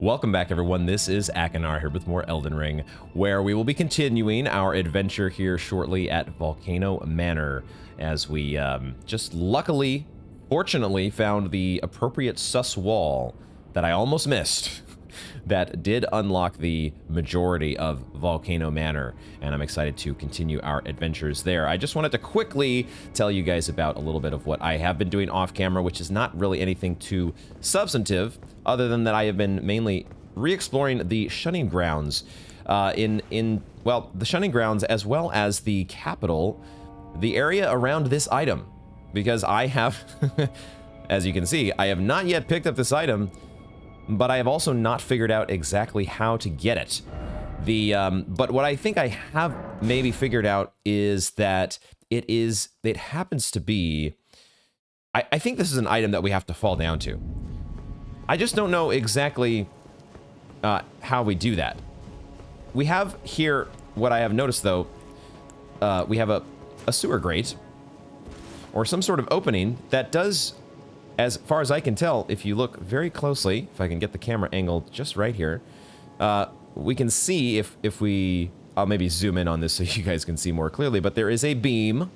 Welcome back, everyone. This is Akinar here with more Elden Ring, where we will be continuing our adventure here shortly at Volcano Manor, as we just luckily, fortunately, found the appropriate sus wall that I almost missed that did unlock the majority of Volcano Manor, and I'm excited to continue our adventures there. I just wanted to quickly tell you guys about a little bit of what I have been doing off camera, which is not really anything too substantive, other than that I have been mainly re-exploring the shunning grounds well, the shunning grounds as well as the capital, the area around this item, because I have, as you can see, I have not yet picked up this item, but I have also not figured out exactly how to get it. But what I think I have maybe figured out is that it happens to be, I think this is an item that we have to fall down to. I just don't know exactly how we do that. We have here, what I have noticed though, we have a sewer grate, or some sort of opening that does, as far as I can tell, if you look very closely, if I can get the camera angled just right here, we can see if we, I'll maybe zoom in on this so you guys can see more clearly, but there is a beam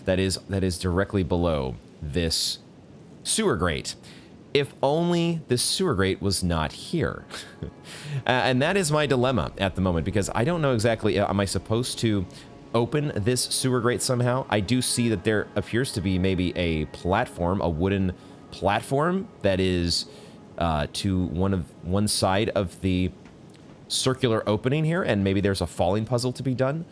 that is directly below this sewer grate. If only this sewer grate was not here. And that is my dilemma at the moment, because I don't know exactly, am I supposed to open this sewer grate somehow? I do see that there appears to be maybe a platform, a wooden platform that is to one side of the circular opening here, and maybe there's a falling puzzle to be done,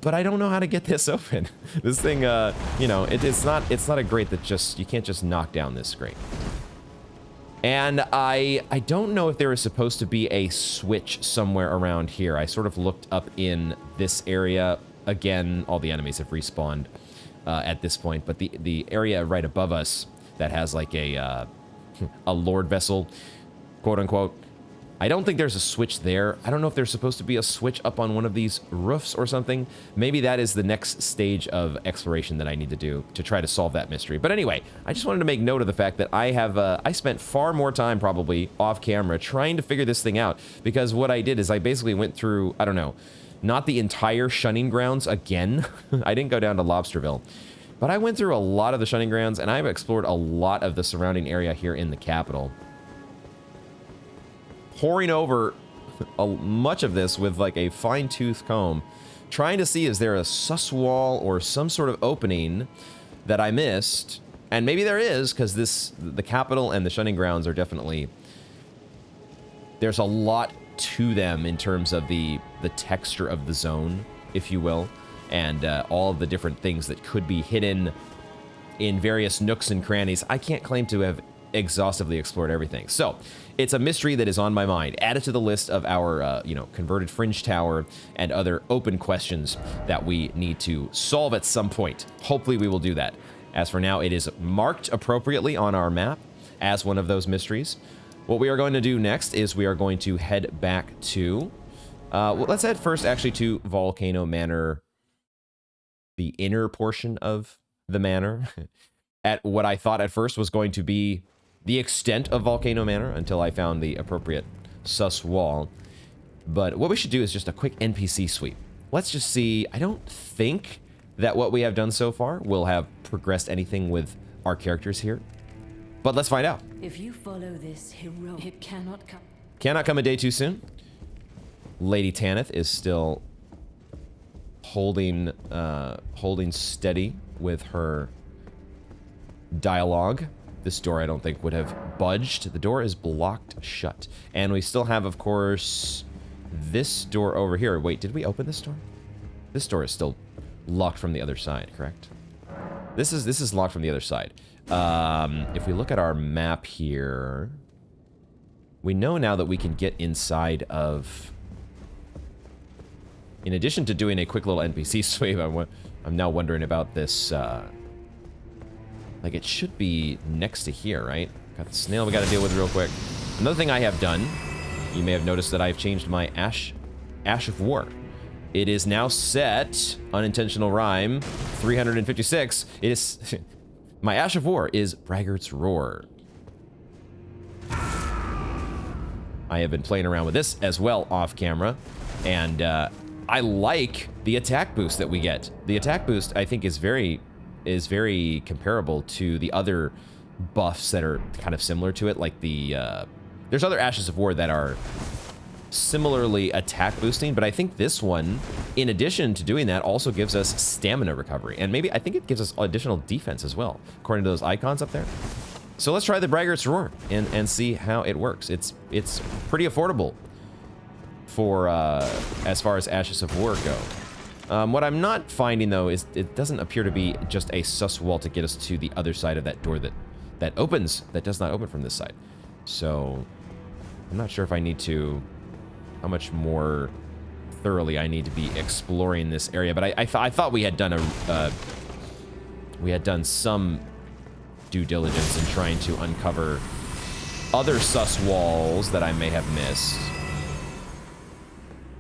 but I don't know how to get this open. This thing, you know, it's not a grate that just, you can't just knock down this grate. And I don't know if there is supposed to be a switch somewhere around here. I sort of looked up in this area. Again, all the enemies have respawned at this point, but the area right above us that has like a lord vessel, quote unquote, I don't think there's a switch there. I don't know if there's supposed to be a switch up on one of these roofs or something. Maybe that is the next stage of exploration that I need to do to try to solve that mystery. But anyway, I just wanted to make note of the fact that I have, I spent far more time probably off camera trying to figure this thing out, because what I did is I basically went through, I don't know, not the entire shunning grounds again. I didn't go down to Lobsterville, but I went through a lot of the shunning grounds, and I've explored a lot of the surrounding area here in the capital, poring over much of this with like a fine-tooth comb, trying to see, is there a sus wall or some sort of opening that I missed? And maybe there is, because the capital and the shunning grounds are definitely, there's a lot to them in terms of the texture of the zone, if you will, and all of the different things that could be hidden in various nooks and crannies. I can't claim to have exhaustively explored everything, so it's a mystery that is on my mind, added to the list of our you know, converted fringe tower and other open questions that we need to solve at some point. Hopefully we will do that. As for now, it is marked appropriately on our map as one of those mysteries. What we are going to do next is we are going to head back to, well, let's head first actually to Volcano Manor, the inner portion of the manor, at what I thought at first was going to be the extent of Volcano Manor until I found the appropriate sus wall. But what we should do is just a quick NPC sweep. Let's just see. I don't think that what we have done so far will have progressed anything with our characters here, but let's find out. If you follow this hero, it cannot come. Cannot come a day too soon. Lady Tanith is still holding steady with her dialogue. This door I don't think would have budged. The door is blocked shut. And we still have, of course, this door over here. Wait, did we open this door? This door is still locked from the other side, correct? This is locked from the other side. If we look at our map here, we know now that we can get inside of, in addition to doing a quick little NPC sweep, I'm now wondering about this, like it should be next to here, right? Got the snail we gotta deal with real quick. Another thing I have done, you may have noticed that I've changed my Ash of War. It is now set, unintentional rhyme, 356. It is, my Ash of War is Braggart's Roar. I have been playing around with this as well off camera, and I like the attack boost that we get. The attack boost, I think, is very comparable to the other buffs that are kind of similar to it, like the there's other Ashes of War that are similarly attack boosting, but I think this one, in addition to doing that, also gives us stamina recovery, and maybe I think it gives us additional defense as well, according to those icons up there. So let's try the Braggart's Roar and see how it works. It's pretty affordable for as far as Ashes of War go. What I'm not finding though is it doesn't appear to be just a sus wall to get us to the other side of that door that opens, that does not open from this side. So I'm not sure if I need to, how much more thoroughly I need to be exploring this area. But I thought we had done some due diligence in trying to uncover other sus walls that I may have missed.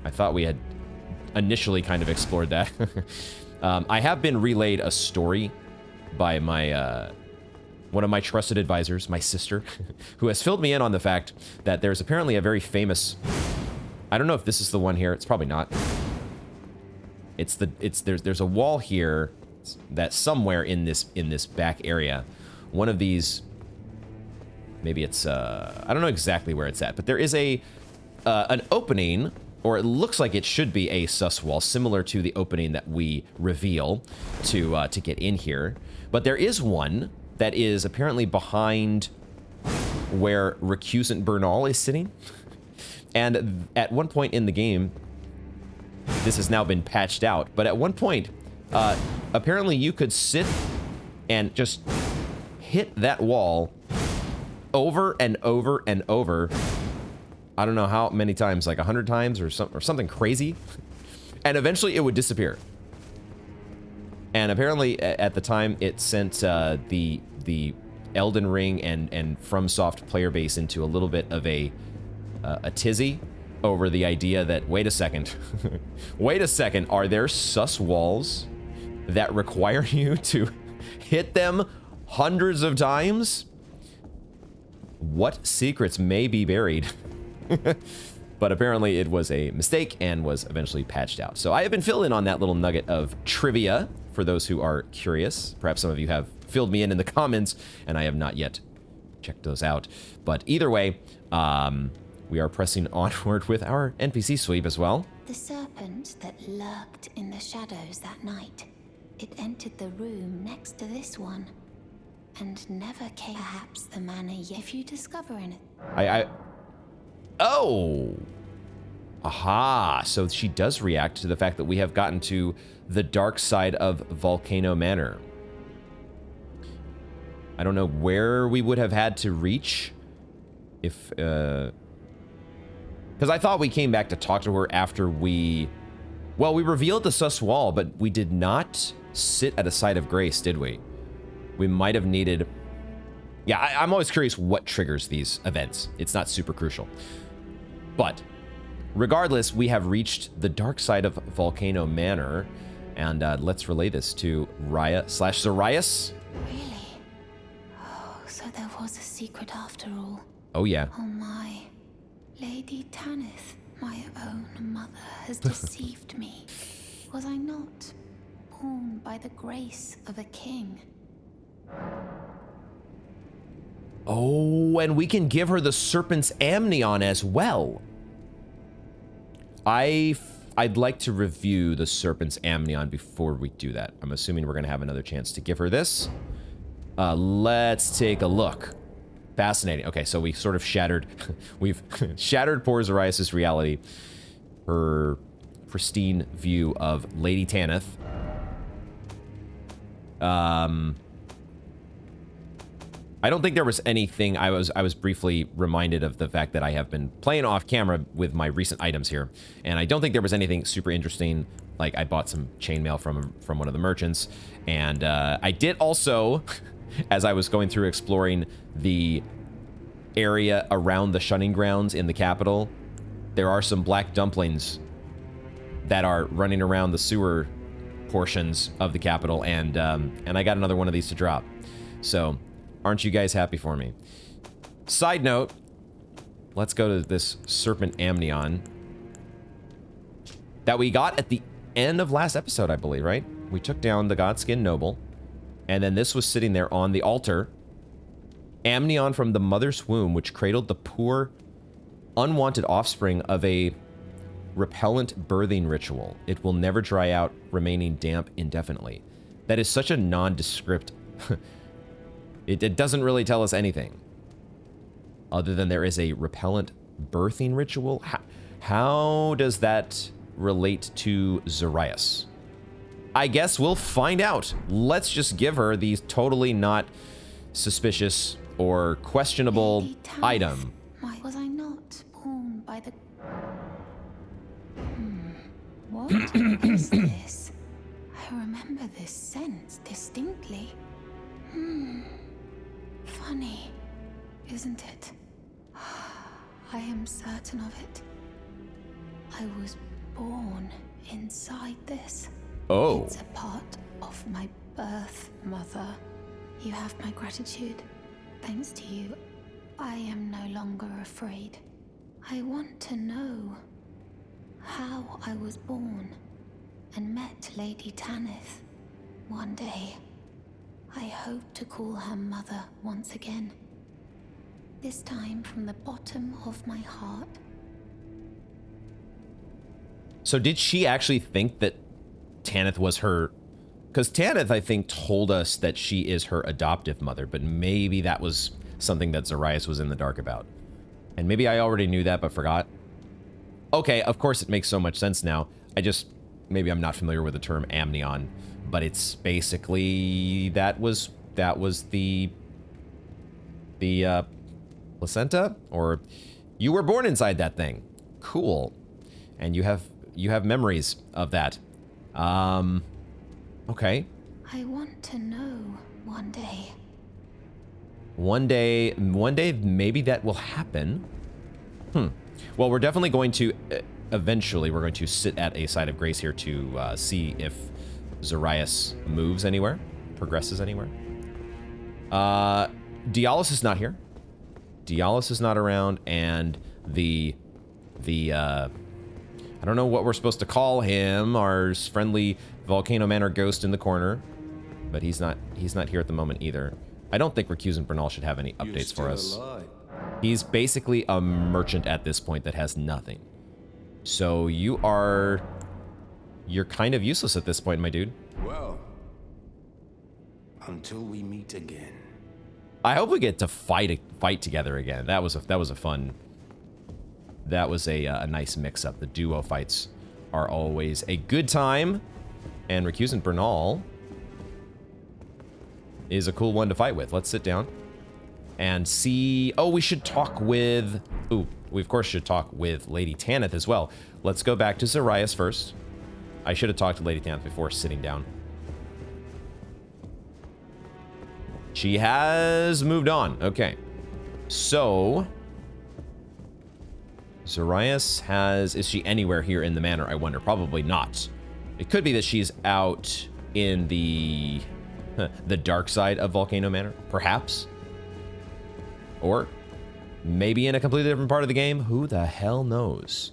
I thought we had initially kind of explored that. I have been relayed a story by my one of my trusted advisors, my sister, who has filled me in on the fact that there's apparently a very famous, I don't know if this is the one here, it's probably not. There's a wall here that somewhere in this back area, one of these, maybe it's I don't know exactly where it's at, but there is an opening, or it looks like it should be a sus wall, similar to the opening that we reveal to get in here. But there is one that is apparently behind where Recusant Bernal is sitting. And at one point in the game, this has now been patched out, but at one point, apparently you could sit and just hit that wall over and over and over. I don't know how many times, like 100 times or something crazy. And eventually it would disappear. And apparently at the time it sent the Elden Ring and FromSoft player base into a little bit of a tizzy over the idea that, wait a second, are there sus walls that require you to hit them hundreds of times? What secrets may be buried? But apparently it was a mistake and was eventually patched out. So I have been filled in on that little nugget of trivia for those who are curious. Perhaps some of you have filled me in the comments and I have not yet checked those out. But either way, we are pressing onward with our NPC sweep as well. The serpent that lurked in the shadows that night, it entered the room next to this one and never came. Perhaps the manor, if you discover anything. Oh! Aha! So she does react to the fact that we have gotten to the dark side of Volcano Manor. I don't know where we would have had to reach if, because I thought we came back to talk to her after we revealed the sus wall, but we did not sit at a site of grace, did we? We might have needed... Yeah, I'm always curious what triggers these events. It's not super crucial. But regardless, we have reached the dark side of Volcano Manor, and let's relay this to Raya/Zarias. Really? Oh, so there was a secret after all. Oh yeah. Oh my. Lady Tanith, my own mother, has deceived me. Was I not born by the grace of a king? Oh, and we can give her the Serpent's Amnion as well. I'd like to review the Serpent's Amnion before we do that. I'm assuming we're going to have another chance to give her this. Let's take a look. Fascinating. Okay, so we sort of shattered... We've shattered poor Zarias' reality. Her pristine view of Lady Tanith. I don't think there was anything. I was briefly reminded of the fact that I have been playing off camera with my recent items here, and I don't think there was anything super interesting. Like, I bought some chainmail from one of the merchants, and I did also, as I was going through exploring the area around the shunning grounds in the capital, there are some black dumplings that are running around the sewer portions of the capital, and I got another one of these to drop. So, aren't you guys happy for me? Side note, let's go to this Serpent Amnion that we got at the end of last episode, I believe, right? We took down the Godskin Noble, and then this was sitting there on the altar. Amnion from the mother's womb, which cradled the poor, unwanted offspring of a repellent birthing ritual. It will never dry out, remaining damp indefinitely. That is such a nondescript... it doesn't really tell us anything. Other than there is a repellent birthing ritual. How does that relate to Zarias? I guess we'll find out. Let's just give her the totally not suspicious or questionable item. Why was I not born by the... What is this? I remember this scent distinctly. Funny, isn't it? I am certain of it. I was born inside this. Oh. It's a part of my birth, Mother. You have my gratitude. Thanks to you, I am no longer afraid. I want to know how I was born and met Lady Tanith. One day, I hope to call her mother once again. This time from the bottom of my heart. So did she actually think that Tanith was her... Because Tanith, I think, told us that she is her adoptive mother, but maybe that was something that Zarias was in the dark about. And maybe I already knew that, but forgot. Okay, of course it makes so much sense now. Maybe I'm not familiar with the term amnion, but it's basically, that was the placenta? Or you were born inside that thing. Cool. And you have memories of that. Okay. I want to know one day. One day, maybe that will happen. Well, we're definitely going to, eventually, we're going to sit at a site of grace here to see if Zarias moves anywhere, progresses anywhere. Dialis is not here. Dialis is not around, and the I don't know what we're supposed to call him, our friendly Volcano Manor ghost in the corner, but he's not here at the moment either. I don't think Recusant Bernal should have any updates for us. Alive. He's basically a merchant at this point that has nothing. So you're kind of useless at this point, my dude. Well, until we meet again. I hope we get to fight together again. That was a fun. That was a nice mix-up. The duo fights are always a good time, and Recusant Bernal is a cool one to fight with. Let's sit down and see. Oh, we should talk with. Ooh, we of course should talk with Lady Tanith as well. Let's go back to Zarias first. I should have talked to Lady Tanith before sitting down. She has moved on. Okay. So, Zarias is she anywhere here in the manor, I wonder? Probably not. It could be that she's out in the dark side of Volcano Manor, perhaps. Or maybe in a completely different part of the game. Who the hell knows?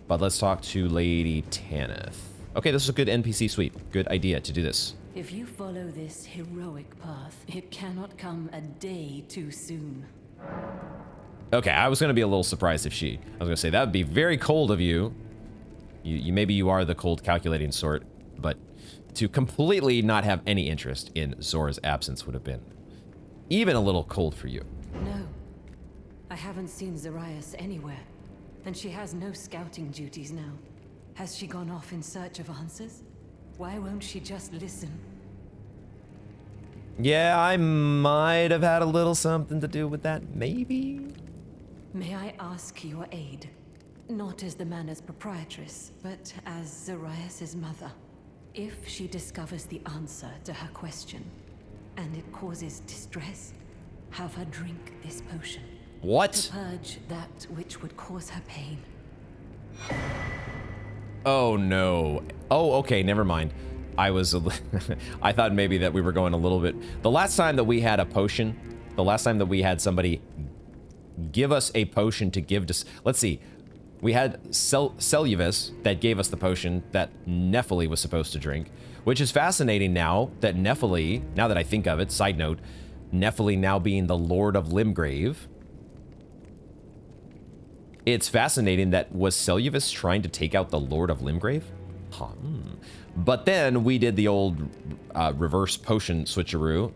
But let's talk to Lady Tanith. Okay, this is a good NPC sweep. Good idea to do this. If you follow this heroic path, it cannot come a day too soon. Okay, I was gonna be a little surprised if I was gonna say that would be very cold of you. Maybe you are the cold calculating sort, but to completely not have any interest in Zora's absence would have been even a little cold for you. No, I haven't seen Zarias anywhere, and she has no scouting duties now. Has she gone off in search of answers? Why won't she just listen? Yeah, I might have had a little something to do with that, maybe? May I ask your aid? Not as the manor's proprietress, but as Zarias' mother. If she discovers the answer to her question, and it causes distress, have her drink this potion. What? To purge that which would cause her pain. Oh no. Oh, okay, never mind. I thought maybe that we were going a little bit. The last time that we had a potion, the last time that we had somebody give us a potion to give to... Let's see. We had Cellulus that gave us the potion that Nephili was supposed to drink, which is fascinating now that Nephili, now that I think of it, side note, Nephili now being the Lord of Limgrave. It's fascinating that was Cellulus trying to take out the Lord of Limgrave? Huh. But then we did the old reverse potion switcheroo,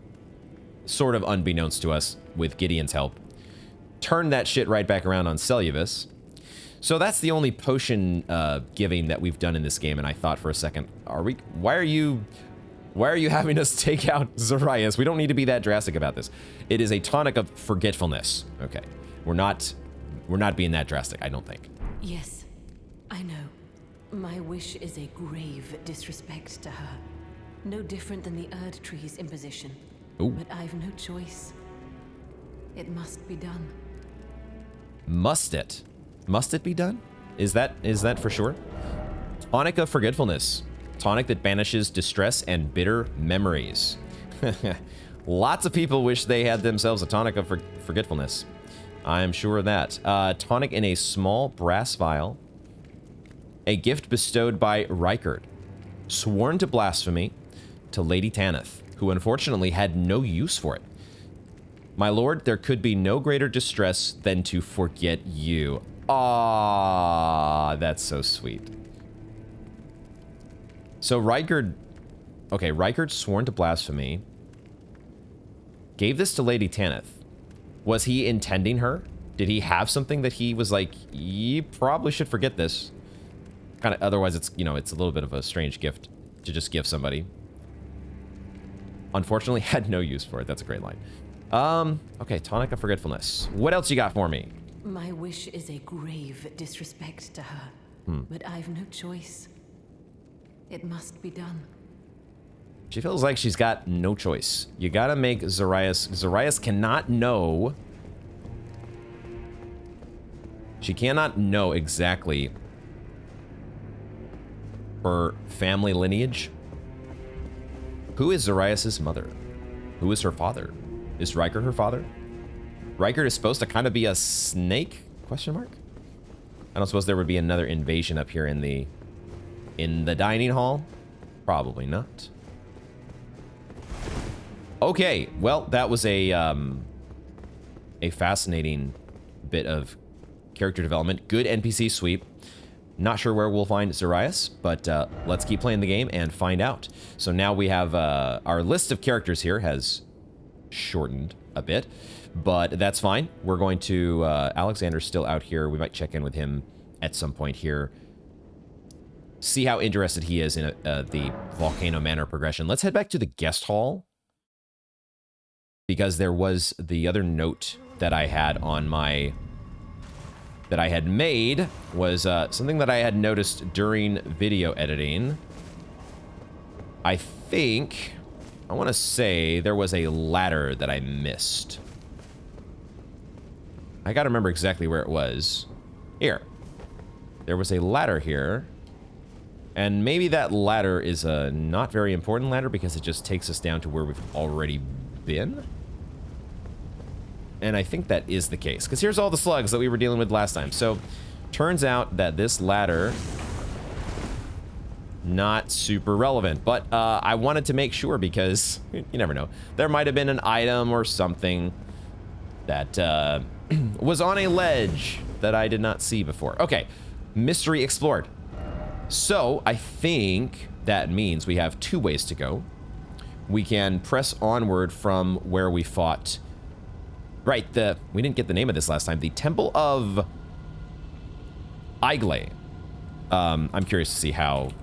sort of unbeknownst to us with Gideon's help. Turned that shit right back around on Cellulus. So that's the only potion giving that we've done in this game, and I thought for a second, why are you having us take out Zarias? We don't need to be that drastic about this. It is a tonic of forgetfulness. Okay. We're not being that drastic, I don't think. Yes, I know. My wish is a grave disrespect to her. No different than the Erd Tree's imposition. Ooh. But I've no choice. It must be done. Must it? Must it be done? Is that for sure? Tonic of forgetfulness. Tonic that banishes distress and bitter memories. Lots of people wish they had themselves a tonic of forgetfulness. I am sure of that. Tonic in a small brass vial. A gift bestowed by Rykard. Sworn to blasphemy to Lady Tanith, who unfortunately had no use for it. My lord, there could be no greater distress than to forget you. Ah, that's so sweet. So Rykard, okay, Rykard sworn to blasphemy. Gave this to Lady Tanith. Was he intending her? Did he have something that he was like, you probably should forget this? Kind of, otherwise it's, you know, it's a little bit of a strange gift to just give somebody. Unfortunately, had no use for it. That's a great line. Okay, tonic of forgetfulness. What else you got for me? My wish is a grave disrespect to her, but I've no choice. It must be done. She feels like she's got no choice. You gotta make Zarias... Zarias cannot know... She cannot know exactly her family lineage. Who is Zarias' mother? Who is her father? Is Rykard her father? Rykard is supposed to kind of be a snake? Question mark? I don't suppose there would be another invasion up here in the dining hall? Probably not. Okay, well, that was a fascinating bit of character development. Good NPC sweep. Not sure where we'll find Zarias, but let's keep playing the game and find out. So now we have our list of characters here has shortened a bit, but that's fine. We're going to... Alexander's still out here. We might check in with him at some point here. See how interested he is in the Volcano Manor progression. Let's head back to the guest hall, because there was the other note that I had on my... that I had made was something that I had noticed during video editing. I think... I want to say there was a ladder that I missed. I gotta remember exactly where it was. Here. There was a ladder here. And maybe that ladder is a not very important ladder because it just takes us down to where we've already been. And I think that is the case, because here's all the slugs that we were dealing with last time. So, turns out that this ladder, not super relevant, but I wanted to make sure because you never know. There might have been an item or something that was on a ledge that I did not see before. Okay, mystery explored. So, I think that means we have two ways to go. We can press onward from where we fought... Right, we didn't get the name of this last time. The Temple of Igle. I'm curious to see how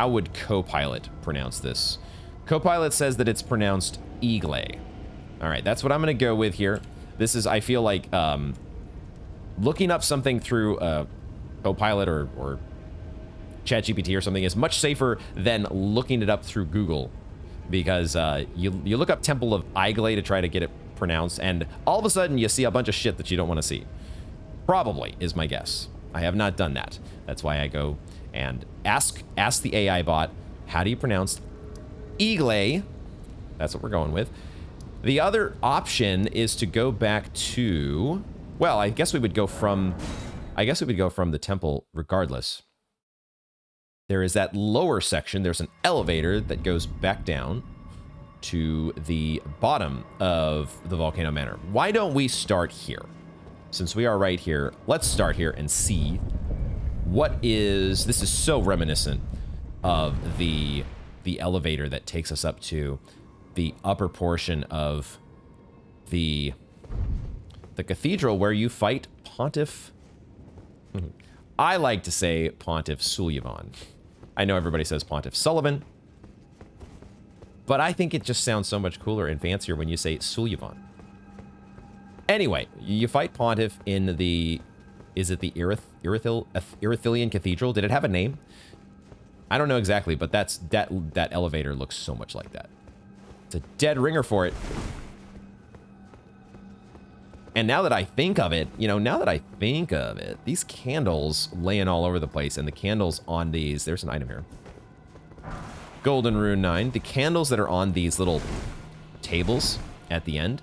would Copilot pronounce this. Copilot says that it's pronounced Igle. All right, that's what I'm going to go with here. This is, I feel like, looking up something through Copilot or ChatGPT or something is much safer than looking it up through Google, because you look up Temple of Igle to try to get it pronounced, and all of a sudden you see a bunch of shit that you don't want to see. Probably is my guess. I have not done that. That's why I go and ask the AI bot, how do you pronounce Igle? That's what we're going with. The other option is to go back to Well, I guess we would go from the temple regardless. There is that lower section. There's an elevator that goes back down to the bottom of the Volcano Manor. Why don't we start here? Since we are right here, let's start here and see what is... This is so reminiscent of the elevator that takes us up to the upper portion of the cathedral where you fight Pontiff... I like to say Pontiff Sullivan. I know everybody says Pontiff Sullivan, but I think it just sounds so much cooler and fancier when you say Sullivan. Anyway, you fight Pontiff in the... Is it the Erythilian Cathedral? Did it have a name? I don't know exactly, but that elevator looks so much like that. It's a dead ringer for it. And now that I think of it, these candles laying all over the place, and the candles on these... There's an item here. Golden Rune 9. The candles that are on these little tables at the end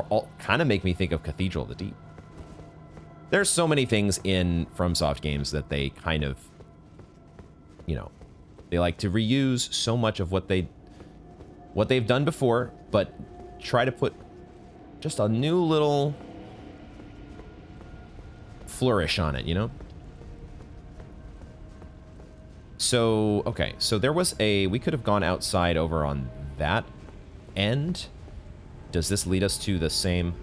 all kind of make me think of Cathedral of the Deep. There's so many things in FromSoft games that they kind of, they like to reuse so much of what they've done before, but try to put just a new little flourish on it, So, okay, so there was we could have gone outside over on that end. Does this lead us to the same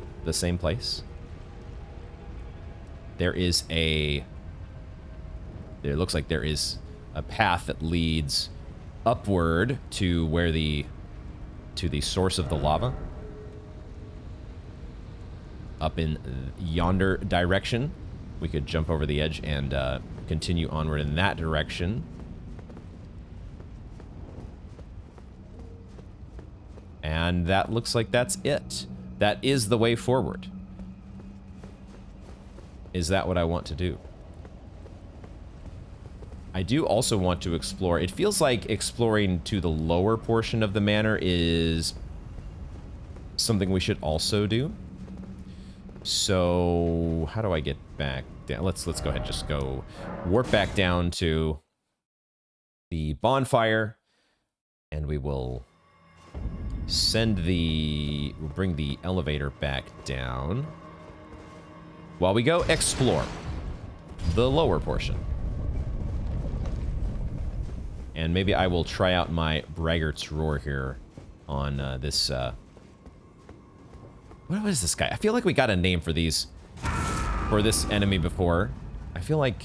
place? It looks like there is a path that leads upward to to the source of the lava. Up in yonder direction. We could jump over the edge and continue onward in that direction. And that looks like that's it. That is the way forward. Is that what I want to do? I do also want to explore. It feels like exploring to the lower portion of the manor is something we should also do. So, how do I get back down? Let's go ahead and just go warp back down to the bonfire, and we will we'll bring the elevator back down while we go explore the lower portion. And maybe I will try out my Braggart's Roar here on this... What is this guy? I feel like we got a name for this enemy before. I feel like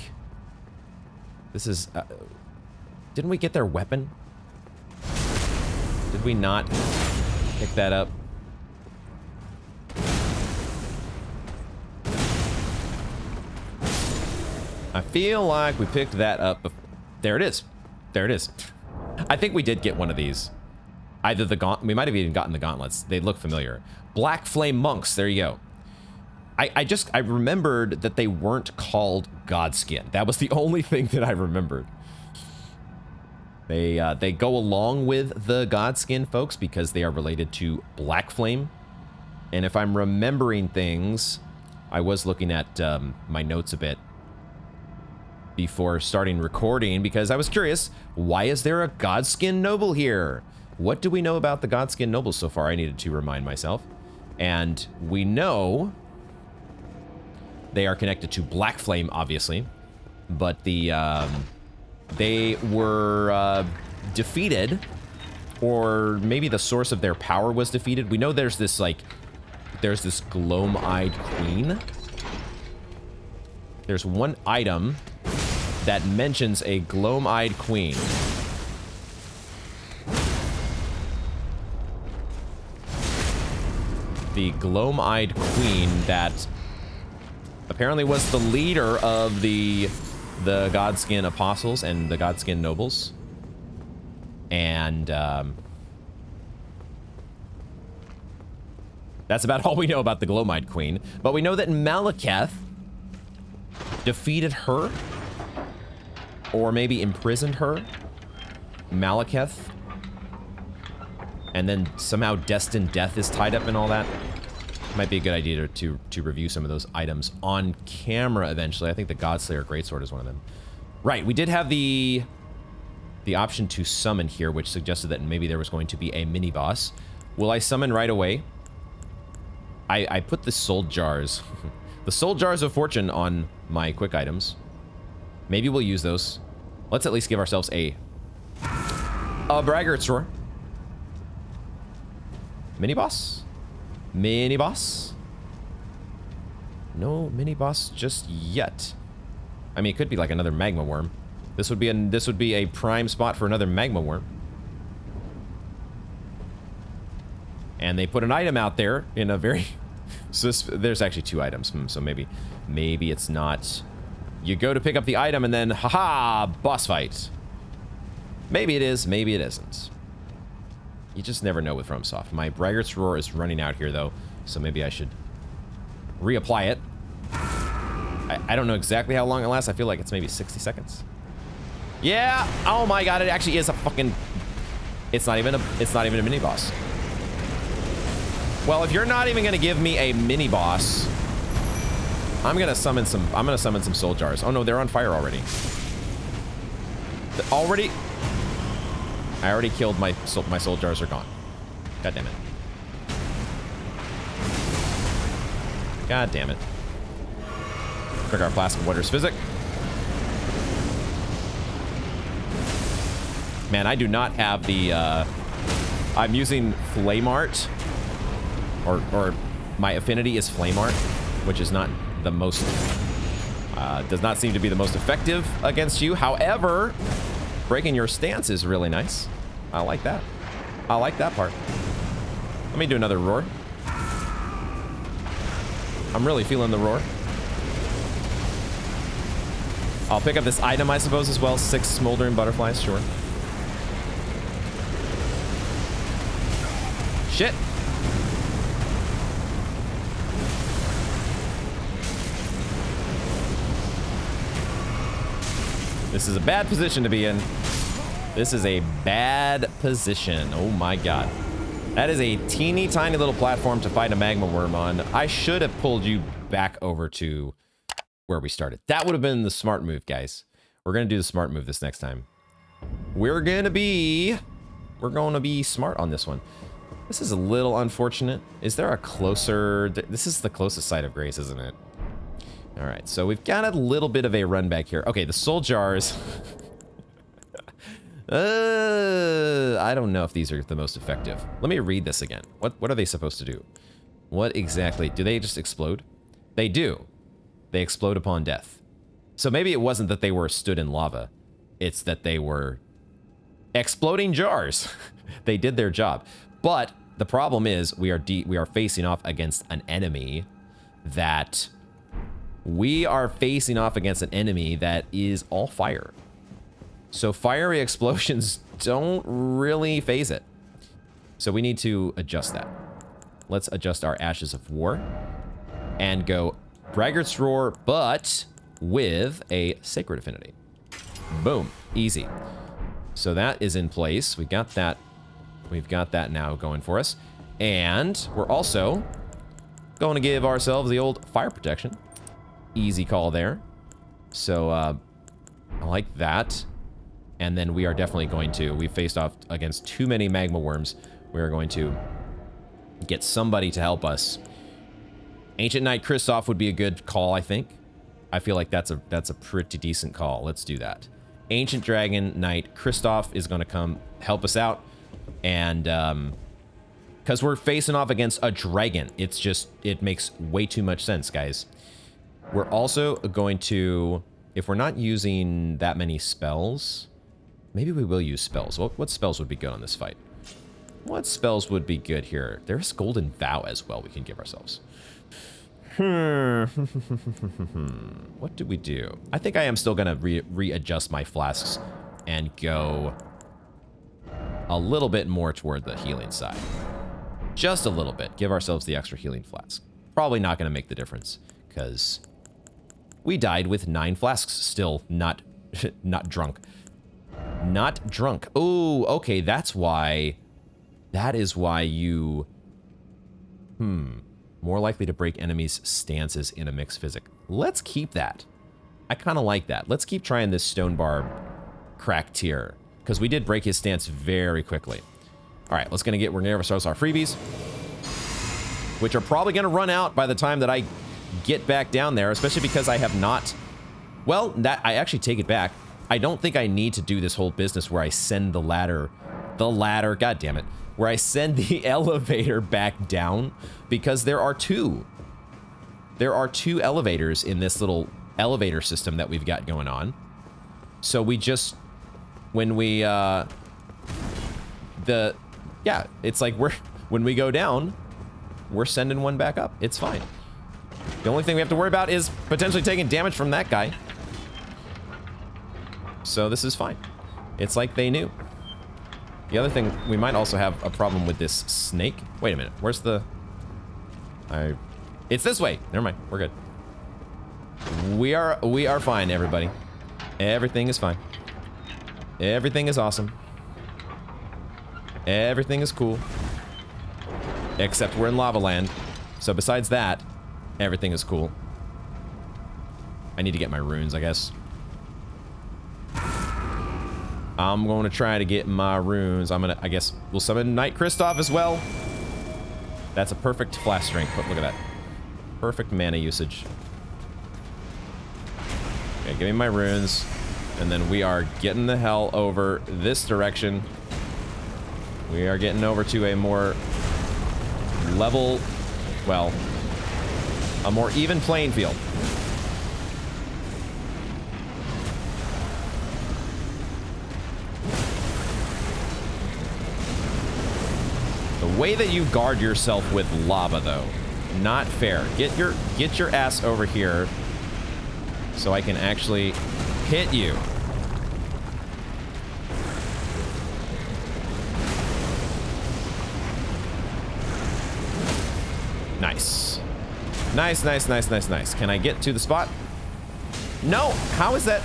this is... didn't we get their weapon? Did we not pick that up? I feel like we picked that up. There it is. There it is. I think we did get one of these. Either we might have even gotten the gauntlets. They look familiar. Black Flame Monks. There you go. I remembered that they weren't called Godskin. That was the only thing that I remembered. They go along with the Godskin folks because they are related to Black Flame. And if I'm remembering things, I was looking at my notes a bit before starting recording because I was curious, why is there a Godskin Noble here? What do we know about the Godskin Nobles so far? I needed to remind myself. And we know they are connected to Black Flame, obviously, but they were defeated, or maybe the source of their power was defeated. We know there's this gloam-eyed queen. There's one item that mentions a gloam-eyed queen. The gloam-eyed queen that apparently was the leader of the Godskin Apostles and the Godskin Nobles. And that's about all we know about the gloam-eyed queen. But we know that Malekith defeated her, or maybe imprisoned her, Malekith, and then somehow Destined Death is tied up in all that. Might be a good idea to review some of those items on camera eventually. I think the Godslayer Greatsword is one of them. Right, we did have the option to summon here, which suggested that maybe there was going to be a mini-boss. Will I summon right away? I put the soul jars, the soul jars of fortune on my quick items. Maybe we'll use those. Let's at least give ourselves a braggart's roar. Mini-boss? Mini-boss? No mini-boss just yet. I mean, it could be like another magma worm. This would be a prime spot for another magma worm. And they put an item out there in a very... So there's actually 2 items, so maybe it's not... You go to pick up the item and then, haha, boss fight. Maybe it is, maybe it isn't. You just never know with FromSoft. My Braggart's Roar is running out here, though, so maybe I should reapply it. I don't know exactly how long it lasts. I feel like it's maybe 60 seconds. Yeah! Oh my god, it actually is a fucking... It's not even a mini-boss. Well, if you're not even gonna give me a mini-boss, I'm gonna summon some soul jars. Oh no, they're on fire already. I already killed my soul jars are gone. God damn it. God damn it. Drink our flask of water's physic. Man, I do not have the I'm using Flame Art. Or my affinity is Flame Art, which is not the most does not seem to be the most effective against you. However, breaking your stance is really nice. I like that. I like that part. Let me do another roar. I'm really feeling the roar. I'll pick up this item, I suppose, as well. 6 smoldering butterflies, sure. Shit. This is a bad position to be in. This is a bad position. Oh my god. That is a teeny tiny little platform to fight a magma worm on. I should have pulled you back over to where we started. That would have been the smart move, guys. We're gonna do the smart move this next time. We're gonna be smart on this one. This is a little unfortunate. Is there a closer... This is the closest site of grace, isn't it? All right, so we've got a little bit of a run back here. Okay, the soul jars. I don't know if these are the most effective. Let me read this again. What are they supposed to do? What exactly? Do they just explode? They do. They explode upon death. So maybe it wasn't that they were stood in lava. It's that they were exploding jars. They did their job. But the problem is we are facing off against an enemy that... We are facing off against an enemy that is all fire. So fiery explosions don't really phase it. So we need to adjust that. Let's adjust our Ashes of War and go Braggart's Roar, but with a Sacred Affinity. Boom. Easy. So that is in place. We got that. We've got that now going for us. And we're also going to give ourselves the old Fire Protection. Easy call there. So I like that. And then we are definitely going to, we faced off against too many magma worms. We're going to get somebody to help us. Ancient Knight Kristoff would be a good call, I think. I feel like that's a pretty decent call. Let's do that. Ancient Dragon Knight Kristoff is going to come help us out. And because we're facing off against a dragon, it's just, it makes way too much sense, guys. We're also going to, if we're not using that many spells, maybe we will use spells. What spells would be good on this fight? What spells would be good here? There's Golden Vow as well we can give ourselves. What do we do? I think I am still going to readjust my flasks and go a little bit more toward the healing side. Just a little bit. Give ourselves the extra healing flask. Probably not going to make the difference because we died with 9 flasks still, not drunk. Not drunk. Oh, okay, that's why. That is why you... More likely to break enemies' stances in a mixed physic. Let's keep that. I kind of like that. Let's keep trying this stone barb crack tier, because we did break his stance very quickly. All right, we're gonna give ourselves our freebies, which are probably gonna run out by the time that I get back down there, especially because I have not. Well, that I actually take it back. I don't think I need to do this whole business where I send the ladder, god damn it, where I send the elevator back down, because there are two elevators in this little elevator system that we've got going on. So we just, when we, it's like when we go down, we're sending one back up. It's fine. The only thing we have to worry about is potentially taking damage from that guy. So this is fine. It's like they knew. The other thing, we might also have a problem with this snake. Wait a minute, where's the... It's this way. Never mind, we're good. We are fine, everybody. Everything is fine. Everything is awesome. Everything is cool. Except we're in lava land. So besides that, everything is cool. I need to get my runes, I guess. I'm going to try to get my runes. I guess we'll summon Knight Kristoff as well. That's a perfect flash strength. Look at that. Perfect mana usage. Okay, give me my runes. And then we are getting the hell over this direction. We are getting over to a more level, well, a more even playing field. The way that you guard yourself with lava, though, not fair. Get your ass over here so I can actually hit you. Nice. Nice, nice, nice, nice, nice. Can I get to the spot? No! How is that?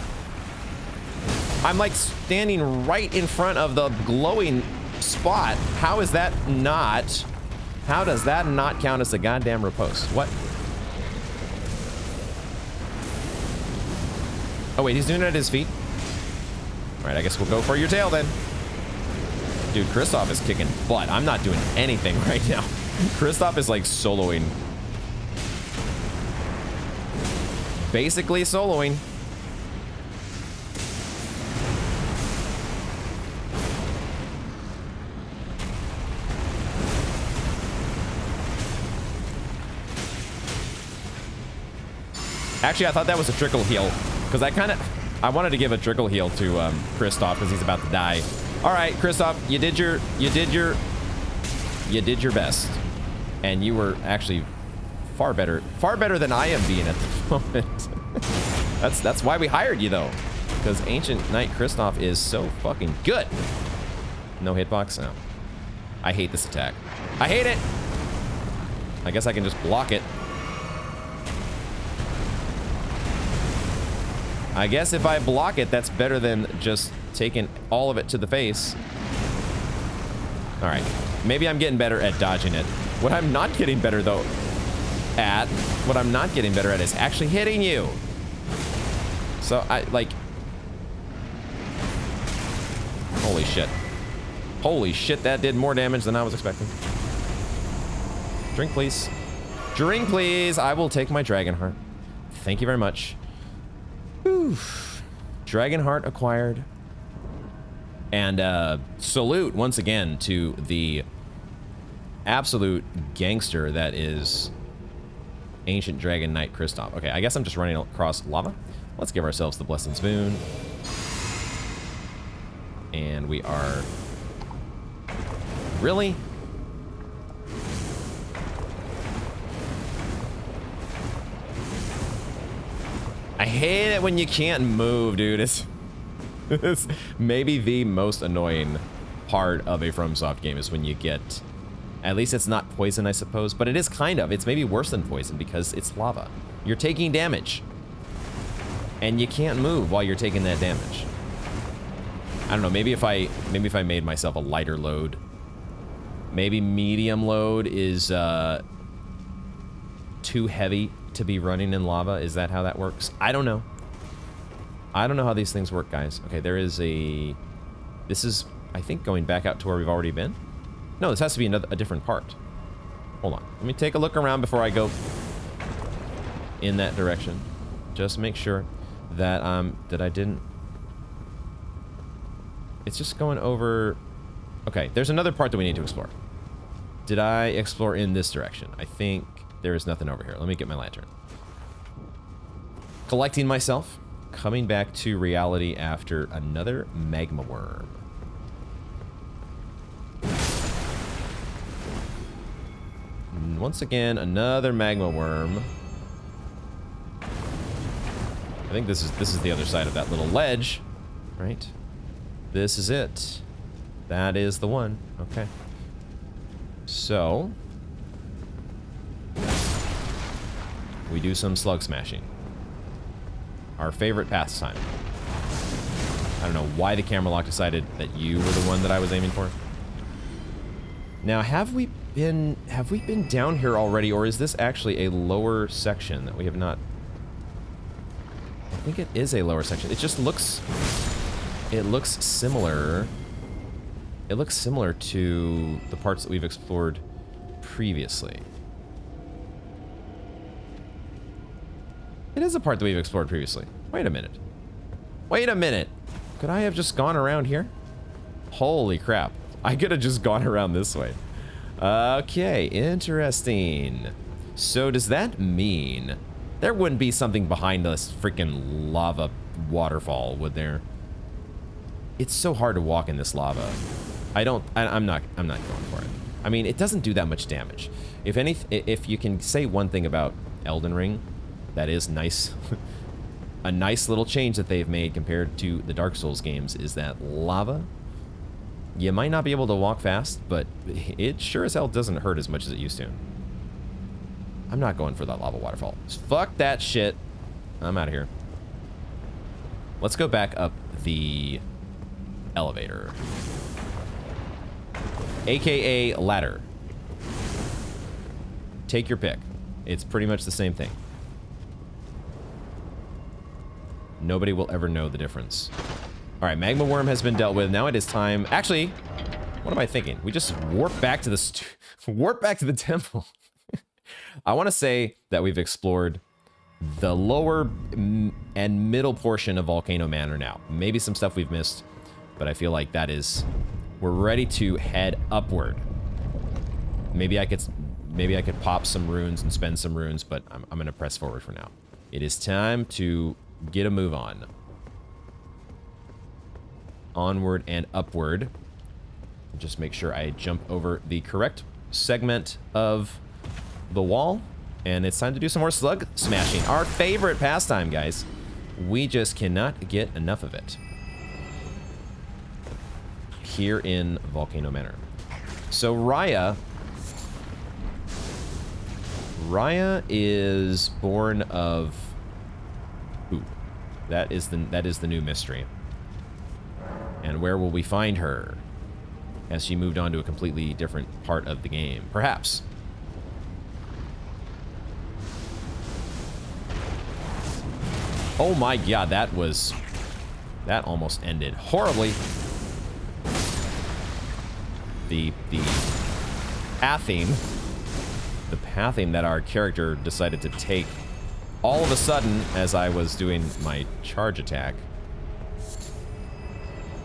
I'm like standing right in front of the glowing spot. How is that not? How does that not count as a goddamn riposte? What? Oh wait, he's doing it at his feet? Alright, I guess we'll go for your tail then. Dude, Kristoff is kicking butt. I'm not doing anything right now. Kristoff is like soloing. Basically soloing. Actually, I thought that was a trickle heal, because I wanted to give a trickle heal to Kristoff because he's about to die. All right, Kristoff, you did your best, and you were actually far better than I am being at the moment. That's why we hired you though, because Ancient Knight Kristoff is so fucking good. No hitbox? No. I hate this attack. I hate it. I guess I can just block it. I guess if I block it, that's better than just taking all of it to the face. All right. Maybe I'm getting better at dodging it. What I'm not getting better, though, what I'm not getting better at is actually hitting you. So, holy shit. Holy shit, that did more damage than I was expecting. Drink, please. Drink, please. I will take my dragon heart. Thank you very much. Whew. Dragon heart acquired. And salute once again to the absolute gangster that is Ancient Dragon Knight Kristoff. Okay, I guess I'm just running across lava. Let's give ourselves the Blessed Spoon. And we are... Really? I hate it when you can't move, dude. It's maybe the most annoying part of a FromSoft game is when you get... At least it's not poison, I suppose, but it is kind of. It's maybe worse than poison because it's lava. You're taking damage. And you can't move while you're taking that damage. I don't know, maybe if I made myself a lighter load. Maybe medium load is too heavy to be running in lava? Is that how that works? I don't know. I don't know how these things work, guys. Okay, there is a... This is, I think, going back out to where we've already been. No, this has to be a different part. Hold on. Let me take a look around before I go in that direction. Just make sure that I didn't... It's just going over... Okay, there's another part that we need to explore. Did I explore in this direction? I think there is nothing over here. Let me get my lantern. Collecting myself. Coming back to reality after another magma worm. And once again, another magma worm. I think this is the other side of that little ledge, right? This is it. That is the one. Okay. So we do some slug smashing. Our favorite pastime. I don't know why the camera lock decided that you were the one that I was aiming for. Now, have we been down here already, or is this actually a lower section that we have not? I think it is a lower section. It just looks... It looks similar. It looks similar to the parts that we've explored previously. It is a part that we've explored previously. Wait a minute. Wait a minute. Could I have just gone around here? Holy crap. I could have just gone around this way. Okay, interesting. So does that mean there wouldn't be something behind this freaking lava waterfall, would there? It's so hard to walk in this lava. I'm not going for it. I mean, it doesn't do that much damage. If you can say one thing about Elden Ring, that is nice. A nice little change that they've made compared to the Dark Souls games is that lava, you might not be able to walk fast, but it sure as hell doesn't hurt as much as it used to. I'm not going for that lava waterfall. Fuck that shit. I'm out of here. Let's go back up the elevator. AKA ladder. Take your pick. It's pretty much the same thing. Nobody will ever know the difference. All right, magma worm has been dealt with. Now it is time. Actually, what am I thinking? We just warp back to the temple. I want to say that we've explored the lower and middle portion of Volcano Manor now. Maybe some stuff we've missed, but I feel like that is... We're ready to head upward. Maybe I could pop some runes and spend some runes, but I'm going to press forward for now. It is time to get a move on. Onward and upward. Just make sure I jump over the correct segment of the wall. And it's time to do some more slug smashing. Our favorite pastime, guys. We just cannot get enough of it. Here in Volcano Manor. So Raya is born of... Ooh, that is the new mystery. And where will we find her? Has she moved on to a completely different part of the game? Perhaps. Oh my god, that almost ended horribly. The pathing that our character decided to take all of a sudden as I was doing my charge attack.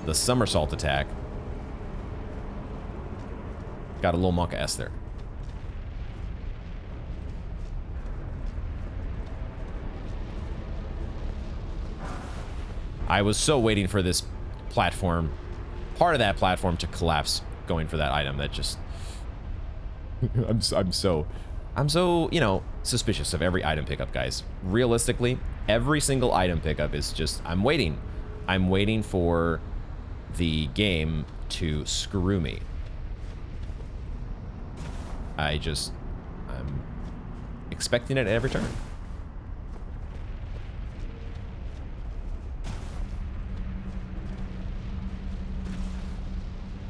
The somersault attack. Got a little Monka S there. I was so waiting for this platform, part of that platform to collapse, going for that item. That just... I'm so, you know, suspicious of every item pickup, guys. Realistically, every single item pickup is just... I'm waiting. I'm waiting for the game to screw me. I'm expecting it at every turn.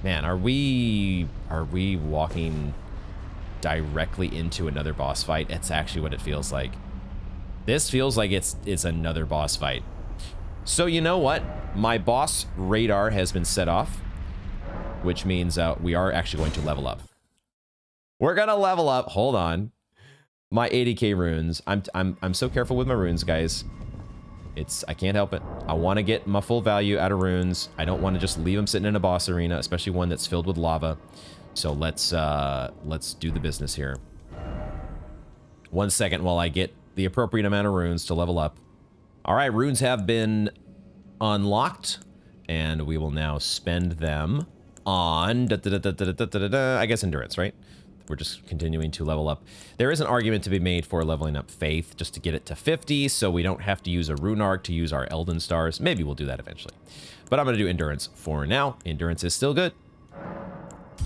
Man, are we walking directly into another boss fight. It's actually what it feels like. This feels like it's another boss fight. So you know what? My boss radar has been set off, which means we are actually going to level up. We're gonna level up. Hold on. My 80k runes. I'm so careful with my runes, guys. I can't help it. I want to get my full value out of runes. I don't want to just leave them sitting in a boss arena, especially one that's filled with lava. So let's do the business here. 1 second while I get the appropriate amount of runes to level up. All right, runes have been unlocked, and we will now spend them on I guess endurance, right? We're just continuing to level up. There is an argument to be made for leveling up faith just to get it to 50, so we don't have to use a rune arc to use our Elden stars. Maybe we'll do that eventually. But I'm going to do endurance for now. Endurance is still good.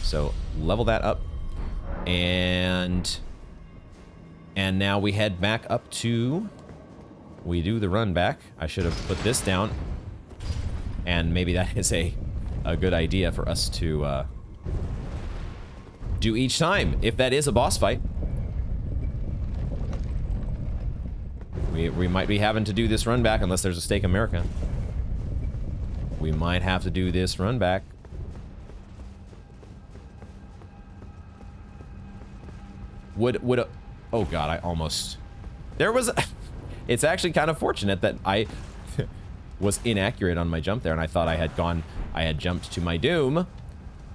So level that up. And now we head back up to... We do the run back. I should have put this down. And maybe that is a good idea for us to... do each time, if that is a boss fight. We might be having to do this run back unless there's a Stake America. We might have to do this run back. Oh god, I almost... There was... It's actually kind of fortunate that I was inaccurate on my jump there, and I thought I had jumped to my doom.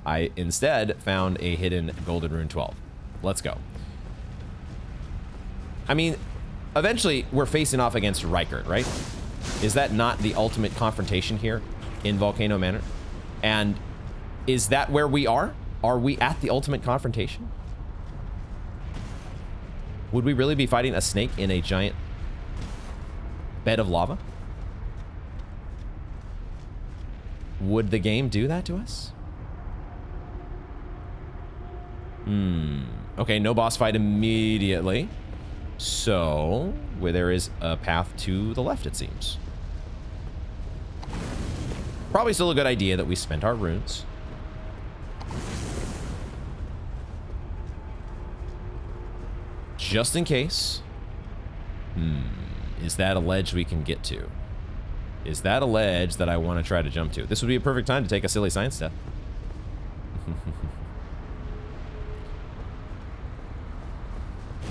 I instead found a hidden golden rune 12. Let's go. I mean, eventually we're facing off against Rykard, right? Is that not the ultimate confrontation here in Volcano Manor? And is that where we are? Are we at the ultimate confrontation? Would we really be fighting a snake in a giant bed of lava? Would the game do that to us? Okay, no boss fight immediately. So, where there is a path to the left, it seems. Probably still a good idea that we spent our runes. Just in case. Is that a ledge we can get to? Is that a ledge that I want to try to jump to? This would be a perfect time to take a silly science step.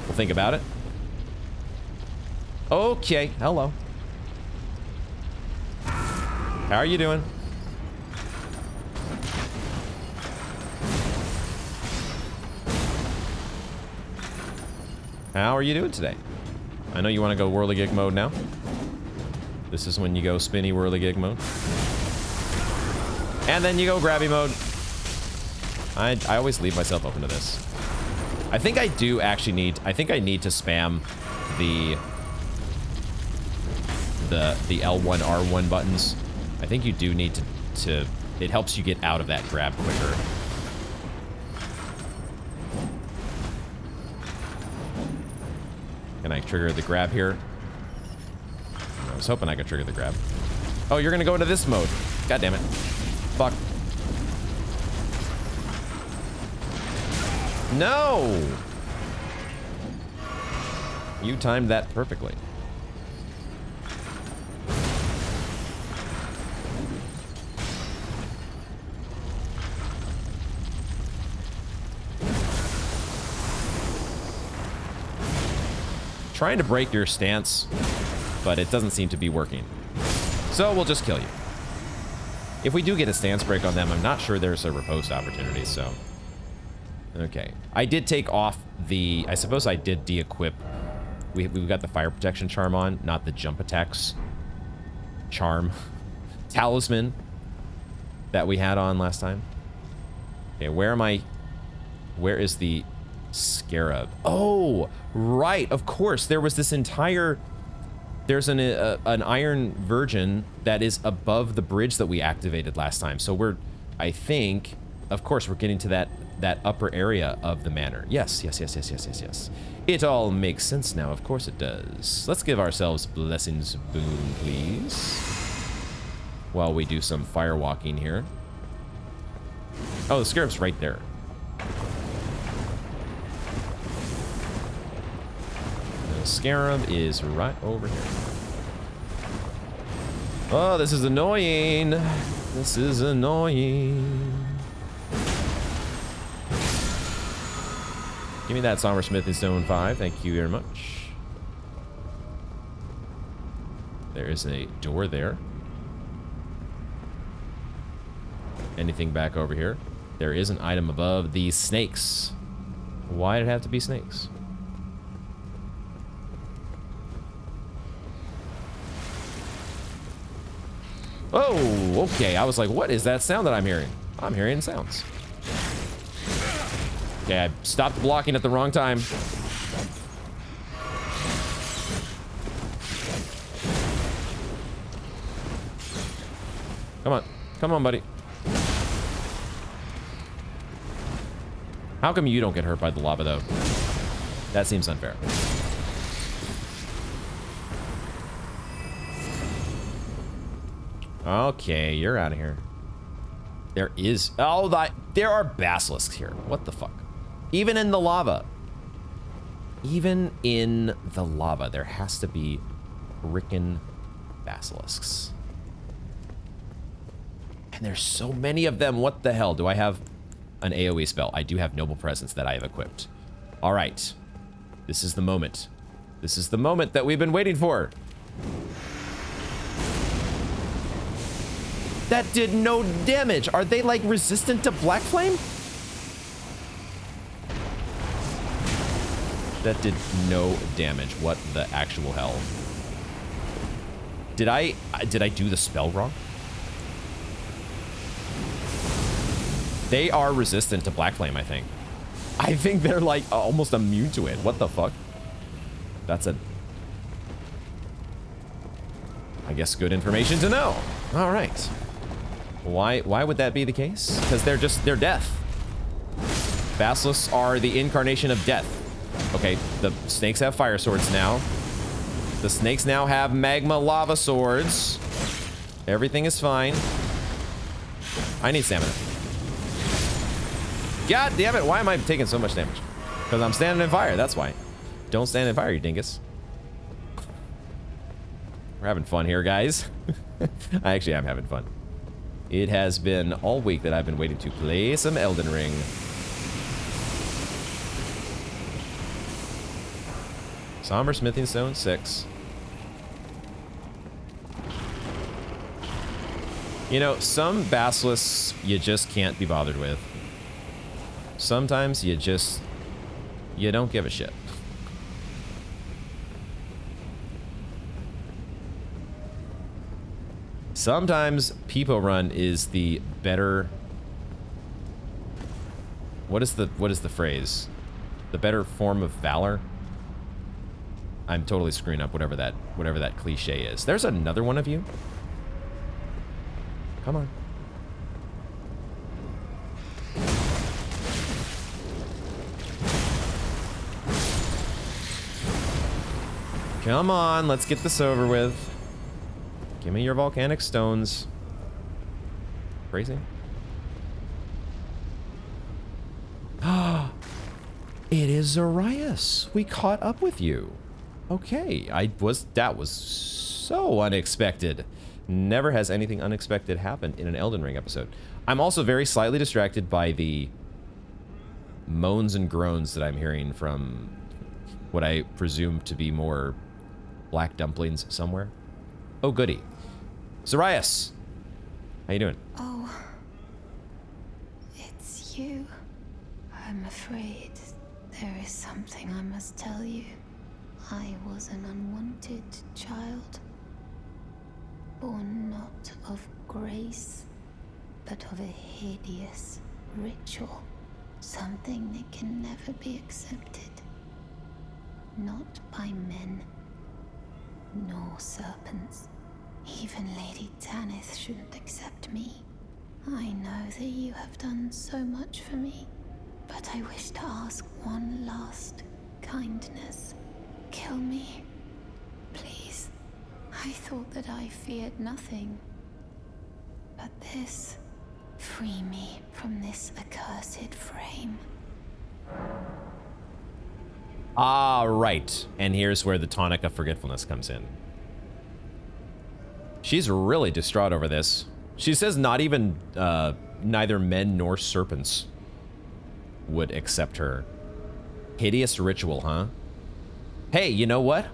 We'll think about it. Okay, hello. How are you doing? How are you doing today? I know you want to go whirligig mode now. This is when you go spinny whirligig mode. And then you go grabby mode. I always leave myself open to this. I think I do actually need... I think I need to spam the L1, R1 buttons. I think you do need to... It helps you get out of that grab quicker. Can I trigger the grab here? I was hoping I could trigger the grab. Oh, you're gonna go into this mode. God damn it. Fuck. No! You timed that perfectly. Trying to break your stance, but it doesn't seem to be working. So we'll just kill you. If we do get a stance break on them, I'm not sure there's a riposte opportunity, so... Okay. I did take off the... I suppose I did de-equip. We've got the fire protection charm on, not the jump attacks charm. Talisman that we had on last time. Okay, where am I... Where is the scarab? Oh, right. Of course, there was this entire... There's an iron virgin that is above the bridge that we activated last time. So we're... I think... Of course, we're getting to that upper area of the manor. Yes. It all makes sense now. Of course it does. Let's give ourselves blessings boon, please. While we do some firewalking here. Oh, the scarab's right there. scarab is right over here. Oh, this is annoying. This is annoying. Give me that Somber Smithing Stone 5. Thank you very much. There is a door there. Anything back over here? There is an item above these snakes. Why did it have to be snakes? Oh, okay. I was like, what is that sound that I'm hearing? I'm hearing sounds. Okay, I stopped blocking at the wrong time. Come on. Come on, buddy. How come you don't get hurt by the lava, though? That seems unfair. Okay, you're out of here. There is... Oh, there are basilisks here. What the fuck? Even in the lava. Even in the lava, there has to be frickin' basilisks. And there's so many of them. What the hell? Do I have an AoE spell? I do have Noble Presence that I have equipped. All right. This is the moment. This is the moment that we've been waiting for. That did no damage. Are they like resistant to Black Flame? That did no damage. What the actual hell? Did I do the spell wrong? They are resistant to Black Flame, I think. I think they're like almost immune to it. What the fuck? That's a... I guess good information to know. All right. Why would that be the case? Because they're death. Basilisks are the incarnation of death. Okay, the snakes have fire swords now. The snakes now have magma lava swords. Everything is fine. I need stamina. God damn it, why am I taking so much damage? Because I'm standing in fire, that's why. Don't stand in fire, you dingus. We're having fun here, guys. I actually am having fun. It has been all week that I've been waiting to play some Elden Ring. Somber Smithing Stone 6. You know, some basilisks you just can't be bothered with. Sometimes you don't give a shit. Sometimes Peepo Run is the better... What is the phrase? The better form of valor? I'm totally screwing up whatever that cliche is. There's another one of you. Come on. Come on, let's get this over with. Give me your volcanic stones. Crazy. Ah, it is Zarias. We caught up with you. Okay, that was so unexpected. Never has anything unexpected happened in an Elden Ring episode. I'm also very slightly distracted by the moans and groans that I'm hearing from what I presume to be more black dumplings somewhere. Oh, goody. Zarias! How you doing? Oh, it's you. I'm afraid there is something I must tell you. I was an unwanted child, born not of grace, but of a hideous ritual, something that can never be accepted, not by men, nor serpents. Even Lady Tanith shouldn't accept me. I know that you have done so much for me, but I wish to ask one last kindness. Kill me, please. I thought that I feared nothing, but this, free me from this accursed frame. Ah, right. And here's where the tonic of forgetfulness comes in. She's really distraught over this. She says not even, neither men nor serpents would accept her. Hideous ritual, huh? Hey, you know what?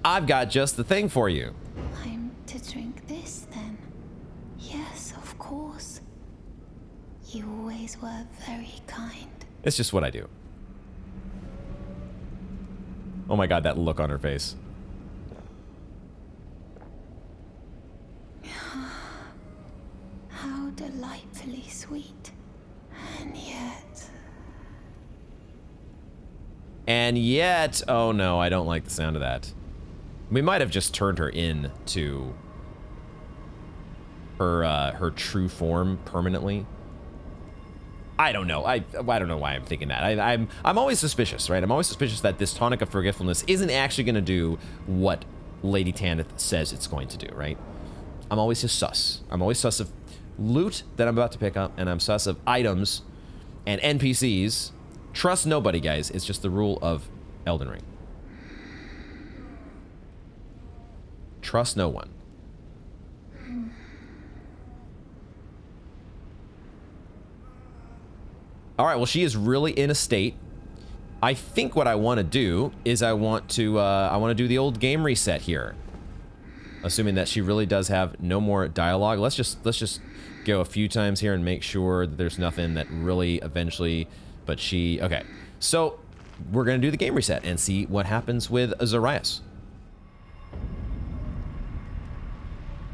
I've got just the thing for you. I'm to drink this, then? Yes, of course. You always were very kind. It's just what I do. Oh my god, that look on her face. How delightfully sweet. And yet... And yet... Oh no, I don't like the sound of that. We might have just turned her in to her true form permanently. I don't know. I don't know why I'm thinking that. I'm always suspicious, right? I'm always suspicious that this tonic of forgetfulness isn't actually going to do what Lady Tanith says it's going to do, right? I'm always just sus. I'm always sus of loot that I'm about to pick up, and I'm sus of items and NPCs. Trust nobody, guys. It's just the rule of Elden Ring. Trust no one. All right, well, she is really in a state. I think what I want to do is I want to do the old game reset here. Assuming that she really does have no more dialogue. Let's just go a few times here and make sure that there's nothing that really eventually, but she, okay. So we're going to do the game reset and see what happens with Zarias.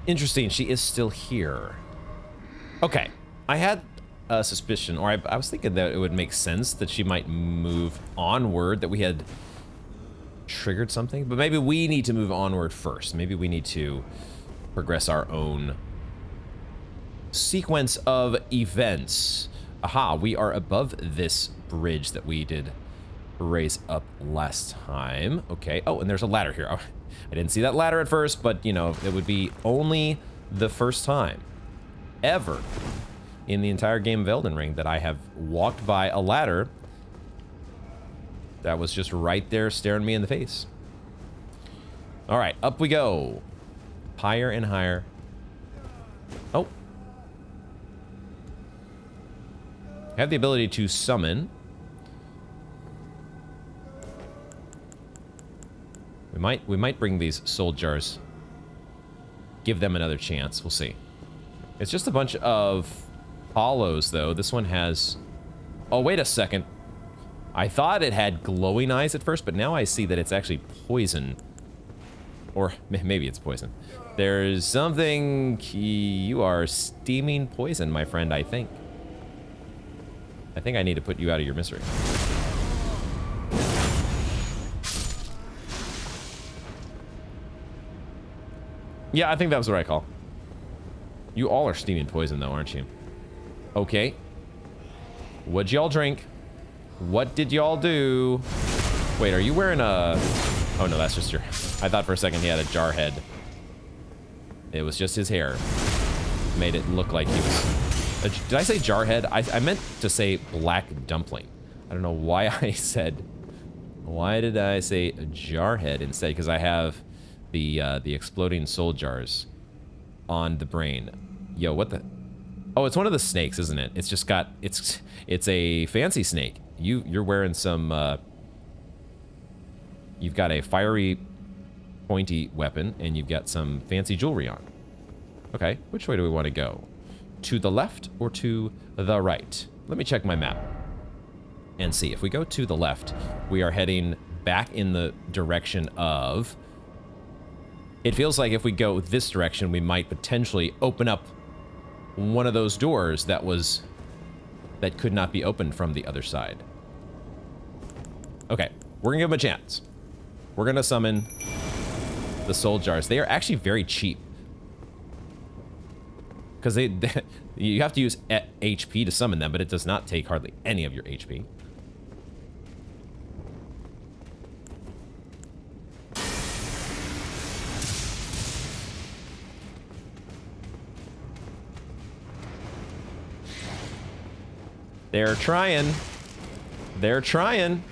Interesting, she is still here. Okay, I had a suspicion, or I was thinking that it would make sense that she might move onward, that we had triggered something, but maybe we need to move onward first. Maybe we need to progress our own sequence of events. Aha, we are above this bridge that we did raise up last time. Okay, oh, and there's a ladder here. Oh, I didn't see that ladder at first, but, you know, it would be only the first time ever in the entire game of Elden Ring that I have walked by a ladder that was just right there staring me in the face. All right, up we go. Higher and higher. Oh. I have the ability to summon. We might bring these soul jars. Give them another chance. We'll see. It's just a bunch of hollows, though. This one has... Oh, wait a second. I thought it had glowing eyes at first, but now I see that it's actually poison. Or maybe it's poison. There's something... You are steaming poison, my friend, I think. I think I need to put you out of your misery. Yeah, I think that was the right call. You all are steaming poison, though, aren't you? Okay. What'd y'all drink? What did y'all do? Wait, are you wearing a... Oh, no, that's just your... I thought for a second he had a jar head. It was just his hair. Made it look like he was... Did I say jar head? I meant to say black dumpling. I don't know why I said... Why did I say jar head instead? Because I have the exploding soul jars on the brain. Yo, what the... Oh, it's one of the snakes, isn't it? It's just got... It's a fancy snake. You're wearing some... You've got a fiery, pointy weapon, and you've got some fancy jewelry on. Okay, which way do we want to go? To the left or to the right? Let me check my map and see. If we go to the left, we are heading back in the direction of... It feels like if we go this direction, we might potentially open up one of those doors that could not be opened from the other side. Okay, we're gonna give him a chance. We're gonna summon the soul jars. They are actually very cheap. Because you have to use HP to summon them, but it does not take hardly any of your HP. They're trying. They're trying.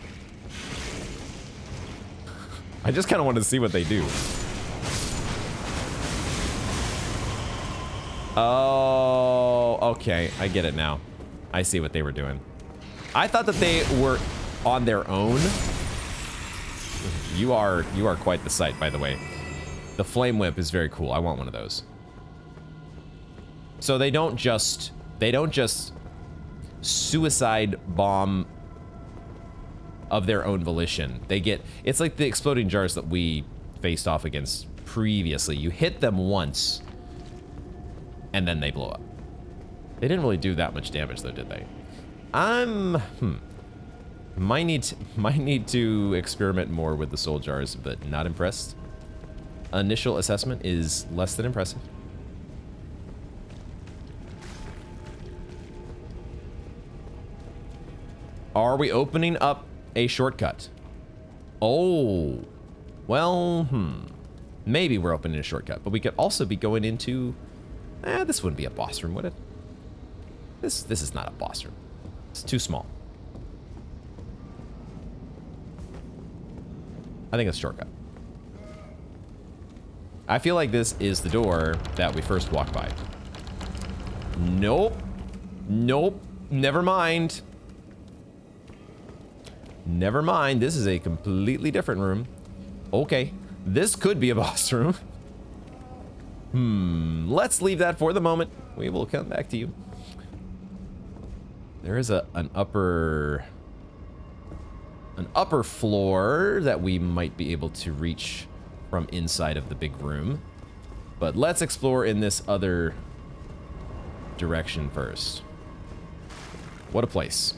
I just kind of want to see what they do. Oh, okay. I get it now. I see what they were doing. I thought that they were on their own. You are quite the sight, by the way. The flame whip is very cool. I want one of those. So they don't just suicide bomb of their own volition. They get, it's like the exploding jars that we faced off against previously. You hit them once and then they blow up. They didn't really do that much damage though, did they? Might need to experiment more with the soul jars, but not impressed. Initial assessment is less than impressive. Are we opening up a shortcut? Oh, well, maybe we're opening a shortcut, but we could also be going into, this wouldn't be a boss room, would it? This is not a boss room. It's too small. I think it's a shortcut. I feel like this is the door that we first walked by. Nope. Nope. Never mind. Never mind. This is a completely different room. Okay. This could be a boss room. Let's leave that for the moment. We will come back to you. There is an upper floor that we might be able to reach from inside of the big room. But let's explore in this other direction first. What a place.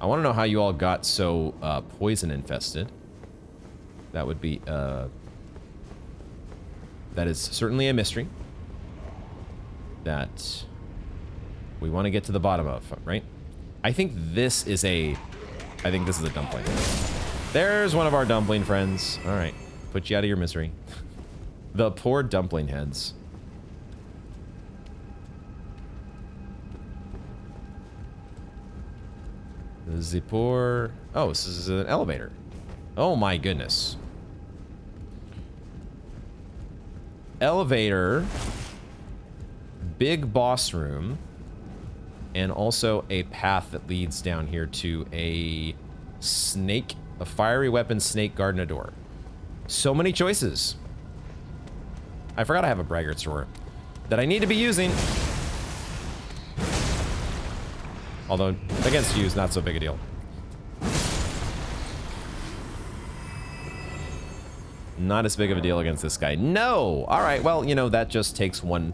I want to know how you all got so poison infested. That would be, that is certainly a mystery that we want to get to the bottom of, right? I think this is a dumpling. There's one of our dumpling friends. All right, put you out of your misery. The poor dumpling heads. The poor... Oh, this is an elevator. Oh my goodness. Elevator. Big boss room. And also a path that leads down here to a snake, a fiery weapon snake garden door. So many choices. I forgot I have a braggart sword that I need to be using. Although against you is not so big a deal. Not as big of a deal against this guy. No! Alright, well, you know, that just takes one...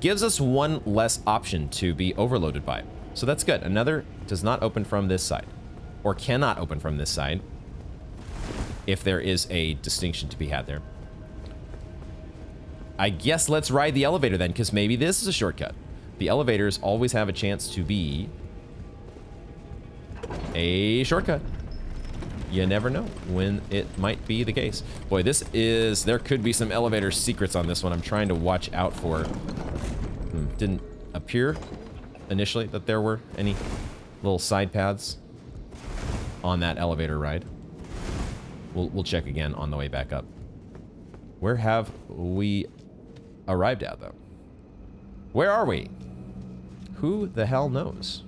Gives us one less option to be overloaded by. So that's good. Another does not open from this side. Or cannot open from this side. If there is a distinction to be had there. I guess let's ride the elevator then, because maybe this is a shortcut. The elevators always have a chance to be a shortcut. You never know when it might be the case. Boy, this is... There could be some elevator secrets on this one. I'm trying to watch out for... Didn't appear initially that there were any little side paths on that elevator ride. We'll check again on the way back up. Where have we arrived at, though? Where are we? Who the hell knows?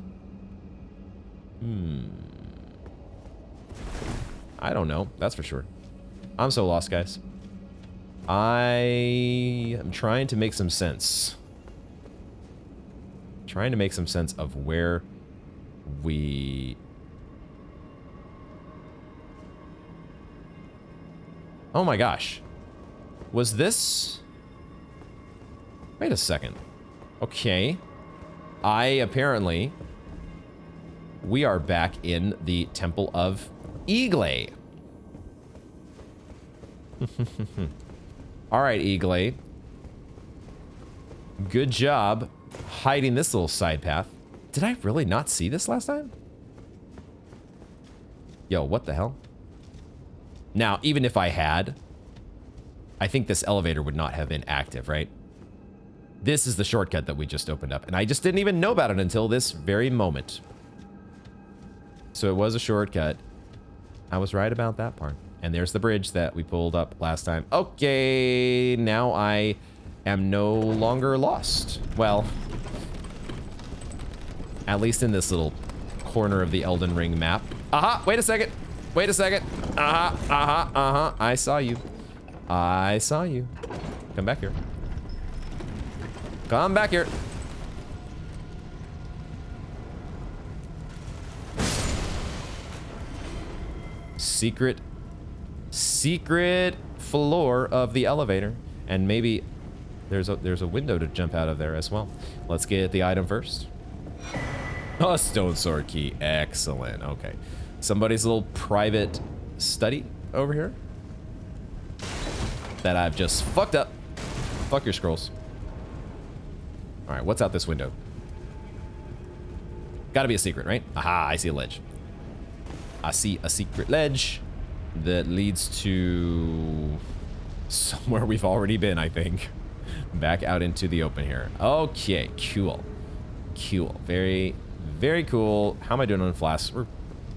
I don't know, that's for sure. I'm so lost, guys. I am trying to make some sense. Trying to make some sense of where we... Oh my gosh. Was this... Wait a second. Okay. Apparently... We are back in the Temple of Eagle. Alright, Eagle. Good job hiding this little side path. Did I really not see this last time? Yo, what the hell? Now, even if I had, I think this elevator would not have been active, right? This is the shortcut that we just opened up, and I just didn't even know about it until this very moment. So it was a shortcut. I was right about that part. And there's the bridge that we pulled up last time. Okay, now I am no longer lost. Well, at least in this little corner of the Elden Ring map. Aha, wait a second. Wait a second. I saw you. I saw you. Come back here. Come back here. Secret floor of the elevator. And maybe there's a window to jump out of there as well. Let's get the item first. Oh, a stone sword key. Excellent. Okay. Somebody's little private study over here that I've just fucked up. Fuck your scrolls. All right, what's out this window? Gotta be a secret, right? Aha, I see a ledge. I see a secret ledge that leads to somewhere we've already been, I think. Back out into the open here. Okay, cool. Cool. Very, very cool. How am I doing on flasks? We're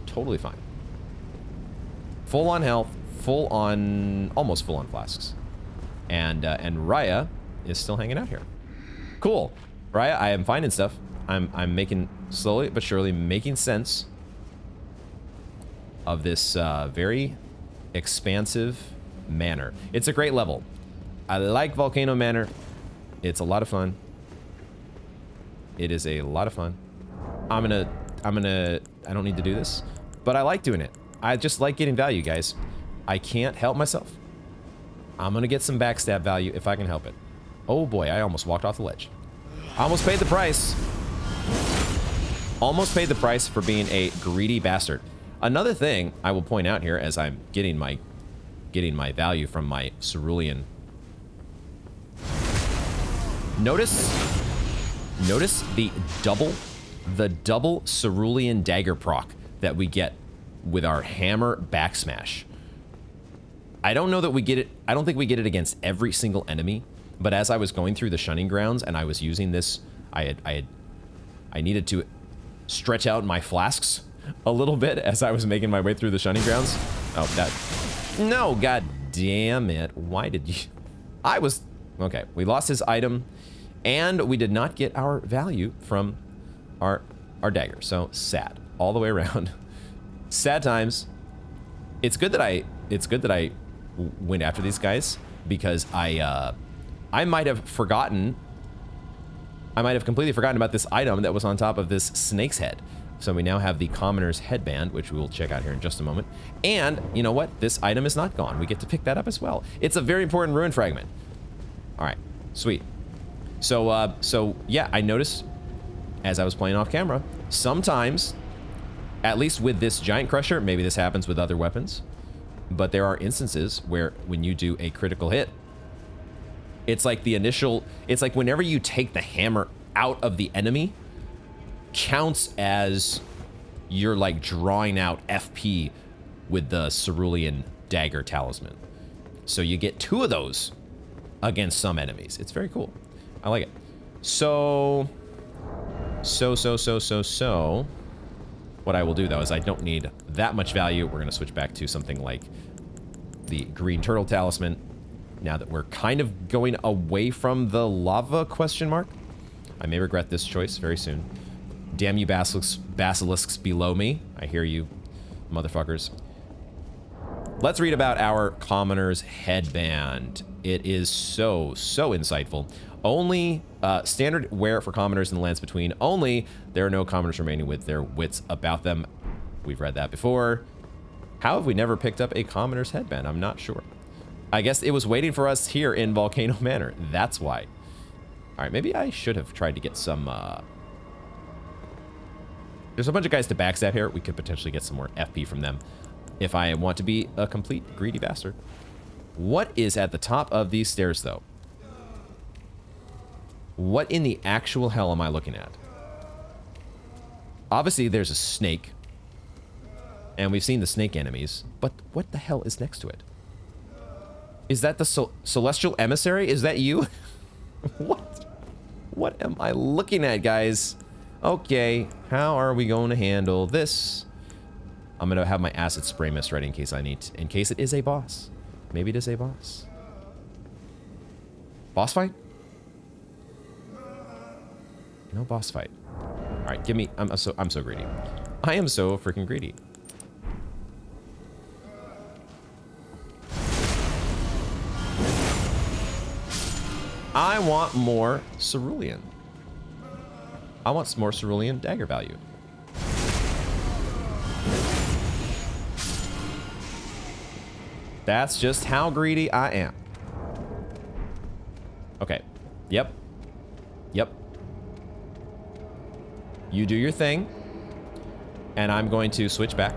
totally fine. Full on health, almost full on flasks. And Raya is still hanging out here. Cool. Raya, I am finding stuff. I'm making, slowly but surely, making sense of this very expansive manor. It's a great level. I like Volcano Manor. It's a lot of fun. It is a lot of fun. I don't need to do this, but I like doing it. I just like getting value, guys. I can't help myself. I'm gonna get some backstab value if I can help it. Oh boy, I almost walked off the ledge. Almost paid the price. Almost paid the price for being a greedy bastard. Another thing I will point out here as I'm getting my value from my cerulean. Notice the double cerulean dagger proc that we get with our hammer backsmash. I don't know that we get it. I don't think we get it against every single enemy, but as I was going through the shunning grounds and I was using this, I needed to stretch out my flasks a little bit as I was making my way through the shunning grounds. Oh, no, god damn it. Why did you? Okay, we lost his item and we did not get our value from our dagger. So sad all the way around. Sad times. It's good that I went after these guys because I might have forgotten. I might have completely forgotten about this item that was on top of this snake's head. So we now have the commoner's headband, which we will check out here in just a moment. And you know what? This item is not gone. We get to pick that up as well. It's a very important rune fragment. All right, sweet. So yeah, I noticed as I was playing off camera, sometimes, at least with this giant crusher, maybe this happens with other weapons, but there are instances where when you do a critical hit, it's like it's like whenever you take the hammer out of the enemy, counts as you're like drawing out FP with the cerulean dagger talisman. So you get 2 of those against some enemies. It's very cool. I like it. So what I will do though is I don't need that much value. We're gonna switch back to something like the green turtle talisman now that we're kind of going away from the lava question mark. I may regret this choice very soon. Damn you basilisks below me. I hear you, motherfuckers. Let's read about our commoner's headband. It is so insightful. Only standard wear for commoners in the lands between. Only there are no commoners remaining with their wits about them. We've read that before. How have we never picked up a commoner's headband? I'm not sure. I guess it was waiting for us here in Volcano Manor. That's why. All right, maybe I should have tried to get some... There's a bunch of guys to backstab here. We could potentially get some more FP from them if I want to be a complete greedy bastard. What is at the top of these stairs, though? What in the actual hell am I looking at? Obviously, there's a snake. And we've seen the snake enemies. But what the hell is next to it? Is that the celestial emissary? Is that you? What? What am I looking at, guys? Okay, how are we going to handle this? I'm gonna have my acid spray mist ready in case in case it is a boss. Maybe it is a boss. Boss fight? No boss fight. All right, give me. I'm so greedy. I am so freaking greedy. I want more cerulean. I want more cerulean dagger value. That's just how greedy I am. Okay. Yep. Yep. You do your thing. And I'm going to switch back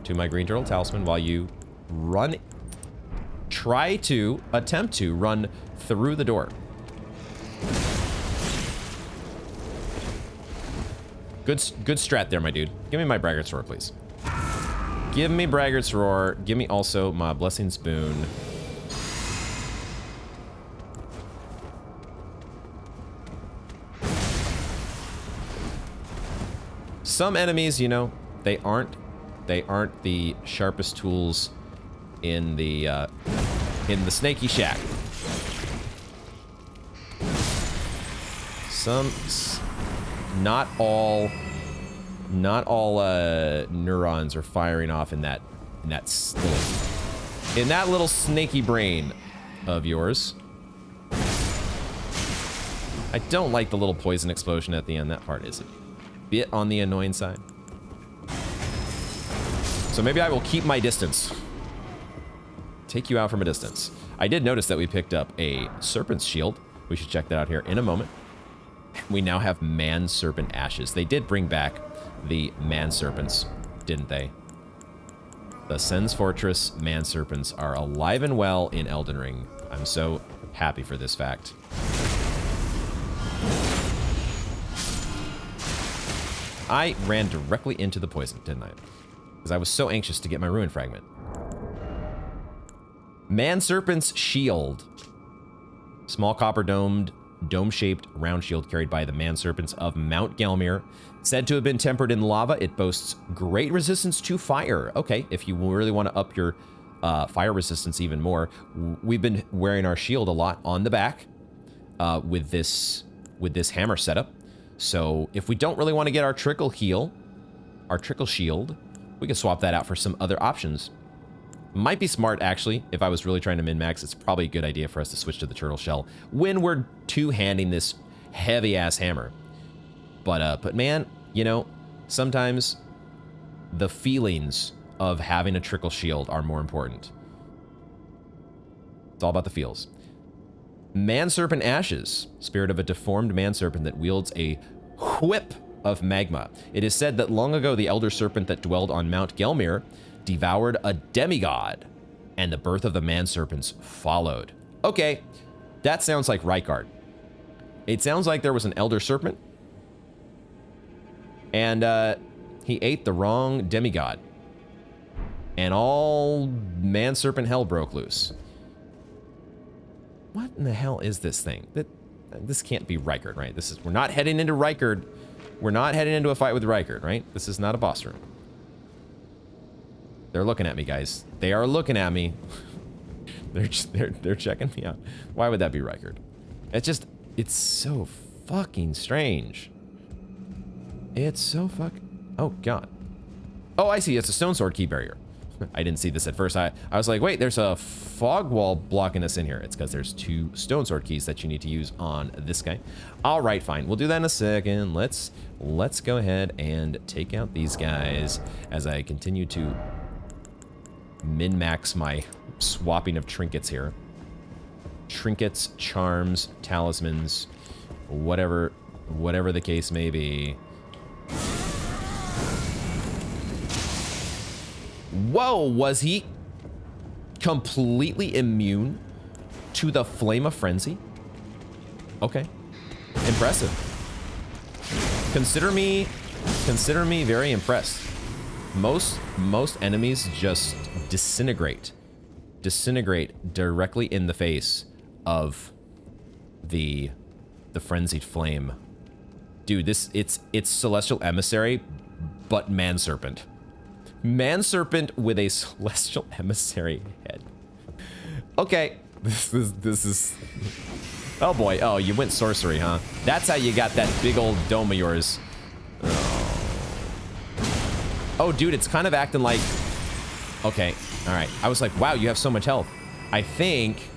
to my green turtle talisman while you run. Attempt to run through the door. Good strat there, my dude. Give me my braggart's roar, please. Give me braggart's roar. Give me also my blessing spoon. Some enemies, you know, they aren't the sharpest tools in the snaky shack. Not all neurons are firing off in that little snaky brain of yours. I don't like the little poison explosion at the end. That part is a bit on the annoying side. So maybe I will keep my distance. Take you out from a distance. I did notice that we picked up a serpent's shield. We should check that out here in a moment. We now have man serpent ashes. They did bring back the man serpents, didn't they? The Sen's Fortress man serpents are alive and well in Elden Ring. I'm so happy for this fact. I ran directly into the poison, didn't I? Because I was so anxious to get my ruin fragment. Man serpent's shield. Small copper dome-shaped round shield carried by the man serpents of Mount Gelmir. Said to have been tempered in lava, it boasts great resistance to fire. Okay, if you really want to up your fire resistance even more, we've been wearing our shield a lot on the back with this hammer setup. So if we don't really want to get our trickle shield, we can swap that out for some other options. Might be smart, actually. If I was really trying to min-max, it's probably a good idea for us to switch to the turtle shell when we're two-handing this heavy-ass hammer. But man, you know, sometimes the feelings of having a trickle shield are more important. It's all about the feels. Man serpent ashes, spirit of a deformed man serpent that wields a whip of magma. It is said that long ago the elder serpent that dwelled on Mount Gelmir devoured a demigod, and the birth of the man serpents followed. Okay, that sounds like Rykard. It sounds like there was an elder serpent, and he ate the wrong demigod, and all man serpent hell broke loose. What in the hell is this thing? This can't be Rykard, right? We're not heading into Rykard. We're not heading into a fight with Rykard, right? This is not a boss room. They're looking at me, guys. They are looking at me. They're checking me out. Why would that be Rykard? It's so fucking strange. It's so oh god. Oh, I see. It's a stone sword key barrier. I didn't see this at first. I was like, wait, there's a fog wall blocking us in here. It's because there's 2 stone sword keys that you need to use on this guy. All right, fine. We'll do that in a second. Let's go ahead and take out these guys as I continue to min-max my swapping of trinkets here. Trinkets, charms, talismans, whatever the case may be. Whoa, was he completely immune to the Flame of Frenzy? Okay, impressive. Consider me very impressed. Most enemies just disintegrate directly in the face of the frenzied flame. Dude, it's Celestial Emissary, but man serpent. Man serpent with a celestial emissary head. Okay. This is... Oh boy. Oh, you went sorcery, huh? That's how you got that big old dome of yours. Oh, dude, it's kind of acting like... Okay. All right. I was like, wow, you have so much health. I think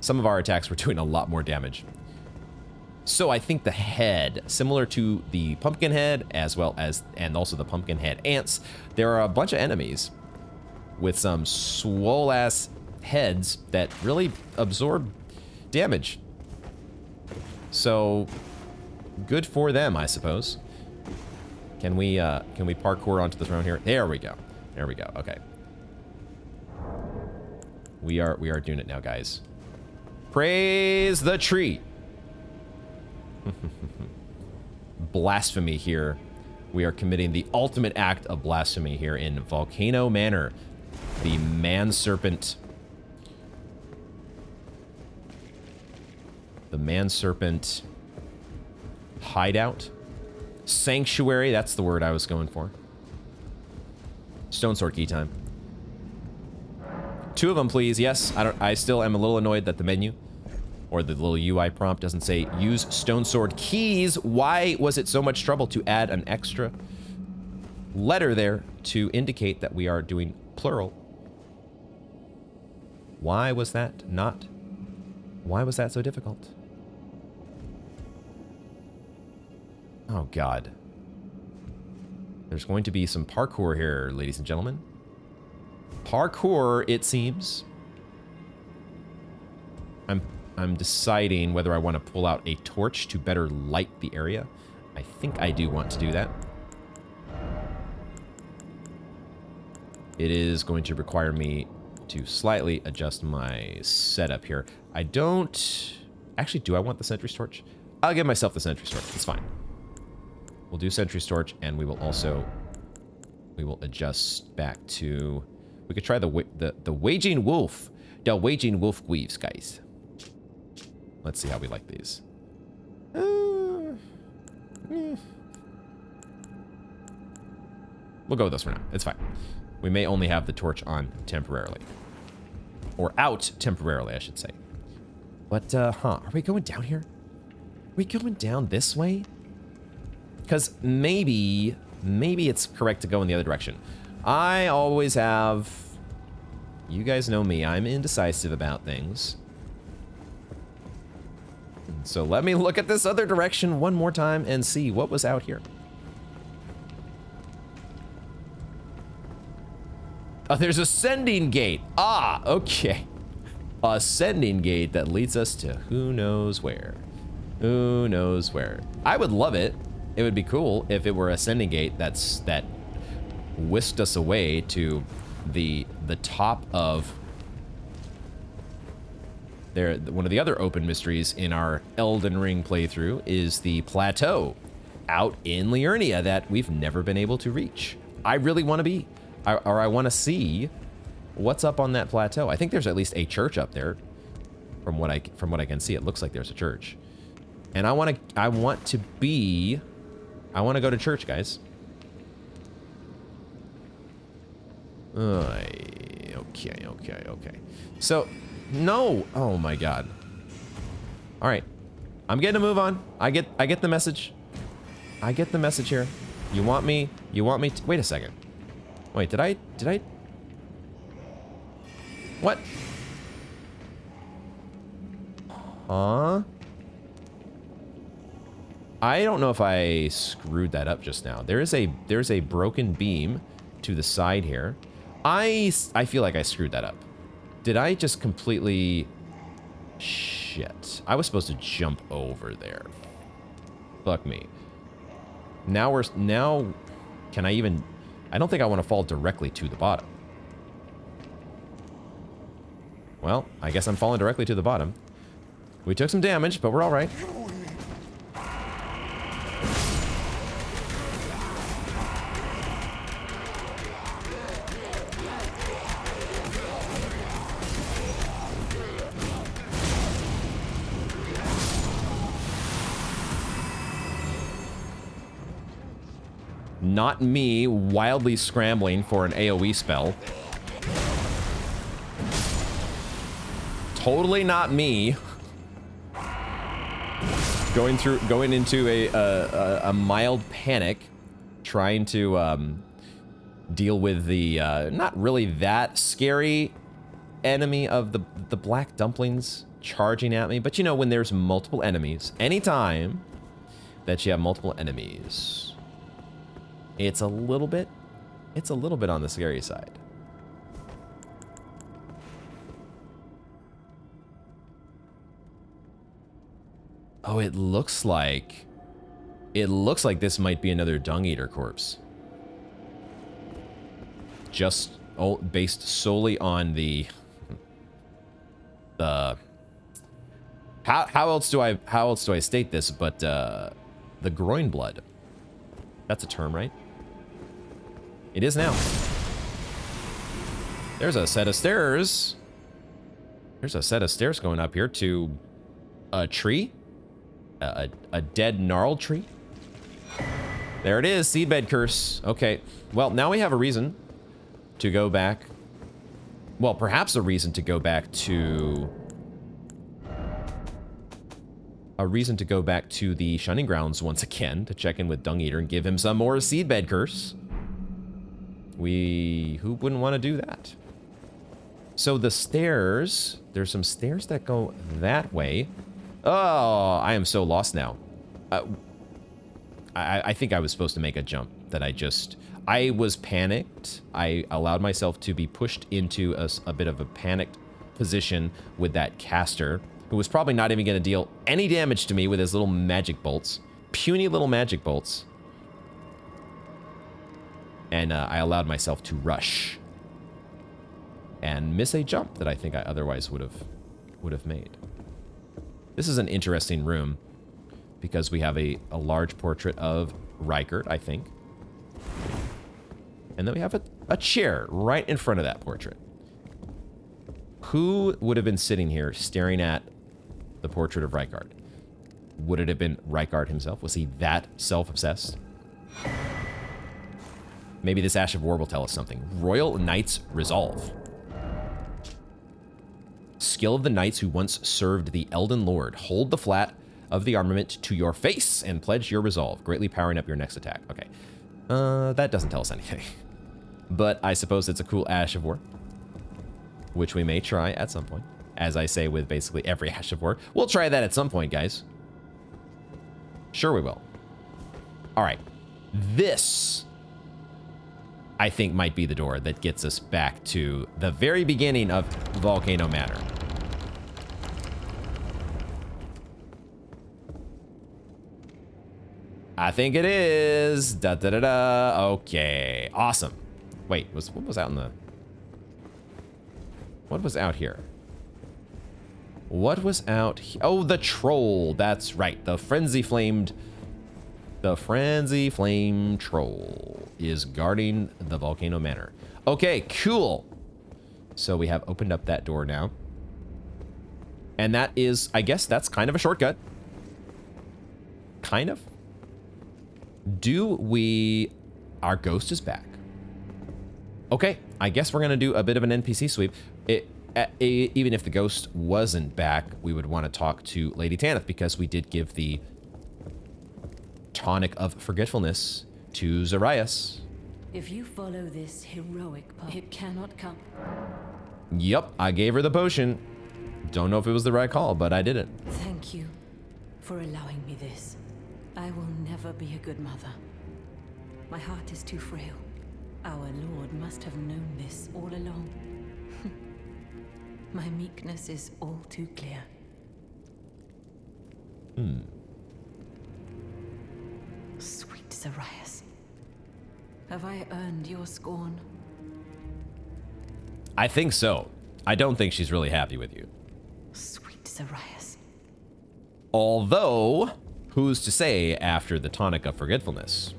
some of our attacks were doing a lot more damage. So I think the head, similar to the pumpkin head, as well as, and also the pumpkin head ants, there are a bunch of enemies with some swole-ass heads that really absorb damage. So good for them, I suppose. Can we parkour onto the throne here? There we go. There we go. Okay. We are doing it now, guys. Praise the tree. Blasphemy here. We are committing the ultimate act of blasphemy here in Volcano Manor. The man serpent. The man serpent hideout. Sanctuary, that's the word I was going for. Stone sword key time. 2 of them, please. Yes, I still am a little annoyed that the menu or the little UI prompt doesn't say use stone sword keys. Why was it so much trouble to add an extra letter there to indicate that we are doing plural? Why was that so difficult? Oh God. There's going to be some parkour here, ladies and gentlemen. Parkour, it seems. I'm deciding whether I want to pull out a torch to better light the area. I think I do want to do that. It is going to require me to slightly adjust my setup here. I don't... Actually, do I want the sentry's torch? I'll give myself the sentry's torch. It's fine. We'll do sentry's torch, and we will also... We will adjust back to... We could try the Waging Wolf. The Waging Wolf Weaves, guys. Let's see how we like these. We'll go with this for now. It's fine. We may only have the torch on temporarily. Or out temporarily, I should say. But, are we going down here? Are we going down this way? Because maybe it's correct to go in the other direction. I always have... You guys know me. I'm indecisive about things. So let me look at this other direction one more time and see what was out here. Oh, there's a ascending gate. Ah, okay. Ascending gate that leads us to who knows where. Who knows where. I would love it. It would be cool if it were a ascending gate that whisked us away to the top of one of the other open mysteries in our Elden Ring playthrough is the plateau out in Liurnia that we've never been able to reach. I really want to be, or I want to see what's up on that plateau. I think there's at least a church up there. From what I can see, it looks like there's a church. And I want to go to church, guys. Okay. So, no. Oh my God. All right. I'm getting a move on. I get the message. I get the message here. You want me to, wait a second. Wait, did I? What? Huh? I don't know if I screwed that up just now. There's a broken beam to the side here. I feel like I screwed that up. Did I just completely... Shit. I was supposed to jump over there. Fuck me. Now can I even... I don't think I want to fall directly to the bottom. Well, I guess I'm falling directly to the bottom. We took some damage, but we're all right. Not me wildly scrambling for an AoE spell. Totally not me. Going into a mild panic, trying to deal with the not really that scary enemy of the black dumplings charging at me. But you know, when there's multiple enemies, anytime that you have multiple enemies, it's a little bit on the scary side. Oh, it looks like this might be another dung eater corpse. Just based solely on the how else do I state this but the groin blood. That's a term, right? It is now. There's a set of stairs. There's a set of stairs going up here to a tree. A dead gnarled tree. There it is, seedbed curse. Okay, well, now we have a reason to go back. Well, perhaps a reason to go back to... the Shunning Grounds once again to check in with Dung Eater and give him some more seedbed curse. Who wouldn't want to do that? So the stairs, there's some stairs that go that way. Oh, I am so lost now. I think I was supposed to make a jump that I was panicked. I allowed myself to be pushed into a bit of a panicked position with that caster, who was probably not even going to deal any damage to me with his little magic bolts. Puny little magic bolts. And I allowed myself to rush and miss a jump that I think I otherwise would have made. This is an interesting room because we have a large portrait of Rykard, I think. And then we have a chair right in front of that portrait. Who would have been sitting here staring at the portrait of Rykard? Would it have been Rykard himself? Was he that self-obsessed? Maybe this Ash of War will tell us something. Royal Knight's Resolve. Skill of the knights who once served the Elden Lord. Hold the flat of the armament to your face and pledge your resolve, greatly powering up your next attack. Okay. That doesn't tell us anything. But I suppose it's a cool Ash of War, which we may try at some point. As I say with basically every Ash of War. We'll try that at some point, guys. Sure we will. All right. This, I think, might be the door that gets us back to the very beginning of Volcano Manor. I think it is. Da da da da. Okay. Awesome. Wait, what was out in the... What was out here? What was out here? Oh, the troll. That's right. The frenzy flame troll is guarding the Volcano Manor. Okay, cool. So we have opened up that door now. And that is, I guess that's kind of a shortcut. Kind of. Our ghost is back. Okay, I guess we're gonna do a bit of an NPC sweep. Even if the ghost wasn't back, we would want to talk to Lady Tanith because we did give the tonic of forgetfulness to Zarias. If you follow this heroic path, it cannot come. Yep, I gave her the potion. Don't know if it was the right call, but I did it. Thank you for allowing me this. I will never be a good mother. My heart is too frail. Our Lord must have known this all along. My meekness is all too clear. Sweet Zarias, have I earned your scorn? I think so. I don't think she's really happy with you. Sweet Zarias. Although, who's to say after the tonic of forgetfulness,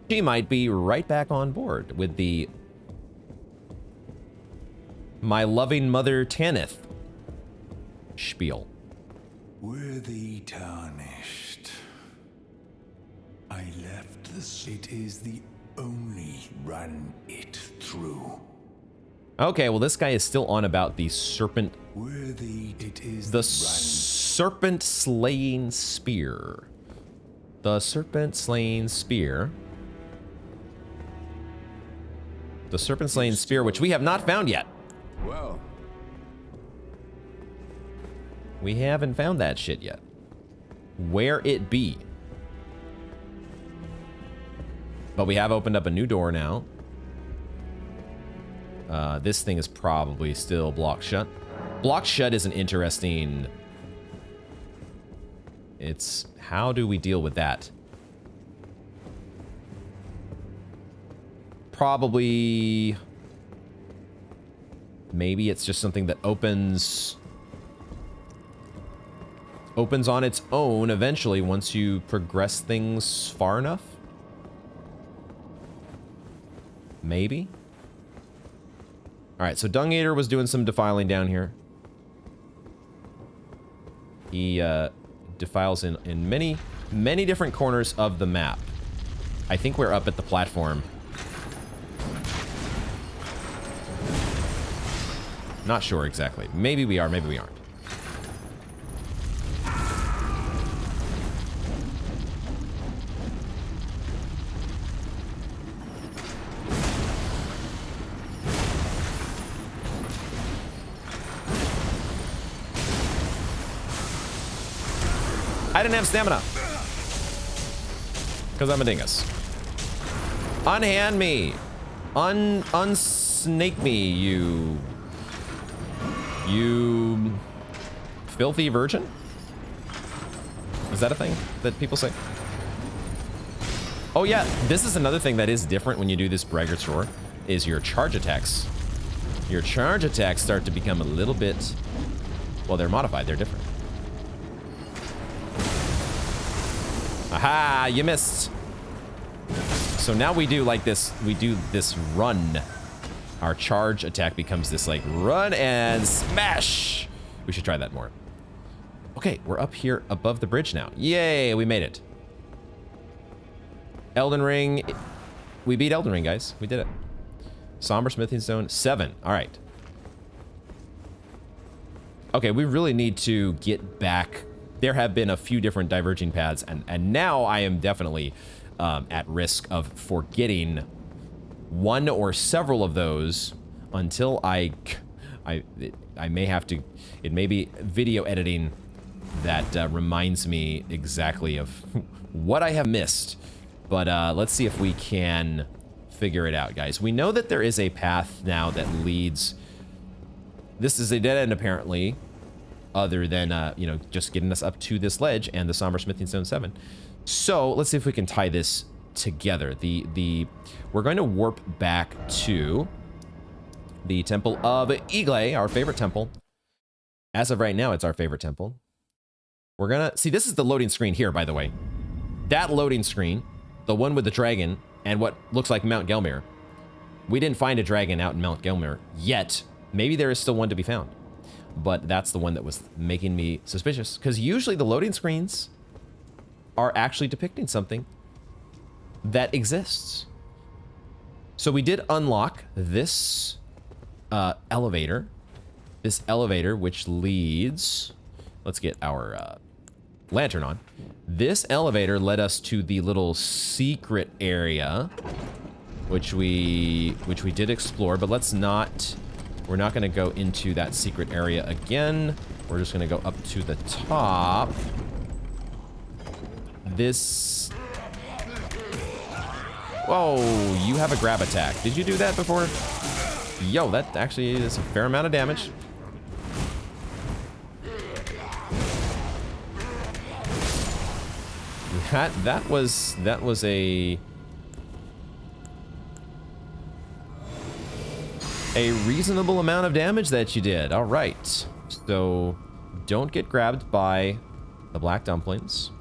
she might be right back on board with the my loving mother Tanith spiel. Were thee tarnished? I left this. It is the only run it through. Okay, well this guy is still on about the serpent. Worthy it is The serpent slaying spear. The serpent slaying spear. The serpent slaying spear, which we have not found yet. Well, we haven't found that shit yet. Where it be? But we have opened up a new door now. This thing is probably still blocked shut. Blocked shut is an interesting... It's... How do we deal with that? Probably... Maybe it's just something that opens on its own eventually once you progress things far enough. Maybe. All right, so Dung Eater was doing some defiling down here. He defiles in many different corners of the map. I think we're up at the platform. Not sure exactly. Maybe we are, maybe we aren't. I didn't have stamina. Because I'm a dingus. Unhand me. Unsnake me, you filthy virgin? Is that a thing that people say? Oh yeah, this is another thing that is different when you do this Braggart's Roar, is your charge attacks. Your charge attacks start to become a little bit, well, they're modified, they're different. Aha, you missed. So now we do like this, we do this run. Our charge attack becomes this like run and smash. We should try that more. Okay, we're up here above the bridge now. Yay, we made it. Elden Ring. We beat Elden Ring, guys. We did it. Somber Smithing Stone, 7. All right. Okay, we really need to get back. There have been a few different diverging paths, and now I am definitely at risk of forgetting one or several of those until I may have to, it may be video editing that reminds me exactly of what I have missed. But let's see if we can figure it out, guys. We know that there is a path now that leads, this is a dead end apparently, other than, you know, just getting us up to this ledge and the Somber Smithing Stone 7. So let's see if we can tie this together. We're going to warp back to the Temple of Igle, our favorite temple. As of right now, it's our favorite temple. We're gonna see, this is the loading screen here, by the way. That loading screen, the one with the dragon and what looks like Mount Gelmir. We didn't find a dragon out in Mount Gelmir yet. Maybe there is still one to be found, but that's the one that was making me suspicious, because usually the loading screens are actually depicting something that exists. So we did unlock this elevator. This elevator, which leads... Let's get our lantern on. This elevator led us to the little secret area, which we did explore, but let's not... We're not going to go into that secret area again. We're just going to go up to the top. This... Whoa, you have a grab attack. Did you do that before? Yo, that actually is a fair amount of damage. That was a reasonable amount of damage that you did. All right. So don't get grabbed by the black dumplings.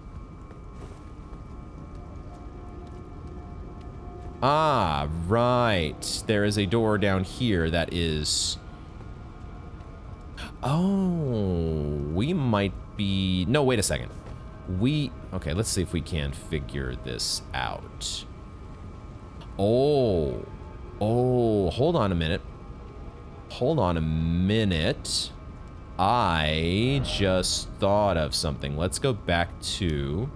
Ah, right. There is a door down here that is... Oh, we might be... No, wait a second. Okay, let's see if we can figure this out. Oh, hold on a minute. I just thought of something. Let's go back to...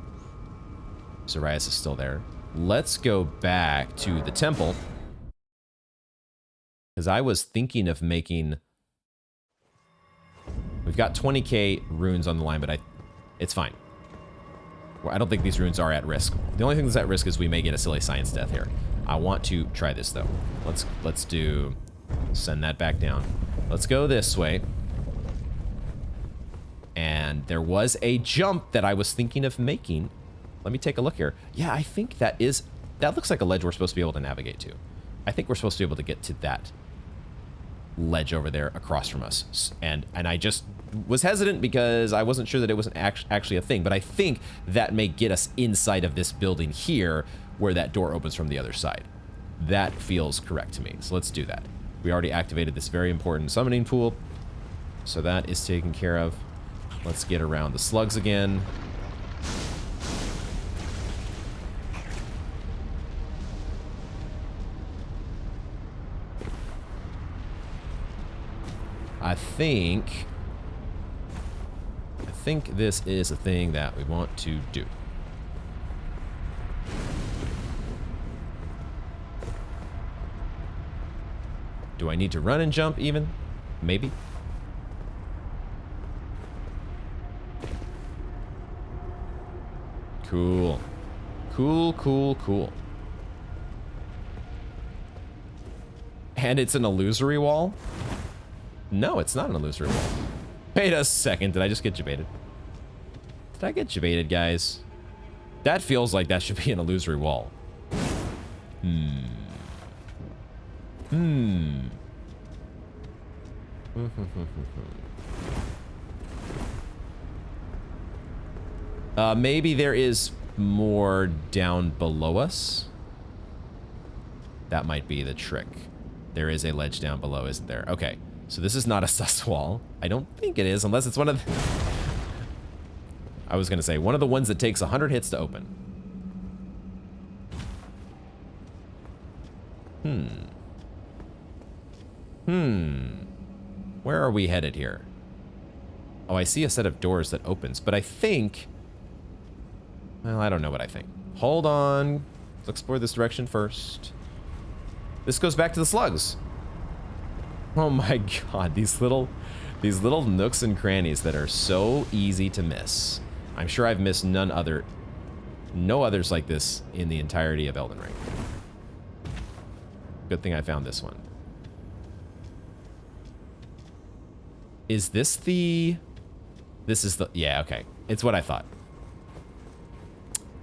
Zarias is still there. Let's go back to the temple. Because I was thinking of making... We've got 20k runes on the line, but it's fine. I don't think these runes are at risk. The only thing that's at risk is we may get a silly science death here. I want to try this, though. Let's do... Send that back down. Let's go this way. And there was a jump that I was thinking of making. Let me take a look here. Yeah, I think that looks like a ledge we're supposed to be able to navigate to. I think we're supposed to be able to get to that ledge over there across from us. And I just was hesitant because I wasn't sure that it wasn't actually a thing. But I think that may get us inside of this building here where that door opens from the other side. That feels correct to me. So let's do that. We already activated this very important summoning pool. So that is taken care of. Let's get around the slugs again. I think this is a thing that we want to do. Do I need to run and jump even? Maybe. Cool. Cool. And it's an illusory wall? No, it's not an illusory wall. Wait a second, did I just get jebaited? Did I get jebaited, guys? That feels like that should be an illusory wall. Maybe there is more down below us. That might be the trick. There is a ledge down below, isn't there? Okay, so this is not a sus wall. I don't think it is, unless it's one of the... I was gonna say, one of the ones that takes 100 hits to open. Where are we headed here? Oh, I see a set of doors that opens, but I think... Well, I don't know what I think. Hold on. Let's explore this direction first. This goes back to the slugs. Oh my god, these little nooks and crannies that are so easy to miss. I'm sure I've missed no others like this in the entirety of Elden Ring. Good thing I found this one. Is this the... This is the... Yeah, okay. It's what I thought.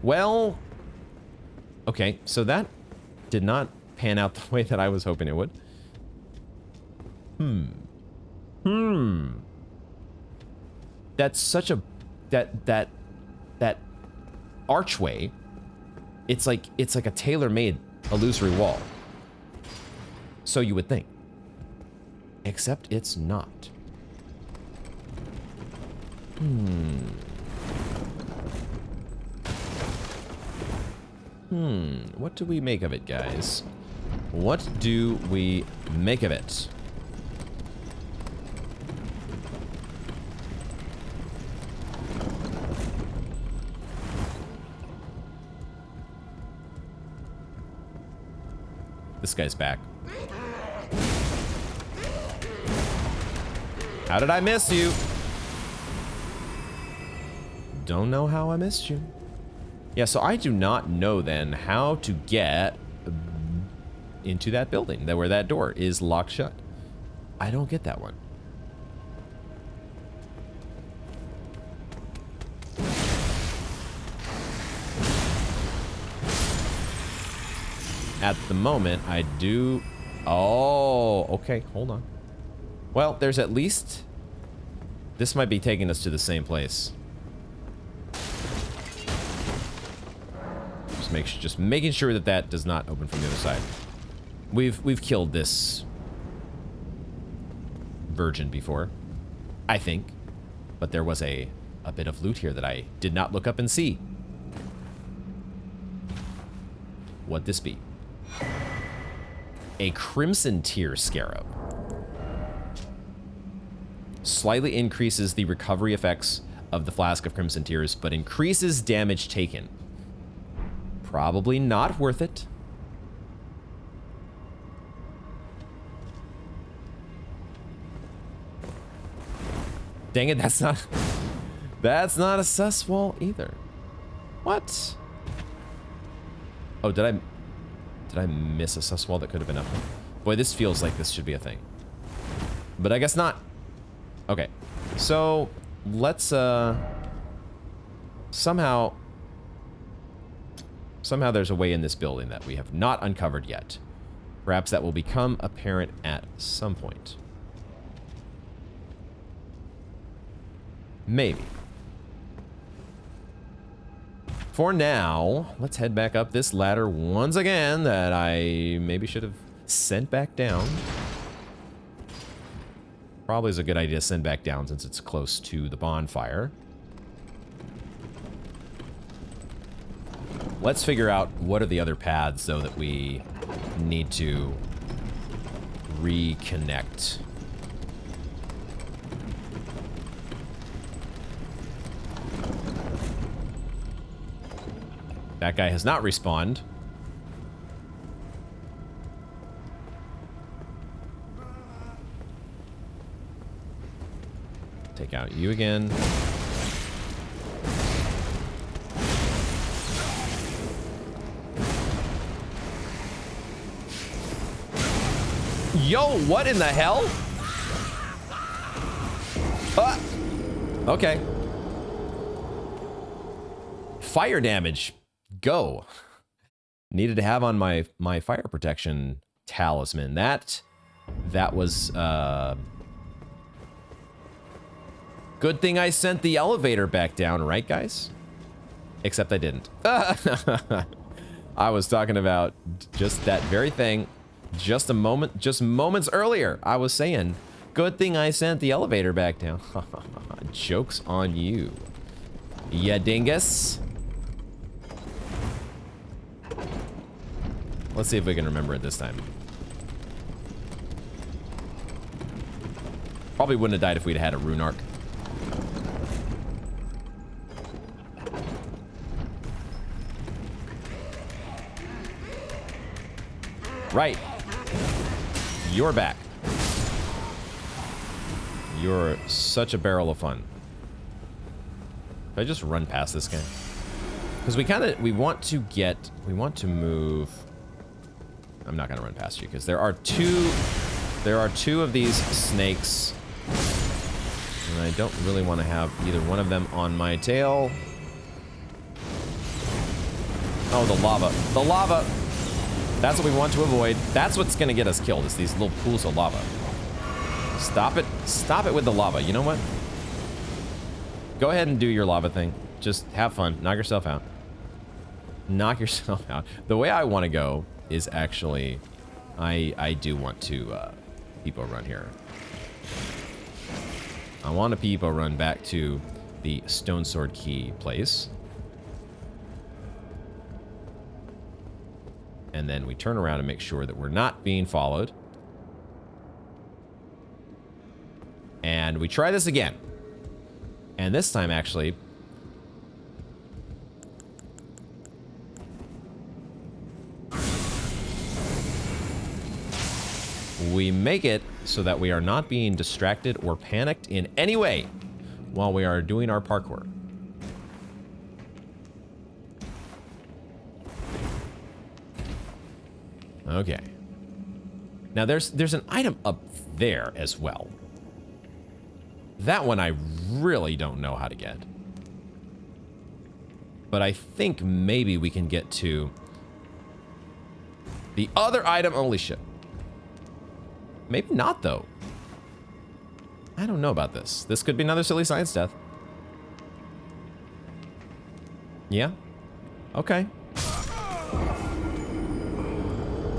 Well... Okay, so that did not pan out the way that I was hoping it would. That's such a... That archway... It's like a tailor-made illusory wall. So you would think. Except it's not. What do we make of it, guys? What do we make of it? This guy's back. How did I miss you? Don't know how I missed you. Yeah, so I do not know then how to get into that building, where that door is locked shut. I don't get that one. At the moment, I do... Oh, okay, hold on. Well, there's at least... This might be taking us to the same place. Just making sure that that does not open from the other side. We've killed this virgin before, I think, but there was a a bit of loot here that I did not look up and see. What'd this be? A Crimson Tear Scarab. Slightly increases the recovery effects of the Flask of Crimson Tears, but increases damage taken. Probably not worth it. Dang it, that's not a sus wall either. What? Oh, did I miss a sus wall that could have been up? Boy, this feels like this should be a thing. But I guess not. Okay. So, let's somehow there's a way in this building that we have not uncovered yet. Perhaps that will become apparent at some point. Maybe. For now, let's head back up this ladder once again that I maybe should have sent back down. Probably is a good idea to send back down since it's close to the bonfire. Let's figure out what are the other paths, though, that we need to reconnect. That guy has not respawned. Take out you again. Yo, what in the hell? Okay. Fire damage. Go. Needed to have on my fire protection talisman. That was good thing I sent the elevator back down, right guys? Except I didn't. I was talking about just that very thing just moments earlier. I was saying, good thing I sent the elevator back down. Joke's on you. Ya dingus. Let's see if we can remember it this time. Probably wouldn't have died if we'd had a rune arc. Right. You're back. You're such a barrel of fun. Should I just run past this guy? Because we want to move. I'm not gonna run past you because there are two of these snakes, and I don't really want to have either one of them on my tail. Oh, the lava. The lava! That's what we want to avoid. That's what's gonna get us killed, is these little pools of lava. Stop it. Stop it with the lava. You know what? Go ahead and do your lava thing. Just have fun. Knock yourself out. Knock yourself out. The way I want to go is actually, I do want to peepo run here. I want to peepo run back to the Stone Sword Key place. And then we turn around and make sure that we're not being followed. And we try this again. And this time, actually, we make it so that we are not being distracted or panicked in any way while we are doing our parkour. Okay. Now there's an item up there as well. That one I really don't know how to get. But I think maybe we can get to the other item. Holy shit. Maybe not, though. I don't know about this. This could be another silly science death. Yeah? Okay.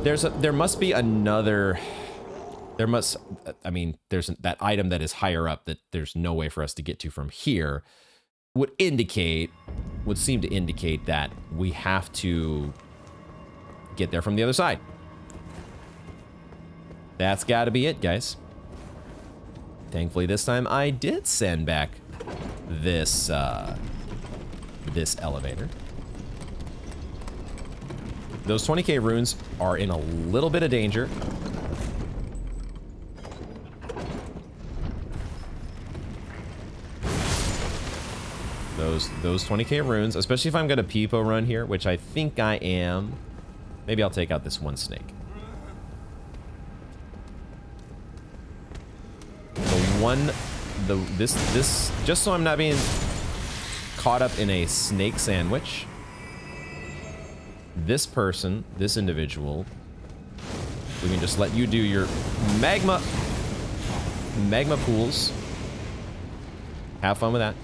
There must be another... I mean, there's that item that is higher up that there's no way for us to get to from here. would seem to indicate that we have to get there from the other side. That's got to be it, guys. Thankfully, this time I did send back this this elevator. Those 20k runes are in a little bit of danger. Those 20k runes, especially if I'm gonna Peepo run here, which I think I am. Maybe I'll take out this one snake. This just so I'm not being caught up in a snake sandwich. This individual, we can just let you do your magma pools. Have fun with that.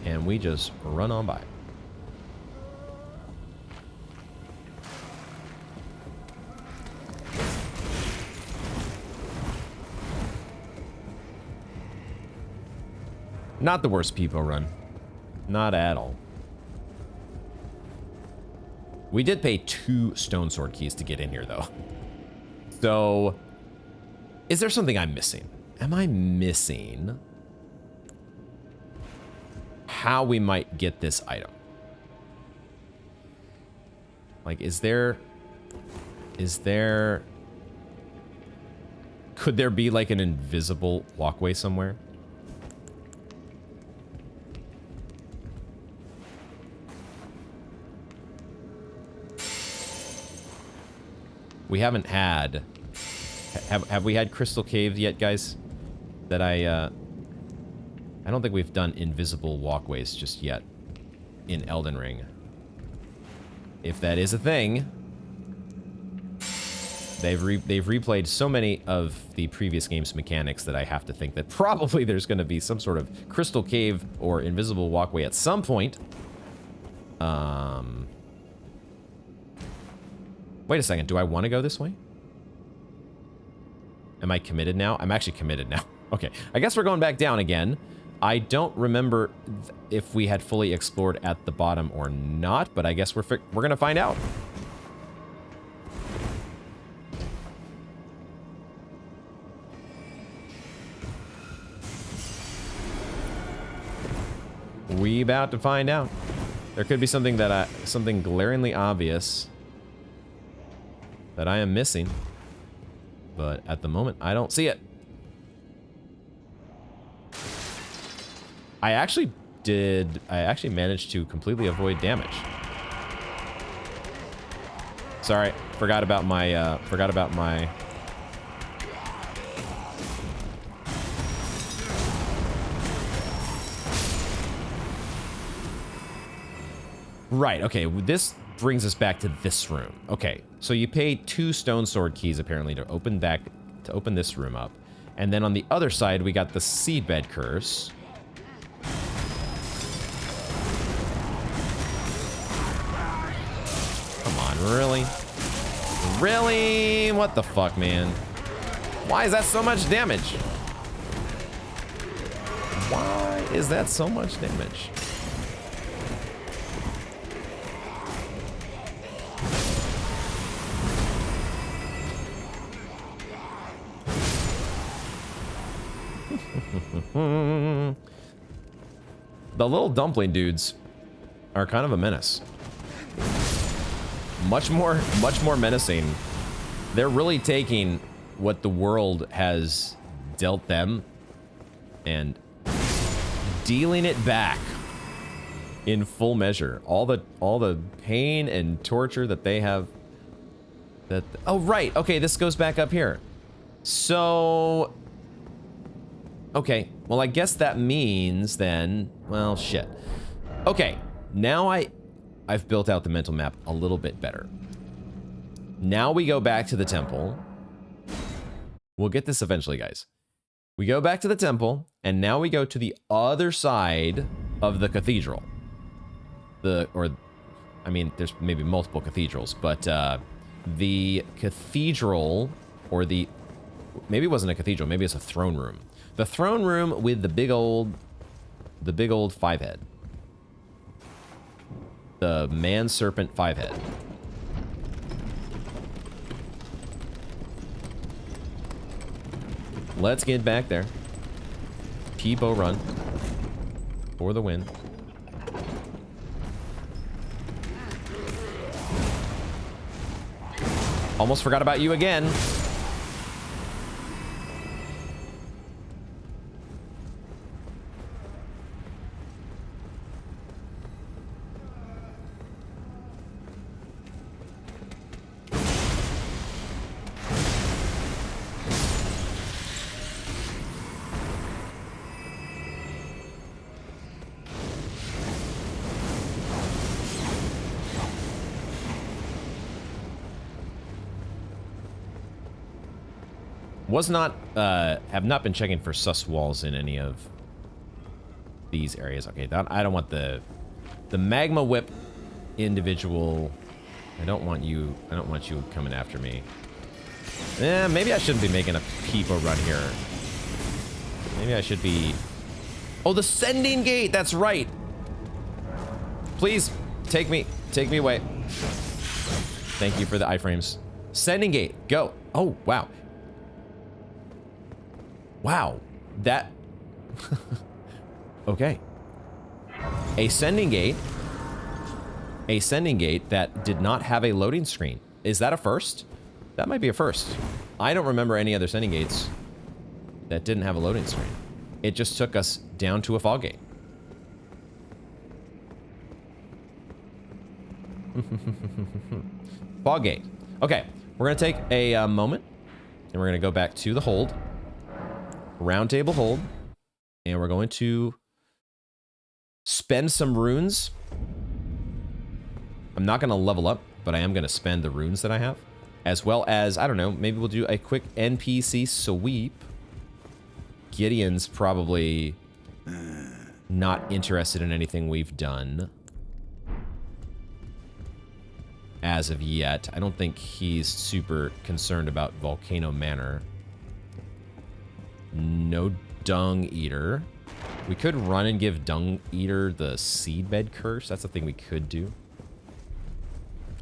And we just run on by. Not the worst Peepo run. Not at all. We did pay 2 stone sword keys to get in here, though. So, is there something I'm missing? Am I missing how we might get this item? Like, could there be like an invisible walkway somewhere? We haven't had... Have we had Crystal Caves yet, guys? That I don't think we've done invisible walkways just yet in Elden Ring. If that is a thing, they've replayed so many of the previous game's mechanics that I have to think that probably there's going to be some sort of Crystal Cave or invisible walkway at some point. Wait a second, do I want to go this way? Am I committed now? I'm actually committed now. Okay, I guess we're going back down again. I don't remember if we had fully explored at the bottom or not, but I guess we're gonna find out. We about to find out. There could be something that something glaringly obvious that I am missing, but at the moment I don't see it. I actually managed to completely avoid damage. Sorry, forgot about my Right, okay, this brings us back to this room. Okay, so you paid 2 stone sword keys apparently to open this room up. And then on the other side, we got the seedbed curse. Come on, really? Really? What the fuck, man? Why is that so much damage? Why is that so much damage? The little dumpling dudes are kind of a menace. Much more menacing. They're really taking what the world has dealt them and dealing it back in full measure. All the pain and torture that they have. Oh right, okay, this goes back up here. So okay, well I guess that means then, well shit. Okay, now I've built out the mental map a little bit better. Now we go back to the temple. We'll get this eventually, guys. We go back to the temple, and now we go to the other side of the cathedral. I mean, there's maybe multiple cathedrals, but the cathedral, or maybe it wasn't a cathedral, maybe it's a throne room. The throne room with the big old The big old 5-head. The man serpent 5-head. Let's get back there. T-bow run. For the win. Almost forgot about you again. Have not been checking for sus walls in any of these areas. Okay, I don't want the magma whip individual. I don't want you coming after me. Maybe I shouldn't be making a people run here. Maybe I should be. Oh, the sending gate. That's right. Please take me away. Thank you for the iframes. Sending gate. Go. Oh, wow. Wow, that... Okay. A sending gate that did not have a loading screen. Is that a first? That might be a first. I don't remember any other sending gates that didn't have a loading screen. It just took us down to a fog gate. Fog gate. Okay, we're gonna take a moment, and we're gonna go back to the hold. Round table hold, and we're going to spend some runes. I'm not going to level up, but I am going to spend the runes that I have, as well as, I don't know, maybe we'll do a quick NPC sweep. Gideon's probably not interested in anything we've done as of yet. I don't think he's super concerned about Volcano Manor. No Dung Eater. We could run and give Dung Eater the Seedbed Curse. That's a thing we could do.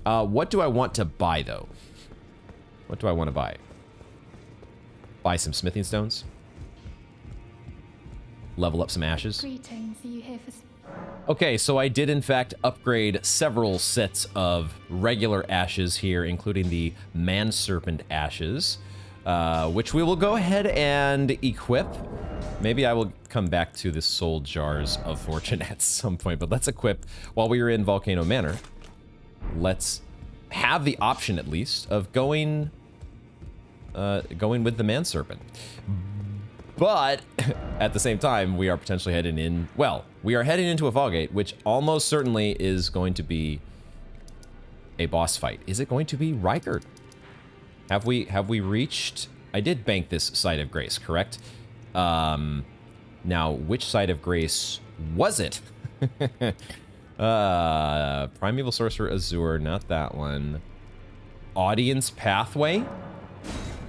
What do I want to buy, though? What do I want to buy? Buy some smithing stones. Level up some ashes. Greetings, are you here for... Okay, so I did in fact upgrade several sets of regular ashes here, including the Man Serpent ashes. Which we will go ahead and equip. Maybe I will come back to the Soul Jars of Fortune at some point, but let's equip while we are in Volcano Manor. Let's have the option, at least, of going with the Man Serpent. But at the same time, we are potentially heading in. Well, we are heading into a fog gate, which almost certainly is going to be a boss fight. Is it going to be Rykard? Have we reached... I did bank this Site of Grace, correct? Now, which Site of Grace was it? Primeval Sorcerer Azure, not that one. Audience Pathway?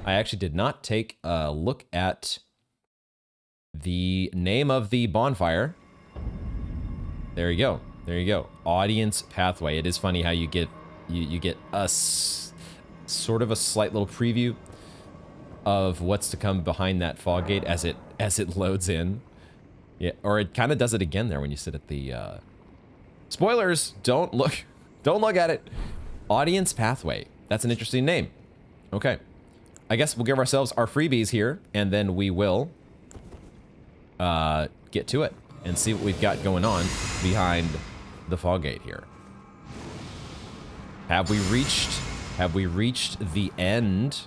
I actually did not take a look at the name of the bonfire. There you go. There you go. Audience Pathway. It is funny how you get a sort of a slight little preview of what's to come behind that fog gate as it loads in. Yeah, or it kind of does it again there when you sit at the spoilers. Don't look at it. Audience Pathway. That's an interesting name. Okay, I guess we'll give ourselves our freebies here, and then we will get to it and see what we've got going on behind the fog gate here. Have we reached the end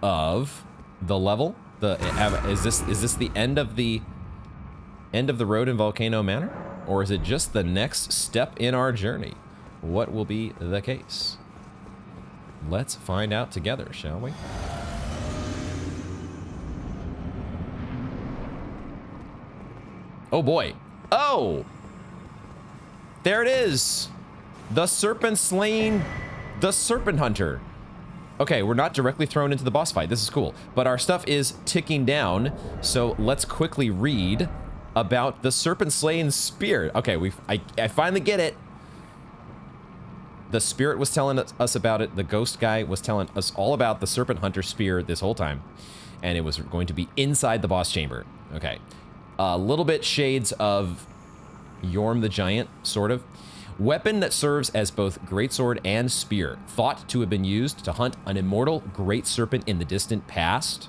of the level? Is this the end of the road in Volcano Manor? Or is it just the next step in our journey? What will be the case? Let's find out together, shall we? Oh boy. Oh! There it is! The serpent slaying the serpent hunter. Okay, we're not directly thrown into the boss fight. This is cool. But our stuff is ticking down, so let's quickly read about the serpent slaying spear. Okay, I finally get it. The spirit was telling us about it. The ghost guy was telling us all about the serpent hunter spear this whole time. And it was going to be inside the boss chamber. Okay. A little bit shades of Yorm the Giant, sort of. Weapon that serves as both greatsword and spear. Thought to have been used to hunt an immortal great serpent in the distant past.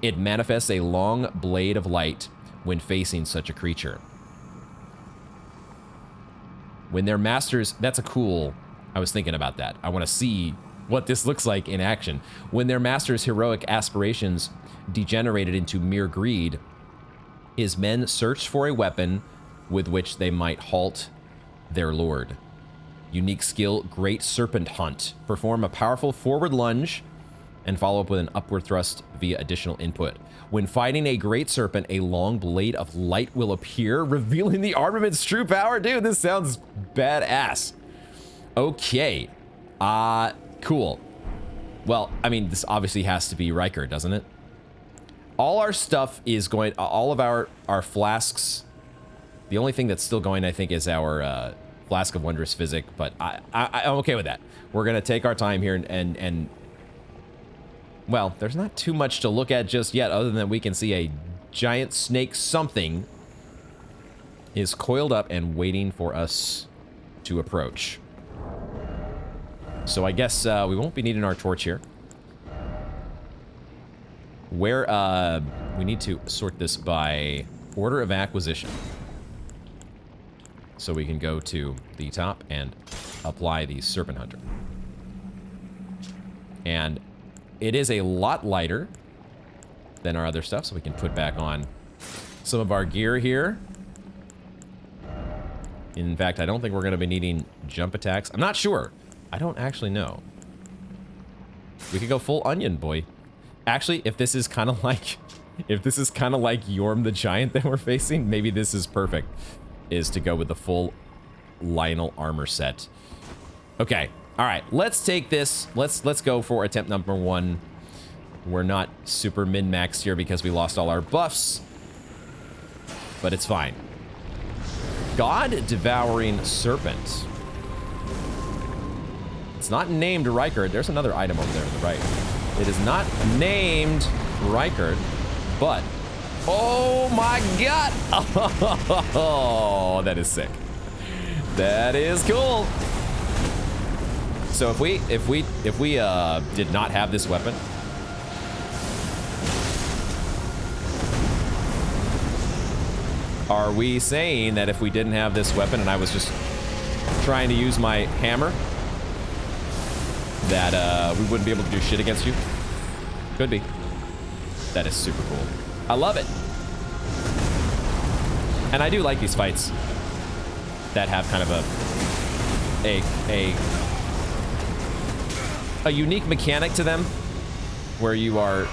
It manifests a long blade of light when facing such a creature. When their masters... That's a cool... I was thinking about that. I want to see what this looks like in action. When their master's heroic aspirations degenerated into mere greed, his men searched for a weapon with which they might halt their lord. Unique skill, Great Serpent Hunt. Perform a powerful forward lunge and follow up with an upward thrust via additional input. When fighting a great serpent, a long blade of light will appear, revealing the armament's true power. Dude, this sounds badass. Okay. Cool. Well, I mean, this obviously has to be Rykard, doesn't it? All our stuff is going... all of our flasks... The only thing that's still going, I think, is our Flask of Wondrous Physic, but I'm okay with that. We're going to take our time here and... Well, there's not too much to look at just yet, other than we can see a giant snake something is coiled up and waiting for us to approach. So I guess we won't be needing our torch here. Where, we need to sort this by order of acquisition. So we can go to the top and apply the Serpent Hunter. And it is a lot lighter than our other stuff, so we can put back on some of our gear here. In fact, I don't think we're going to be needing jump attacks. I'm not sure. I don't actually know. We could go full onion, boy. Actually, if this is kind of like... If this is kind of like Yorm the Giant that we're facing, maybe this is perfect. Is to go with the full Lionel armor set. Okay. Alright, let's take this. Let's go for attempt number 1. We're not super min-maxed here because we lost all our buffs. But it's fine. God-devouring serpent. It's not named Rykard. There's another item over there on the right. It is not named Rykard, but... Oh my god! Oh, that is sick. That is cool. So if we did not have this weapon, are we saying that if we didn't have this weapon and I was just trying to use my hammer, that we wouldn't be able to do shit against you? Could be. That is super cool. I love it. And I do like these fights that have kind of a unique mechanic to them where you are...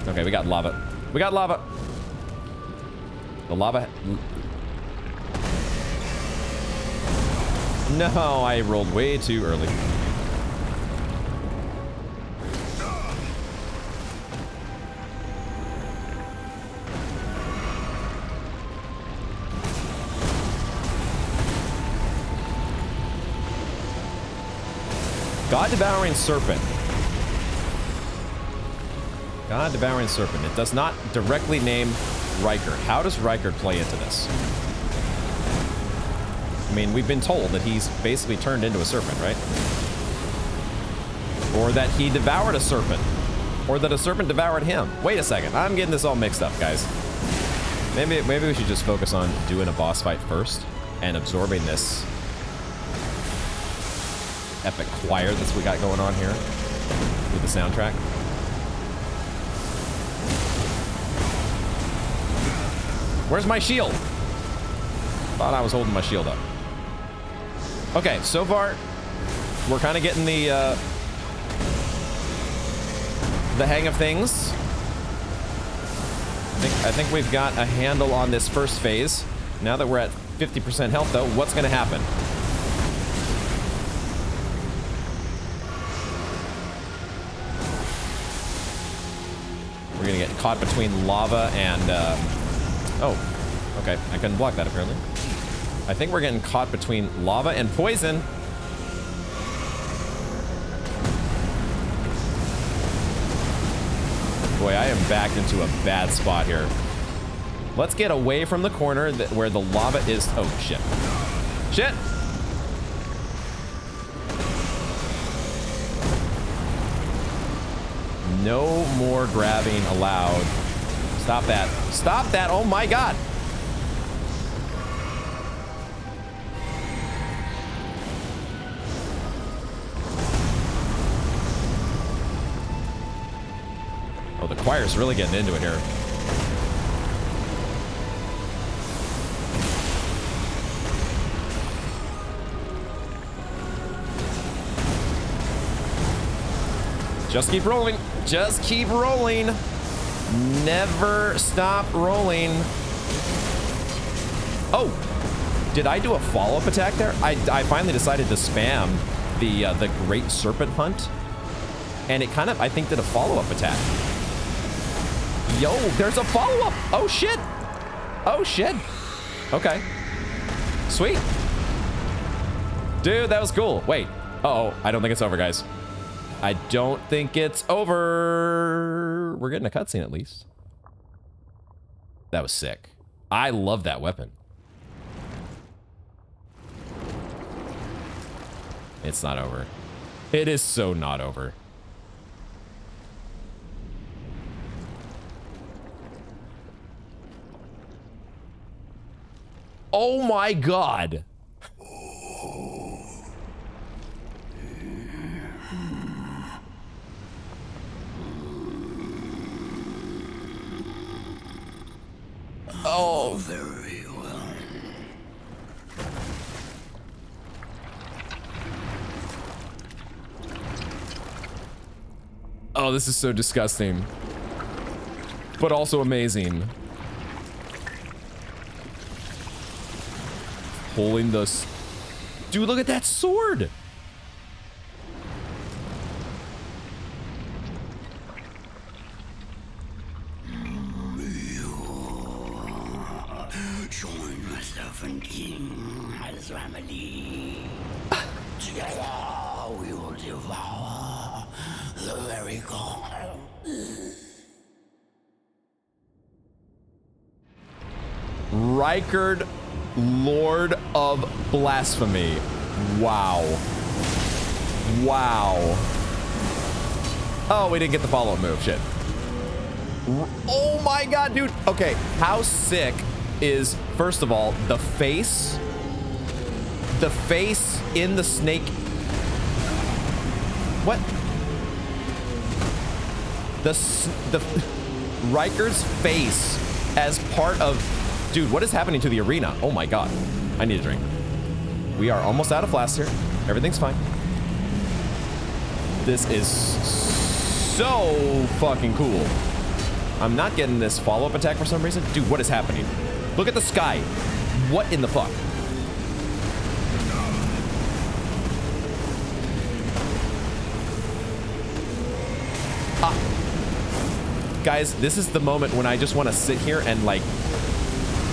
Okay, we got lava. We got lava. The lava... No, I rolled way too early. God-devouring serpent. God-devouring serpent. It does not directly name Rykard. How does Rykard play into this? I mean, we've been told that he's basically turned into a serpent, right? Or that he devoured a serpent. Or that a serpent devoured him. Wait a second. I'm getting this all mixed up, guys. Maybe we should just focus on doing a boss fight first and absorbing this epic choir that's we got going on here with the soundtrack. Where's my shield? Thought I was holding my shield up. Okay, so far we're kind of getting the hang of things. I think we've got a handle on this first phase. Now that we're at 50% health, though, what's going to happen? We're gonna get caught between lava and, oh, Okay, I couldn't block that apparently. I think we're getting caught between lava and poison. Boy, I am backed into a bad spot here. Let's get away from the corner where the lava is. Oh, shit. Shit! No more grabbing allowed. Stop that. Stop that. Oh my god. Oh, the choir's really getting into it here. Just keep rolling. Just keep rolling. Never stop rolling. Oh, did I do a follow-up attack there? I finally decided to spam the Great Serpent Hunt, and it kind of, I think, did a follow-up attack. Yo, there's a follow-up. Oh shit. Oh shit. Okay. Sweet. Dude, that was cool. Wait. Uh-oh, I don't think it's over, guys. I don't think it's over. We're getting a cutscene at least. That was sick. I love that weapon. It's not over. It is so not over. Oh my god. Oh, very well. Oh, this is so disgusting, but also amazing. Pulling the... Dude, look at that sword! Join myself and King as family. Together we will devour the very god. Rykard, Lord of Blasphemy. Wow. Wow. Oh, we didn't get the follow-up move. Shit. Oh my god, dude. Okay, how sick is, first of all, the face? The face in the snake. What? The Rykard's face as part of... Dude, what is happening to the arena? Oh my god. I need a drink. We are almost out of flasks here. Everything's fine. This is so fucking cool. I'm not getting this follow-up attack for some reason. Dude, what is happening? Look at the sky. What in the fuck? Guys, this is the moment when I just want to sit here and like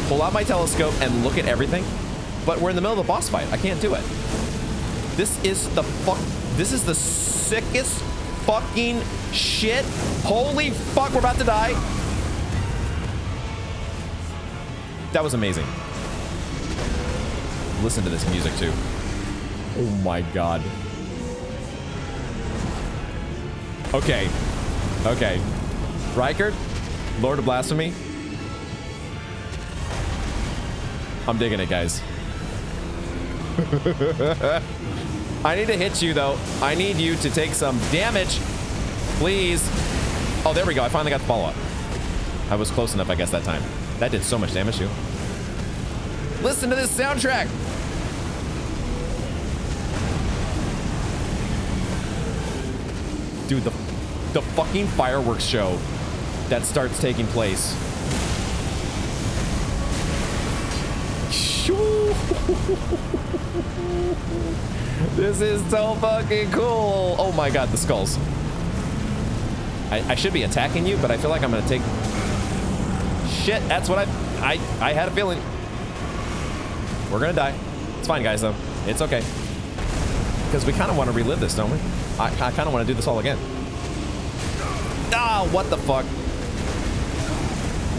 pull out my telescope and look at everything. But we're in the middle of the boss fight. I can't do it. This is the fuck. This is the sickest fucking shit. Holy fuck, we're about to die. That was amazing. Listen to this music too. Oh my god. Okay. Okay. Rykard, Lord of Blasphemy. I'm digging it, guys. I need to hit you, though. I need you to take some damage. Please. Oh, there we go. I finally got the follow-up. I was close enough, I guess, that time. That did so much damage, too. Listen to this soundtrack. Dude, the fucking fireworks show that starts taking place. This is so fucking cool. Oh my god, the skulls. I should be attacking you, but I feel like I'm gonna take... Shit, that's what I... I had a feeling. We're gonna die. It's fine, guys, though. It's okay. Because we kind of want to relive this, don't we? I kind of want to do this all again. Ah, what the fuck?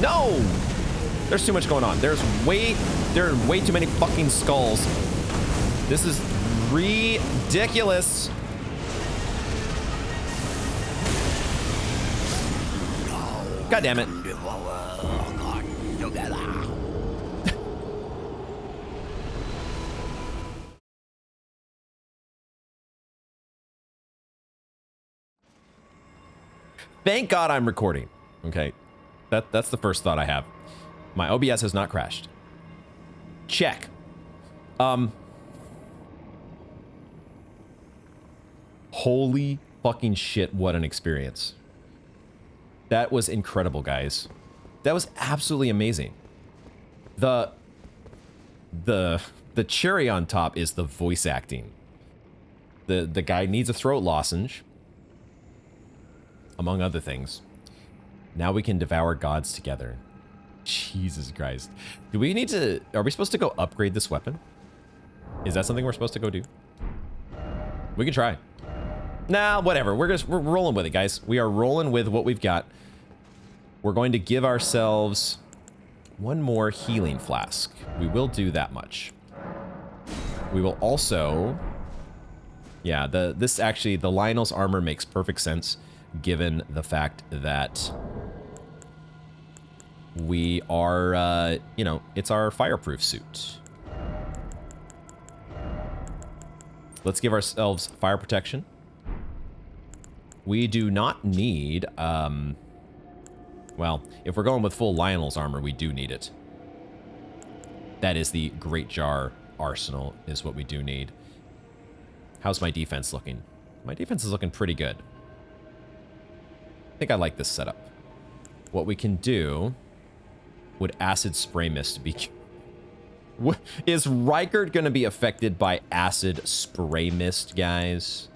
No! There's too much going on. There are way too many fucking skulls. This is ridiculous. God damn it. Thank God I'm recording. Okay. That's the first thought I have. My OBS has not crashed. Check. Holy fucking shit, what an experience. That was incredible, guys. That was absolutely amazing. The cherry on top is the voice acting. The guy needs a throat lozenge, among other things. Now we can devour gods together. Jesus Christ. Do we need to... Are we supposed to go upgrade this weapon? Is that something we're supposed to go do? We can try. Nah, whatever. We're rolling with it, guys. We are rolling with what we've got. We're going to give ourselves one more healing flask. We will do that much. We will also... Yeah, this actually, the Lionel's armor makes perfect sense given the fact that we are, you know, it's our fireproof suit. Let's give ourselves fire protection. We do not need, well, if we're going with full Lionel's armor, we do need it. That is the Great Jar arsenal is what we do need. How's my defense looking? My defense is looking pretty good. I think I like this setup. What we can do... Would acid spray mist be... Is Rykard going to be affected by acid spray mist, guys?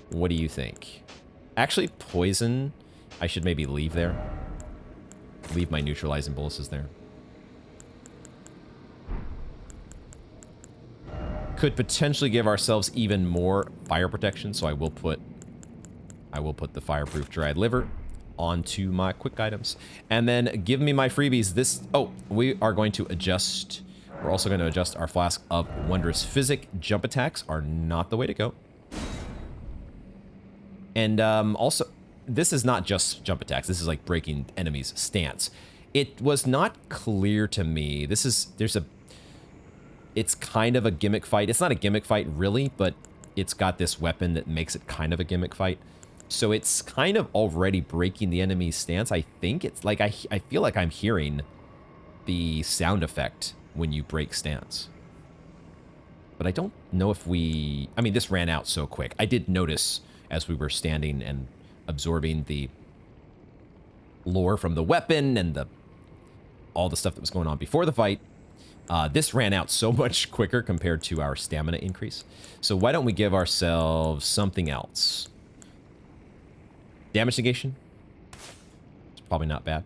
What do you think? Actually, poison, I should maybe leave there. Leave my neutralizing boluses there. Could potentially give ourselves even more fire protection, so I will put the fireproof dried liver onto my quick items. And then give me my freebies. Oh, we are going to adjust. We're also going to adjust our flask of Wondrous Physic. Jump attacks are not the way to go. And also, this is not just jump attacks. This is like breaking enemies' stance. It was not clear to me. It's kind of a gimmick fight. It's not a gimmick fight really, but it's got this weapon that makes it kind of a gimmick fight. So it's kind of already breaking the enemy's stance. I think it's like, I feel like I'm hearing the sound effect when you break stance. But I don't know if I mean, this ran out so quick. I did notice as we were standing and absorbing the lore from the weapon and all the stuff that was going on before the fight. This ran out so much quicker compared to our stamina increase. So why don't we give ourselves something else? Damage negation. It's probably not bad.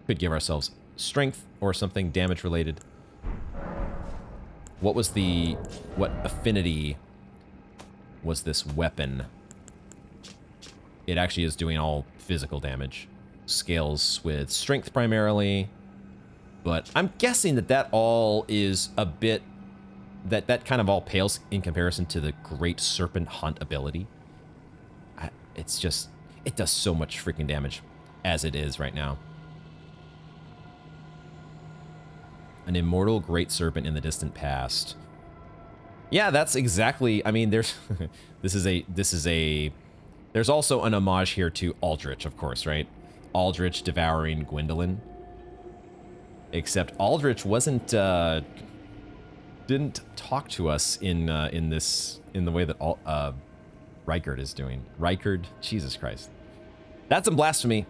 Could give ourselves strength or something damage related. What affinity was this weapon? It actually is doing all physical damage. Scales with strength primarily. But I'm guessing that all is a bit... That kind of all pales in comparison to the Great Serpent Hunt ability. It's just... It does so much freaking damage as it is right now. An immortal Great Serpent in the distant past. Yeah, that's exactly... I mean, there's... This is a... There's also an homage here to Aldrich, of course, right? Aldrich devouring Gwendolyn. Except Aldrich wasn't, didn't talk to us in the way that Rykard is doing. Rykard, Jesus Christ. That's some blasphemy.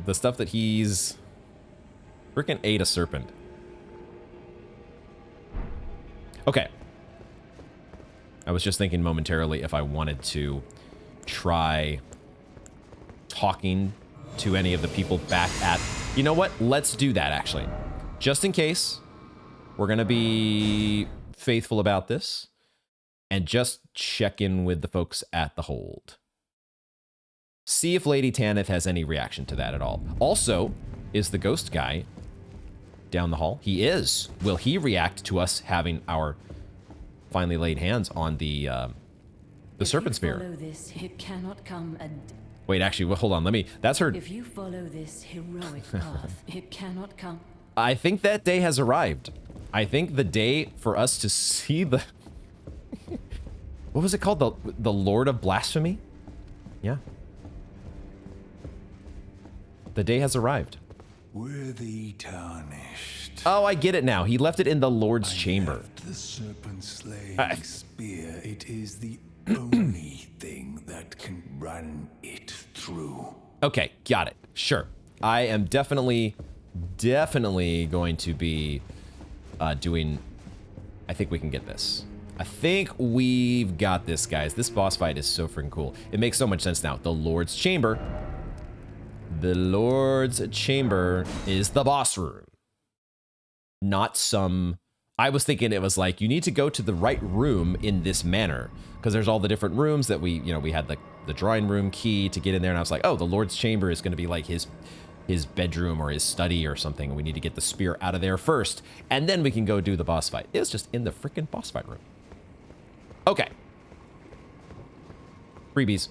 The stuff that he's freaking ate a serpent. Okay. I was just thinking momentarily if I wanted to try talking to any of the people back at... You know what? Let's do that, actually. just in case, we're going to be faithful about this and just check in with the folks at the hold. See if Lady Tanith has any reaction to that at all. Also, is the ghost guy down the hall? He is. Will he react to us having our finally laid hands on the serpent spear? Follow this, it cannot come a... Wait, actually, well, hold on. Let me... That's her... If you follow this heroic path, it cannot come... I think that day has arrived. I think the day for us to see the... What was it called? The Lord of Blasphemy? Yeah. The day has arrived. Worthy tarnished. Oh, I get it now. He left it in the Lord's chamber. Left the serpent slaying spear. It is the only thing that can run it through. Okay, got it. Sure. I am definitely going to be doing... I think we can get this. I think we've got this, guys. This boss fight is so freaking cool. It makes so much sense now. The Lord's chamber. The Lord's chamber is the boss room. Not some... I was thinking it was like, you need to go to the right room in this manor. Because there's all the different rooms that we had the drawing room key to get in there. And I was like, oh, the Lord's chamber is going to be like his bedroom or his study or something. We need to get the spear out of there first. And then we can go do the boss fight. It was just in the freaking boss fight room. Okay. Freebies.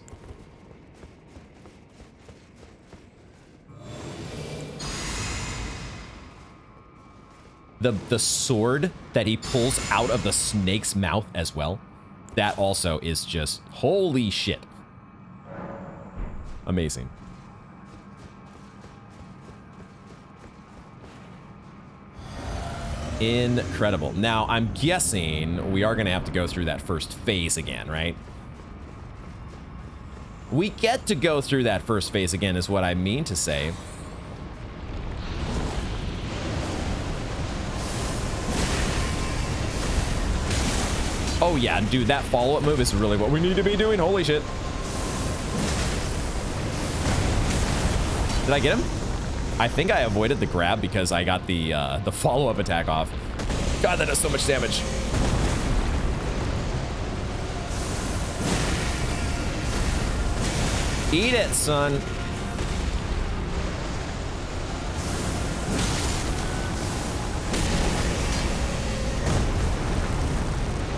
The sword that he pulls out of the snake's mouth as well. That also is just holy shit. Amazing. Incredible. Now, I'm guessing we are going to have to go through that first phase again, right? We get to go through that first phase again is what I mean to say. Oh yeah, dude, that follow-up move is really what we need to be doing. Holy shit. Did I get him? I think I avoided the grab because I got the follow-up attack off. God, that does so much damage. Eat it, son.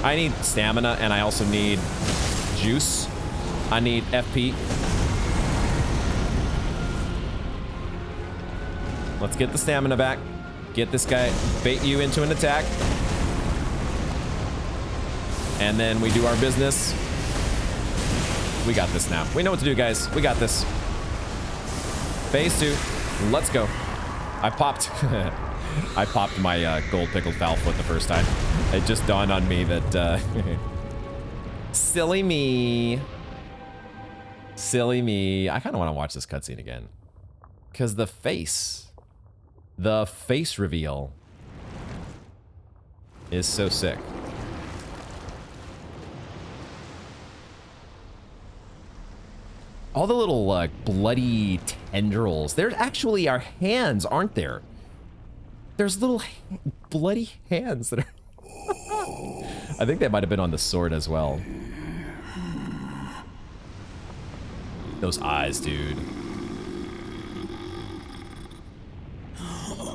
I need stamina, and I also need juice. I need FP. Let's get the stamina back. Get this guy, bait you into an attack. And then we do our business. We got this now. We know what to do, guys. We got this. Phase 2. Let's go. I popped. I popped my gold pickled foul foot the first time. It just dawned on me that silly me. Silly me. I kind of want to watch this cutscene again. Because the face reveal is so sick. All the little bloody tendrils. There actually are hands, aren't there? There's little bloody hands that are... I think that might have been on the sword as well. Those eyes, dude.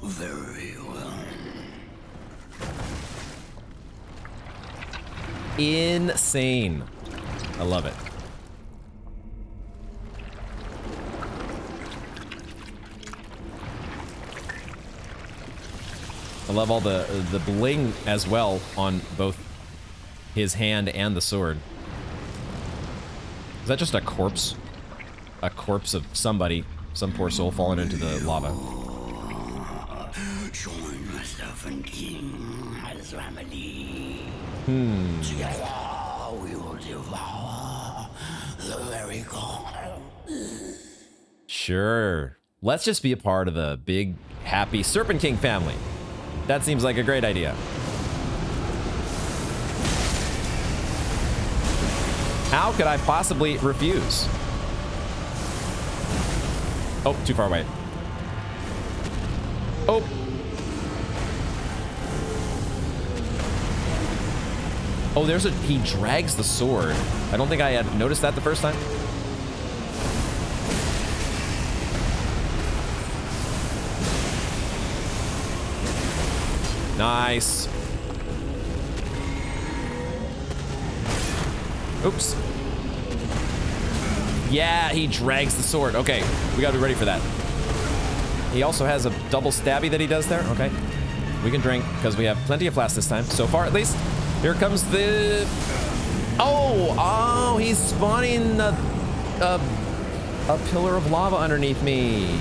Very well. Insane. I love it. I love all the bling as well on both his hand and the sword. Is that just a corpse? A corpse of somebody, some poor soul falling into the lava. Join myself and King as family. Together we will devour the very god. Sure. Let's just be a part of the big, happy Serpent King family. That seems like a great idea. How could I possibly refuse? Oh, too far away. Oh. Oh, he drags the sword. I don't think I had noticed that the first time. Nice. Oops. Yeah, he drags the sword. Okay, we gotta be ready for that. He also has a double stabby that he does there. Okay, we can drink because we have plenty of flasks this time. So far, at least. Here comes the... Oh, he's spawning a pillar of lava underneath me.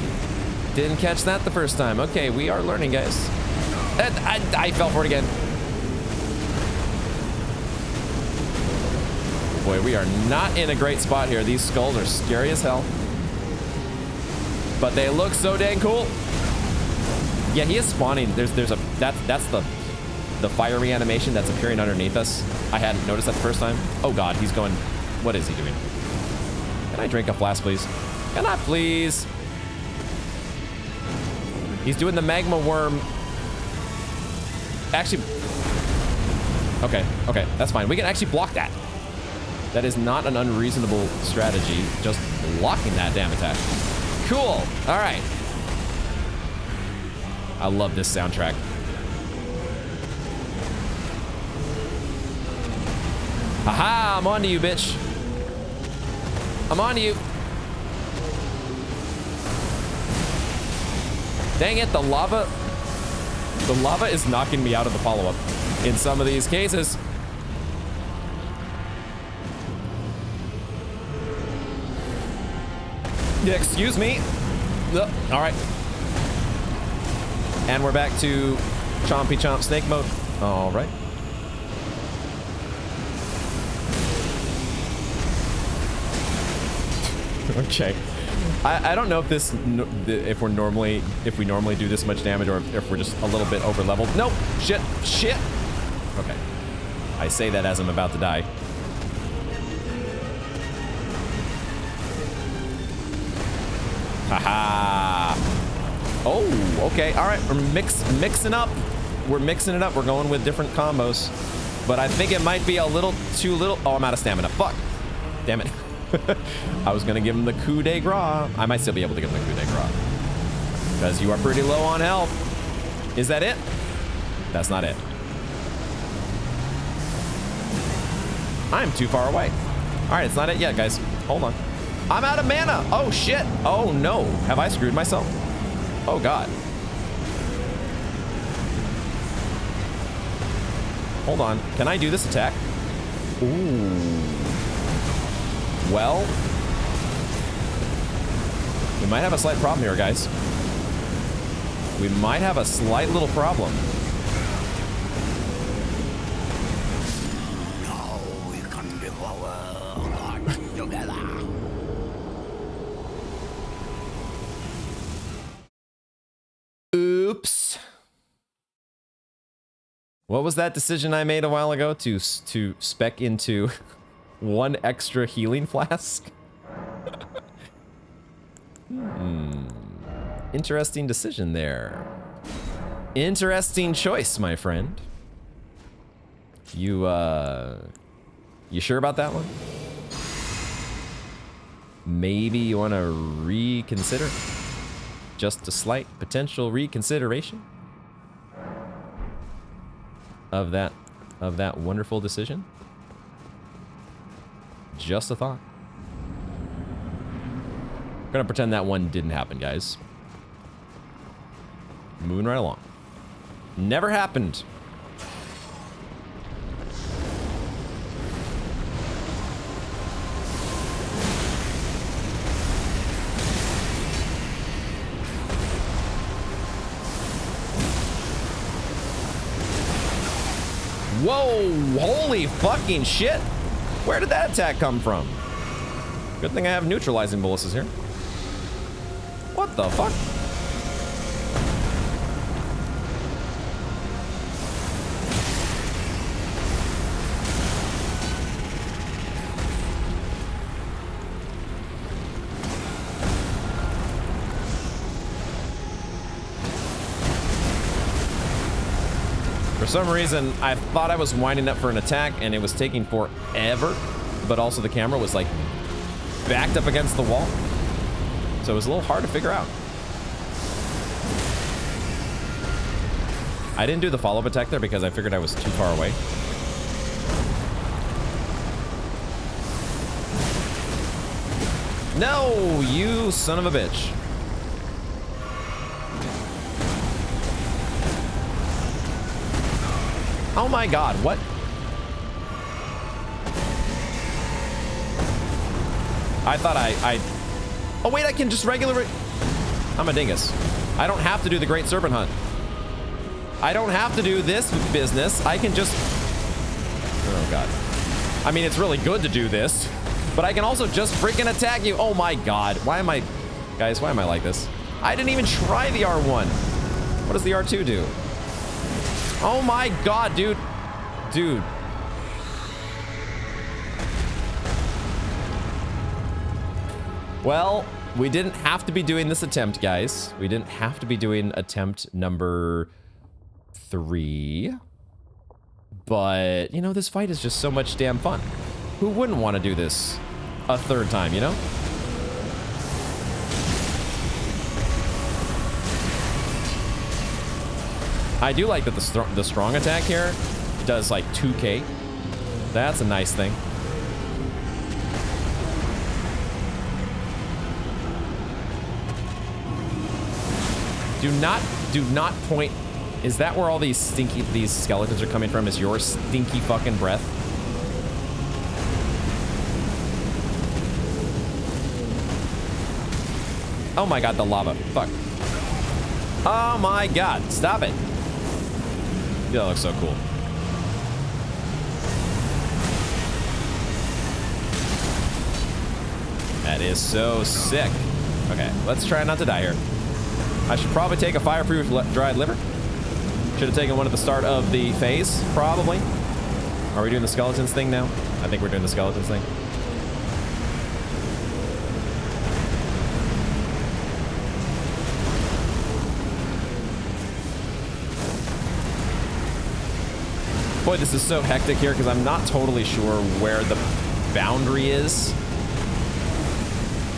Didn't catch that the first time. Okay, we are learning, guys. I fell for it again. Boy, we are not in a great spot here. These skulls are scary as hell. But they look so dang cool. Yeah, he is spawning. That's the fiery animation that's appearing underneath us. I hadn't noticed that the first time. Oh god, he's going... What is he doing? Can I drink a flask, please? Can I, please? He's doing the magma worm. Actually... Okay, that's fine. We can actually block that. That is not an unreasonable strategy. Just blocking that damn attack. Cool. All right. I love this soundtrack. Haha, I'm onto you, bitch. I'm onto you. Dang it, the lava is knocking me out of the follow-up in some of these cases. Yeah, excuse me. All right. And we're back to chompy chomp snake mode. All right. Okay. I don't know if if we normally do this much damage or if we're just a little bit over leveled. Nope. Shit. Okay. I say that as I'm about to die. Haha. Oh, okay. All right. We're mixing up. We're mixing it up. We're going with different combos. But I think it might be a little too little. Oh, I'm out of stamina. Fuck. Damn it. I was going to give him the coup de grace. I might still be able to give him the coup de grace. Because you are pretty low on health. Is that it? That's not it. I'm too far away. All right, it's not it yet, guys. Hold on. I'm out of mana. Oh, shit. Oh, no. Have I screwed myself? Oh, God. Hold on. Can I do this attack? Ooh. Well, we might have a slight problem here, guys. We might have a slight little problem. Now we can devour hearts together. Oops. What was that decision I made a while ago to spec into one extra healing flask? Interesting decision there. Interesting choice, my friend. You sure about that one? Maybe you want to reconsider? Just a slight potential reconsideration of that wonderful decision? Just a thought. I'm gonna pretend that one didn't happen, guys. Moving right along. Never happened. Whoa, holy fucking shit. Where did that attack come from? Good thing I have neutralizing boluses here. What the fuck? For some reason, I thought I was winding up for an attack and it was taking forever, but also the camera was like backed up against the wall. So it was a little hard to figure out. I didn't do the follow-up attack there because I figured I was too far away. No, you son of a bitch. Oh my god, what? I thought I... Oh wait, I can just regular... I'm a dingus. I don't have to do the Great Serpent Hunt. I don't have to do this business. I can just... Oh god. I mean, it's really good to do this, but I can also just freaking attack you. Oh my god. Why am I... Guys, why am I like this? I didn't even try the R1. What does the R2 do? Oh my god, dude. Dude. Well, we didn't have to be doing this attempt, guys. We didn't have to be doing attempt number 3. But, you know, this fight is just so much damn fun. Who wouldn't want to do this a 3rd time, you know? I do like that the strong attack here does like 2k. That's a nice thing. Do not point. Is that where all these skeletons are coming from? Is your stinky fucking breath? Oh my god, the lava. Fuck. Oh my god, stop it. That looks so cool. That is so sick. Okay, let's try not to die here. I should probably take a fireproof dried liver. Should have taken one at the start of the phase, probably. Are we doing the skeletons thing now? I think we're doing the skeletons thing. Boy, this is so hectic here because I'm not totally sure where the boundary is.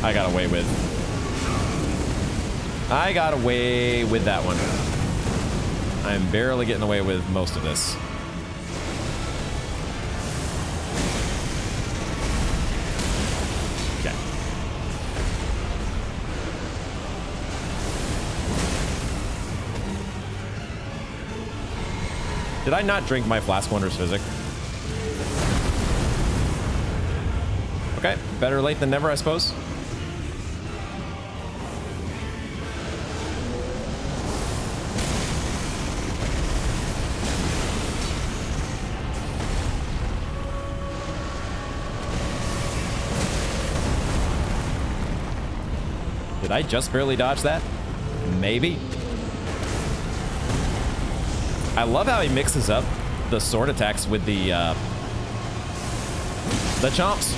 I got away with that one. I'm barely getting away with most of this. Okay. Did I not drink my Flask Wonders Physic? Okay, better late than never, I suppose. Did I just barely dodge that? Maybe. I love how he mixes up the sword attacks with the chomps.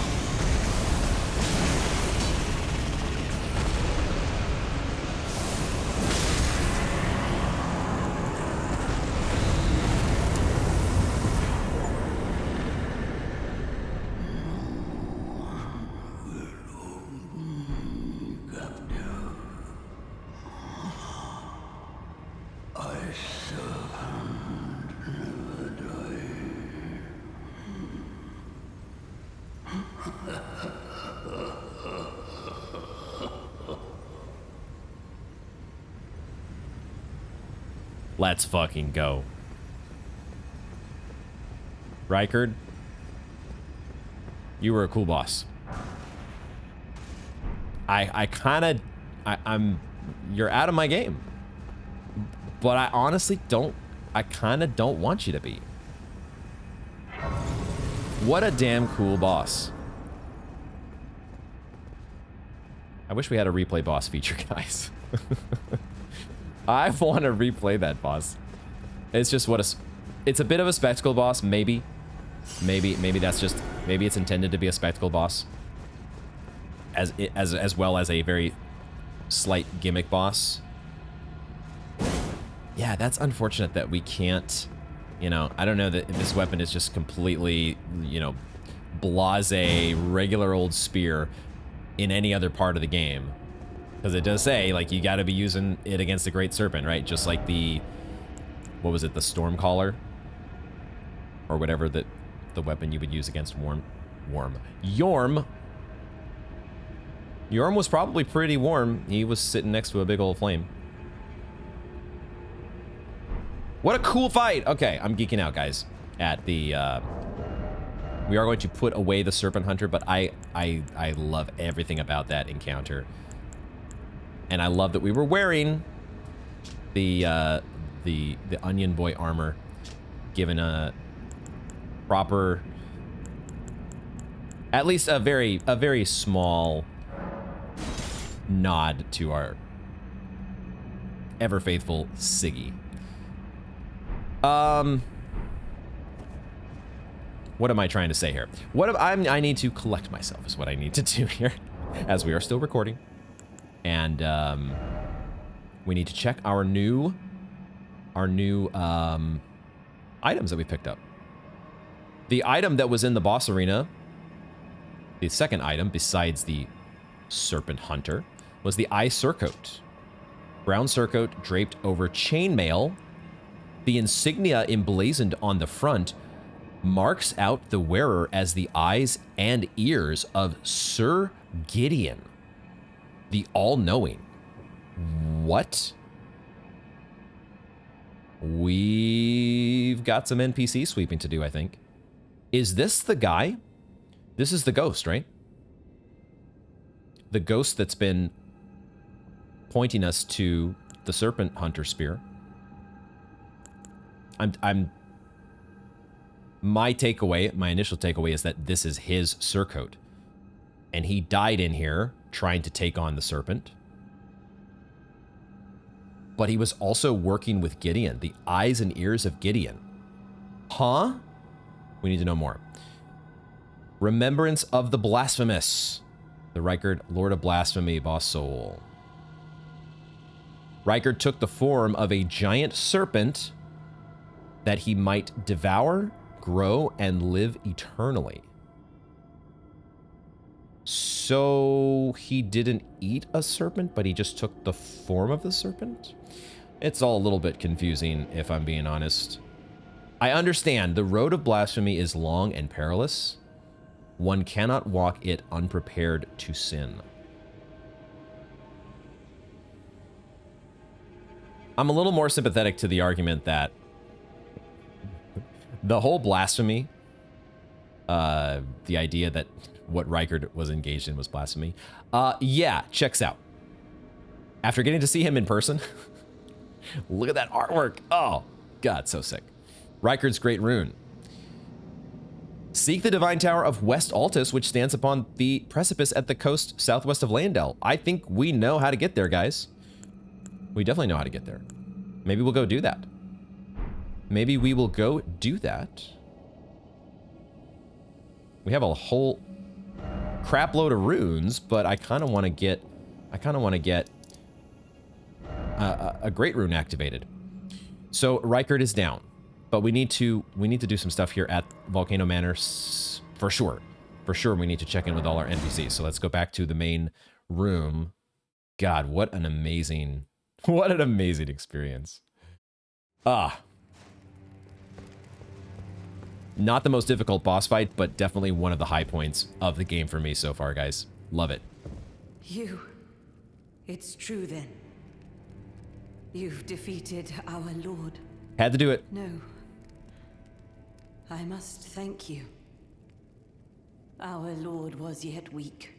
Let's fucking go. Rykard, you were a cool boss. You're out of my game. But I honestly kind of don't want you to be. What a damn cool boss. I wish we had a replay boss feature, guys. I want to replay that boss. It's just it's a bit of a spectacle boss, maybe. Maybe it's intended to be a spectacle boss. As well as a very slight gimmick boss. Yeah, that's unfortunate that we can't You know, I don't know that this weapon is just completely, you know, blase, regular old spear in any other part of the game. Because it does say, like, you got to be using it against the Great Serpent, right? Just like the, what was it, the Stormcaller? Or whatever the weapon you would use against Yorm. Yorm was probably pretty warm. He was sitting next to a big old flame. What a cool fight! Okay, I'm geeking out, guys. At the, we are going to put away the Serpent Hunter, but I love everything about that encounter. And I love that we were wearing the Onion Boy armor, given a proper, at least a very small nod to our ever faithful Siggy. What am I trying to say here? I need to collect myself is what I need to do here, as we are still recording. And we need to check our new items that we picked up. The item that was in the boss arena, the second item besides the Serpent Hunter, was the eye surcoat. Brown surcoat draped over chainmail. The insignia emblazoned on the front marks out the wearer as the eyes and ears of Sir Gideon, the all-knowing. What? We've got some NPC sweeping to do, I think. Is this the guy? This is the ghost, right? The ghost that's been pointing us to the Serpent Hunter spear. My initial takeaway is that this is his surcoat. And he died in here trying to take on the serpent. But he was also working with Gideon, the eyes and ears of Gideon. Huh? We need to know more. Remembrance of the Blasphemous. The Rykard, Lord of Blasphemy, boss soul. Rykard took the form of a giant serpent that he might devour, grow, and live eternally. So he didn't eat a serpent, but he just took the form of the serpent? It's all a little bit confusing, if I'm being honest. I understand the road of blasphemy is long and perilous. One cannot walk it unprepared to sin. I'm a little more sympathetic to the argument that the whole blasphemy, the idea that what Rykard was engaged in was blasphemy, yeah, checks out. After getting to see him in person, look at that artwork. Oh, God, so sick. Rykard's great rune. Seek the divine tower of West Altus, which stands upon the precipice at the coast southwest of Landel. I think we know how to get there, guys. We definitely know how to get there. Maybe we'll go do that. Maybe we will go do that. We have a whole crap load of runes, but I kind of want to get, a great rune activated. So Rykard is down, but we need to do some stuff here at Volcano Manor for sure. For sure, we need to check in with all our NPCs. So let's go back to the main room. God, what an amazing experience. Not the most difficult boss fight, but definitely one of the high points of the game for me so far, guys. Love it. It's true then. You've defeated our lord. Had to do it. No. I must thank you. Our lord was yet weak.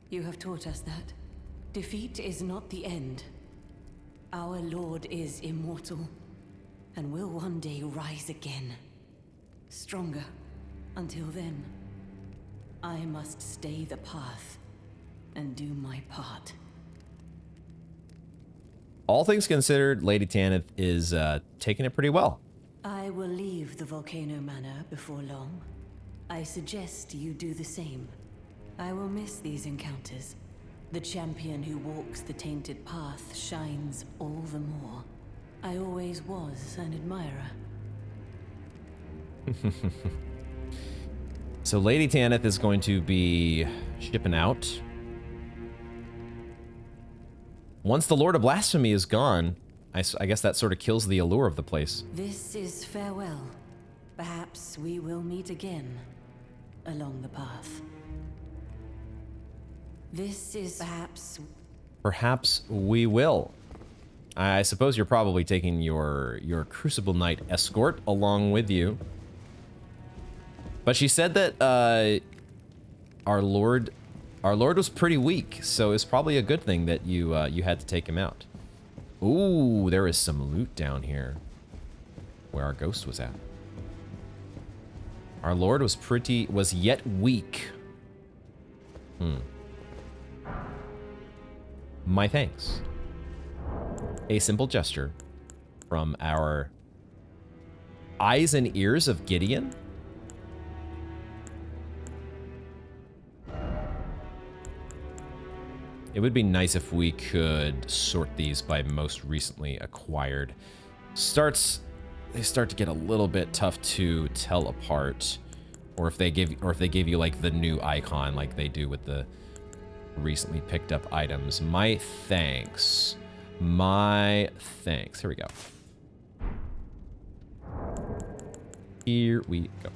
You have taught us that defeat is not the end. Our lord is immortal and will one day rise again. Stronger. Until then, I must stay the path and do my part. All things considered, Lady Tanith is taking it pretty well. I will leave the Volcano Manor before long. I suggest you do the same. I will miss these encounters. The champion who walks the tainted path shines all the more. I always was an admirer, So Lady Tanith is going to be shipping out. Once the Lord of Blasphemy is gone, I guess that sort of kills the allure of the place. This is farewell. Perhaps we will meet again along the path. This is Perhaps we will. I suppose you're probably taking your Crucible Knight escort along with you. But she said that our Lord was pretty weak, so it's probably a good thing that you had to take him out. Ooh, there is some loot down here where our ghost was at. Our Lord was yet weak. My thanks. A simple gesture from our eyes and ears of Gideon. It would be nice if we could sort these by most recently acquired. They start to get a little bit tough to tell apart, or if they give you like the new icon like they do with the recently picked up items. My thanks. My thanks. Here we go. Here we go.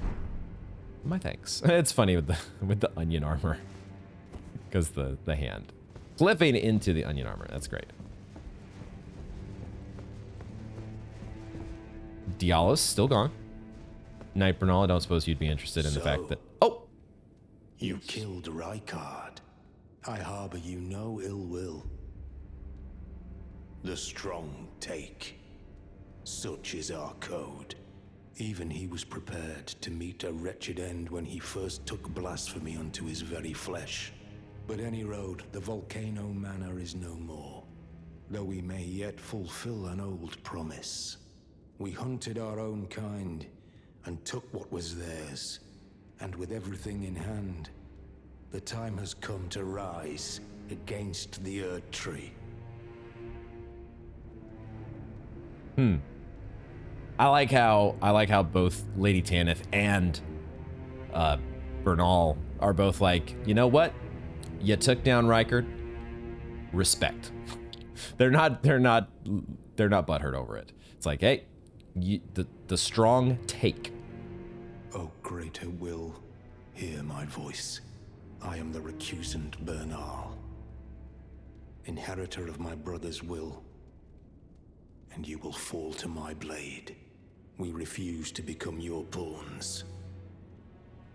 My thanks. It's funny with the onion armor, because the hand flipping into the onion armor. That's great. Dialis still gone. Knight Bernal, I don't suppose you'd be interested in the fact that... Oh! You killed Rykard. I harbor you no ill will. The strong take. Such is our code. Even he was prepared to meet a wretched end when he first took blasphemy unto his very flesh. But any road, the Volcano Manor is no more, though we may yet fulfill an old promise. We hunted our own kind, and took what was theirs, and with everything in hand, the time has come to rise against the Erd Tree. I like how both Lady Tanith and Bernal are both like, you know what? You took down Rykard. Respect. They're not butthurt over it. It's like, hey, the strong take. O greater will, hear my voice. I am the recusant Bernal, inheritor of my brother's will, and you will fall to my blade. We refuse to become your pawns.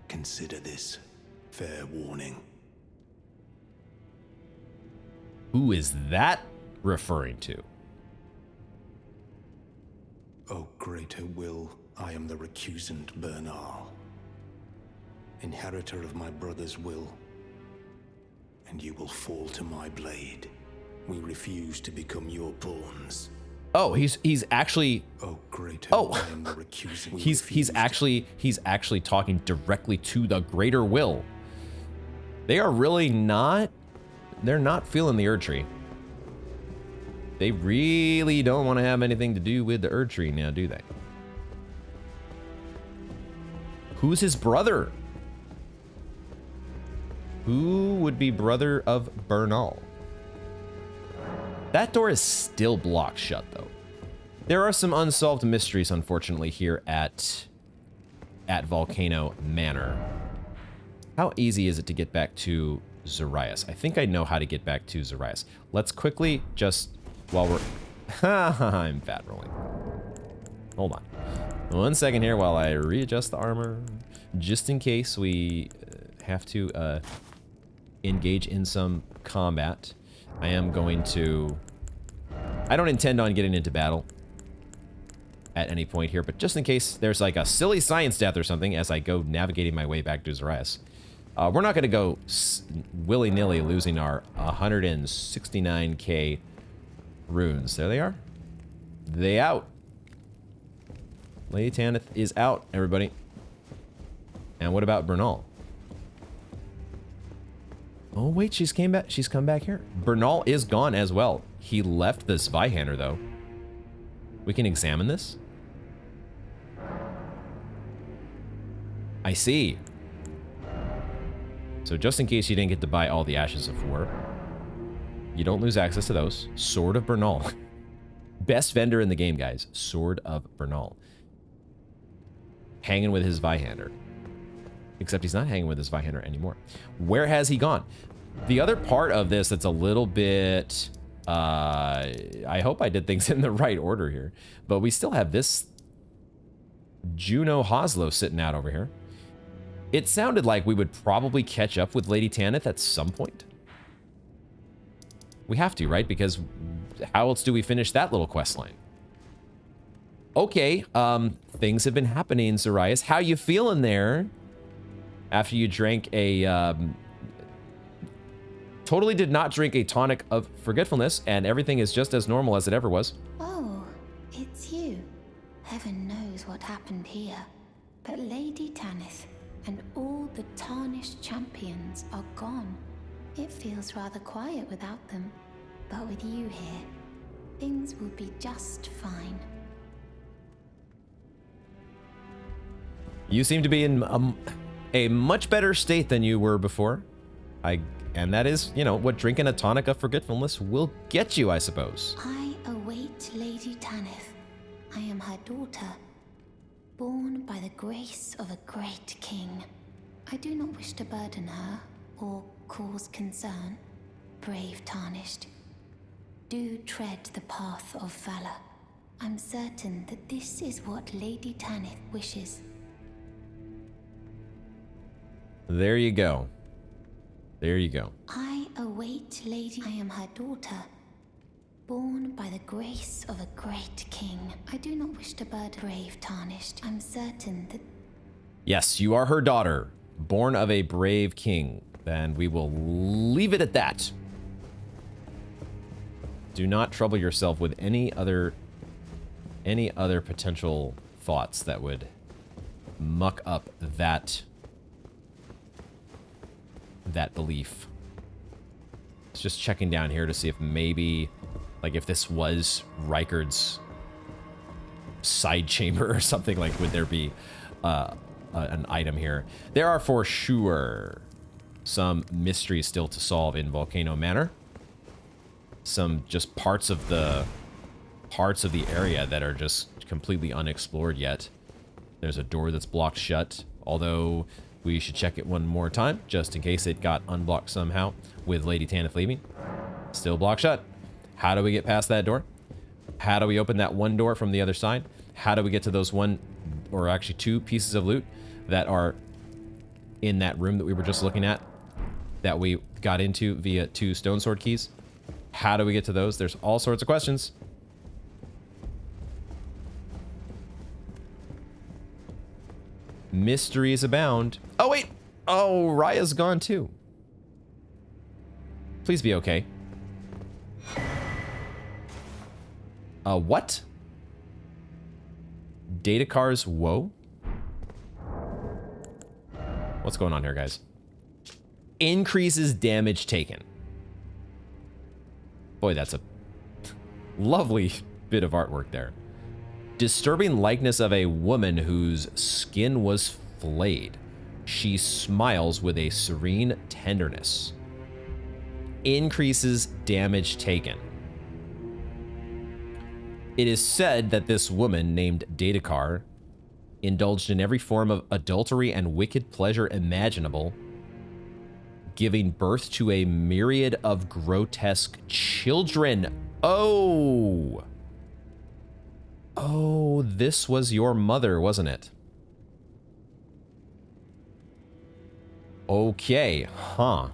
Consider this fair warning. Who is that referring to? O greater will, I am the recusant Bernal, inheritor of my brother's will, and you will fall to my blade. We refuse to become your pawns. Oh, he's actually. Oh, greater! Oh, I am the recusant. he's actually talking directly to the greater will. They are really not. They're not feeling the Erd Tree. They really don't want to have anything to do with the Erd Tree now, do they? Who's his brother? Who would be brother of Bernal? That door is still blocked shut, though. There are some unsolved mysteries, unfortunately, here at Volcano Manor. How easy is it to get back to Zarias? I think I know how to get back to Zarias. Let's quickly just, while we're... I'm fat rolling. Hold on. 1 second here while I readjust the armor, just in case we have to engage in some combat. I am going to... I don't intend on getting into battle at any point here, but just in case there's like a silly science death or something as I go navigating my way back to Zarias. We're not going to go willy-nilly losing our 169k runes. There they are. They out. Lady Tanith is out, everybody. And what about Bernal? Oh wait, she's come back here. Bernal is gone as well. He left the Zweihander though. We can examine this. I see. So just in case you didn't get to buy all the Ashes of War, you don't lose access to those. Sword of Bernal. Best vendor in the game, guys. Sword of Bernal. Hanging with his Vihander. Except he's not hanging with his Vihander anymore. Where has he gone? The other part of this that's a little bit... I hope I did things in the right order here. But we still have this Juno Hoslow sitting out over here. It sounded like we would probably catch up with Lady Tanith at some point. We have to, right? Because how else do we finish that little quest line? Okay, things have been happening, Zarias. How you feeling there? After you drank a... totally did not drink a tonic of forgetfulness, and everything is just as normal as it ever was. Oh, it's you. Heaven knows what happened here. But Lady Tanith and all the tarnished champions are gone. It feels rather quiet without them. But with you here, things will be just fine. You seem to be in a much better state than you were before. And that is, you know, what drinking a tonic of forgetfulness will get you, I suppose. I await Lady Tanith. I am her daughter, born by the grace of a great king. I do not wish to burden her or cause concern. Brave Tarnished, do tread the path of valor. I'm certain that this is what Lady Tanith wishes. There you go. There you go. I await Lady... I am her daughter, born by the grace of a great king. I do not wish to burden brave Tarnished. I'm certain that... Yes, you are her daughter, born of a brave king. Then we will leave it at that. Do not trouble yourself with any other potential thoughts that would muck up that belief. It's just checking down here to see if maybe, like, if this was Rykard's side chamber or something, like, would there be an item here? There are for sure some mysteries still to solve in Volcano Manor. Some just parts of the area that are just completely unexplored yet. There's a door that's blocked shut, although we should check it one more time, just in case it got unblocked somehow with Lady Tanith leaving. Still blocked shut. How do we get past that door? How do we open that one door from the other side? How do we get to those one, or actually two pieces of loot that are in that room that we were just looking at, that we got into via 2 stone sword keys? How do we get to those? There's all sorts of questions. Mysteries abound. Oh, wait. Oh, Raya's gone too. Please be okay. What? Datacar's woe? What's going on here, guys? Increases damage taken. Boy, that's a lovely bit of artwork there. Disturbing likeness of a woman whose skin was flayed. She smiles with a serene tenderness. Increases damage taken. It is said that this woman named Datacar indulged in every form of adultery and wicked pleasure imaginable, giving birth to a myriad of grotesque children. Oh! Oh, this was your mother, wasn't it? Okay, huh.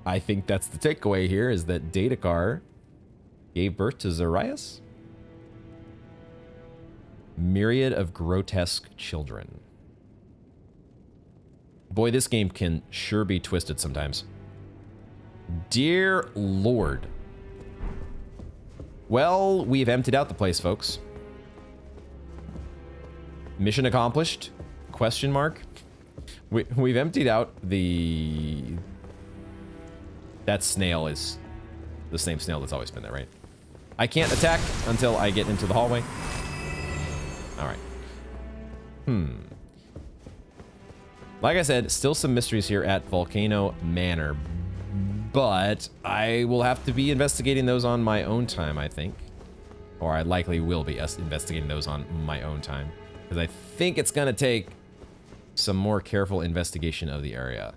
I think that's the takeaway here, is that Datacar gave birth to Zarias? Myriad of grotesque children. Boy, this game can sure be twisted sometimes. Dear Lord. Well, we've emptied out the place, folks. Mission accomplished? Question mark? We've emptied out the... That snail is the same snail that's always been there, right? I can't attack until I get into the hallway. All right. Like I said, still some mysteries here at Volcano Manor, but I will have to be investigating those on my own time, I think. Or I likely will be investigating those on my own time, because I think it's going to take some more careful investigation of the area.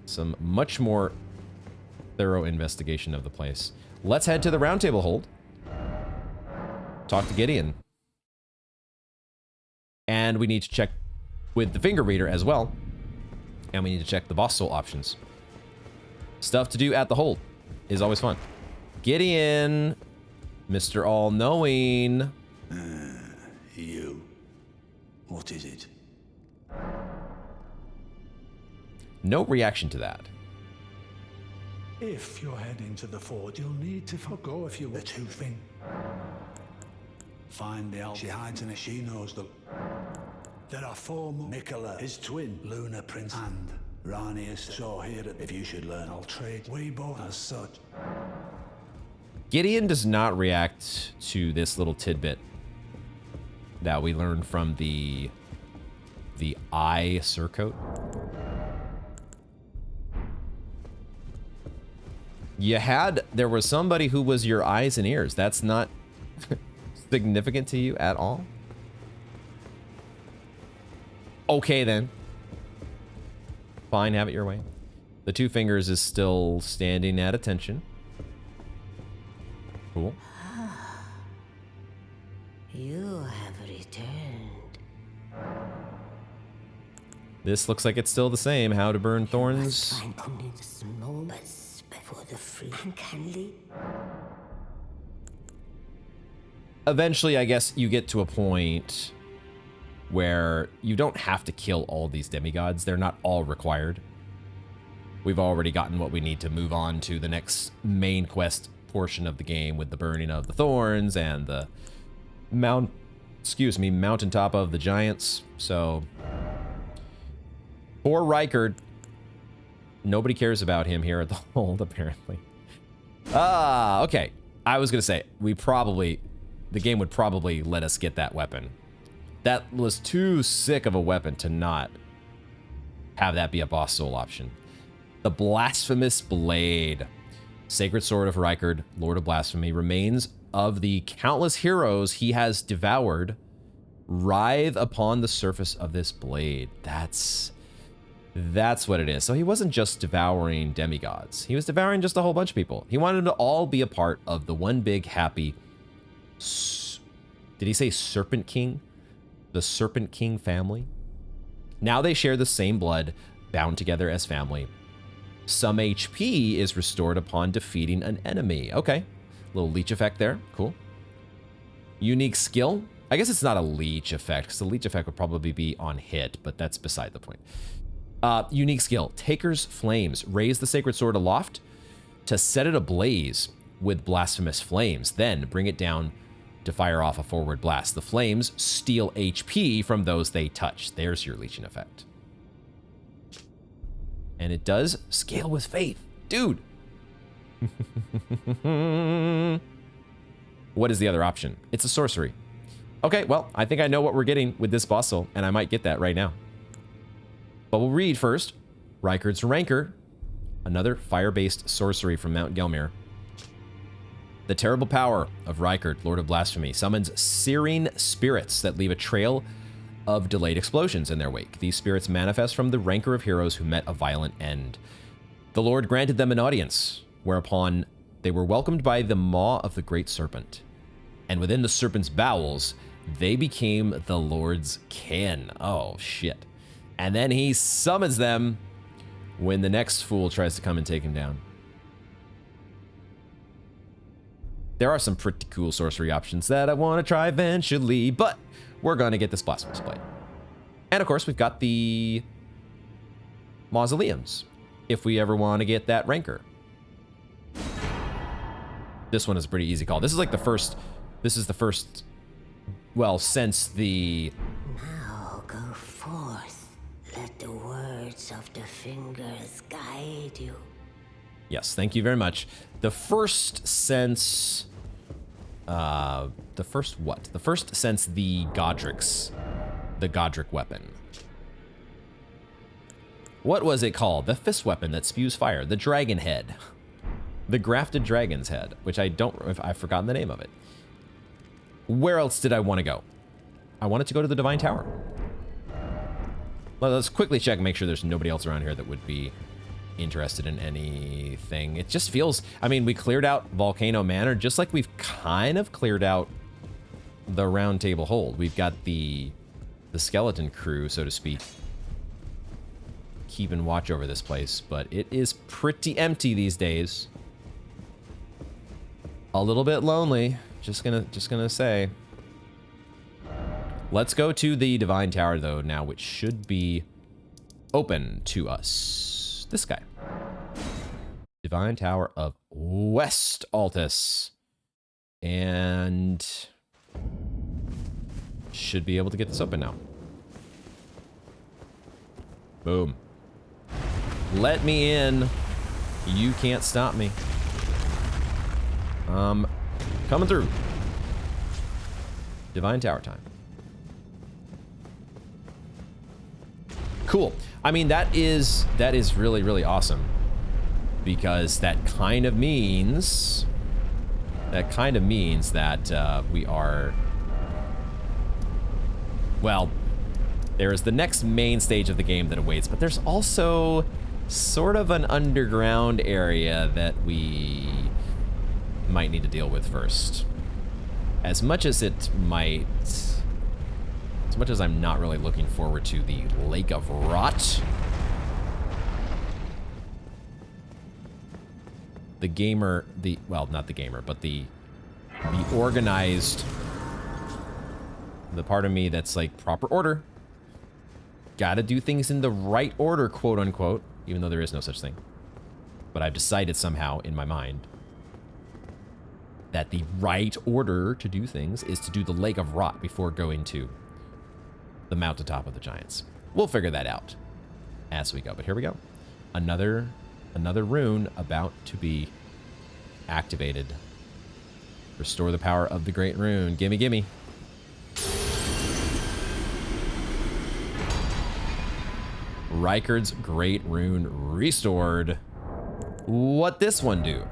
Some much more thorough investigation of the place. Let's head to the roundtable hold. Talk to Gideon. And we need to check with the finger reader as well. And we need to check the boss soul options. Stuff to do at the hold is always fun. Gideon, Mr. All-Knowing. You. What is it? No reaction to that. If you're heading to the fort, you'll need to forgo a few. The two things. Find the elf. She hides in a. She knows them. There are four more. Nicola, his twin, Luna Prince, and Rani is so here that if you should learn, I'll trade. We both as such. Gideon does not react to this little tidbit that we learned from the eye surcoat. There was somebody who was your eyes and ears. That's not significant to you at all? Okay, then. Fine, have it your way. The two fingers is still standing at attention. Cool. You have returned. This looks like it's still the same. How to burn thorns. Find only the small, but for the free uncannily. Eventually, I guess you get to a point where you don't have to kill all these demigods. They're not all required. We've already gotten what we need to move on to the next main quest portion of the game with the burning of the thorns and the mountaintop of the giants. So poor Rykard. Nobody cares about him here at the hold, apparently. Okay. I was gonna say, the game would probably let us get that weapon. That was too sick of a weapon to not have that be a boss soul option. The Blasphemous Blade. Sacred Sword of Rykard, Lord of Blasphemy, remains of the countless heroes he has devoured writhe upon the surface of this blade. That's what it is. So he wasn't just devouring demigods. He was devouring just a whole bunch of people. He wanted them to all be a part of the one big happy... Did he say Serpent King? The Serpent King family? Now they share the same blood, bound together as family. Some HP is restored upon defeating an enemy. Okay. Little leech effect there. Cool. Unique skill. I guess it's not a leech effect, because the leech effect would probably be on hit, but that's beside the point. Unique skill. Taker's Flames. Raise the sacred sword aloft to set it ablaze with blasphemous flames. Then bring it down to fire off a forward blast. The flames steal HP from those they touch. There's your leeching effect. And it does scale with faith. Dude. What is the other option? It's a sorcery. Okay, well, I think I know what we're getting with this boss soul, and I might get that right now. But we'll read first. Rykard's Rancor, another fire-based sorcery from Mount Gelmir. The terrible power of Rykard, Lord of Blasphemy, summons searing spirits that leave a trail of delayed explosions in their wake. These spirits manifest from the rancor of heroes who met a violent end. The Lord granted them an audience, whereupon they were welcomed by the maw of the great serpent. And within the serpent's bowels, they became the Lord's kin. Oh, shit. And then he summons them when the next fool tries to come and take him down. There are some pretty cool sorcery options that I want to try eventually, but we're going to get this Blasphemous Blade. And of course, we've got the Mausoleums, if we ever want to get that Rancor. This one is a pretty easy call. This is like the first, well, since the... Now go forth. Let the words of the fingers guide you. Yes, thank you very much. The first since... the first what? The first since the Godric weapon. What was it called? The fist weapon that spews fire. The dragon head. The grafted dragon's head, which I've forgotten the name of it. Where else did I want to go? I wanted to go to the Divine Tower. Let's quickly check and make sure there's nobody else around here that would be interested in anything. It just feels, I mean, we cleared out Volcano Manor just like we've kind of cleared out the Round Table Hold. We've got the skeleton crew, so to speak, keeping watch over this place, but it is pretty empty these days. A little bit lonely, just gonna say. Let's go to the Divine Tower though now, which should be open to us. This guy. Divine Tower of West Altus. And should be able to get this open now. Boom. Let me in. You can't stop me. Coming through. Divine Tower time. Cool. I mean, that is really, really awesome. Because that kind of means that we are, well, there is the next main stage of the game that awaits, but there's also sort of an underground area that we might need to deal with first. As much as I'm not really looking forward to the Lake of Rot, the organized, the part of me that's like proper order, gotta do things in the right order, quote unquote, even though there is no such thing. But I've decided somehow in my mind that the right order to do things is to do the Lake of Rot before going to the mountaintop of the giants. We'll figure that out as we go, but here we go. Another rune about to be activated. Restore the power of the great rune. Gimme, gimme. Rykard's great rune restored. What this one do?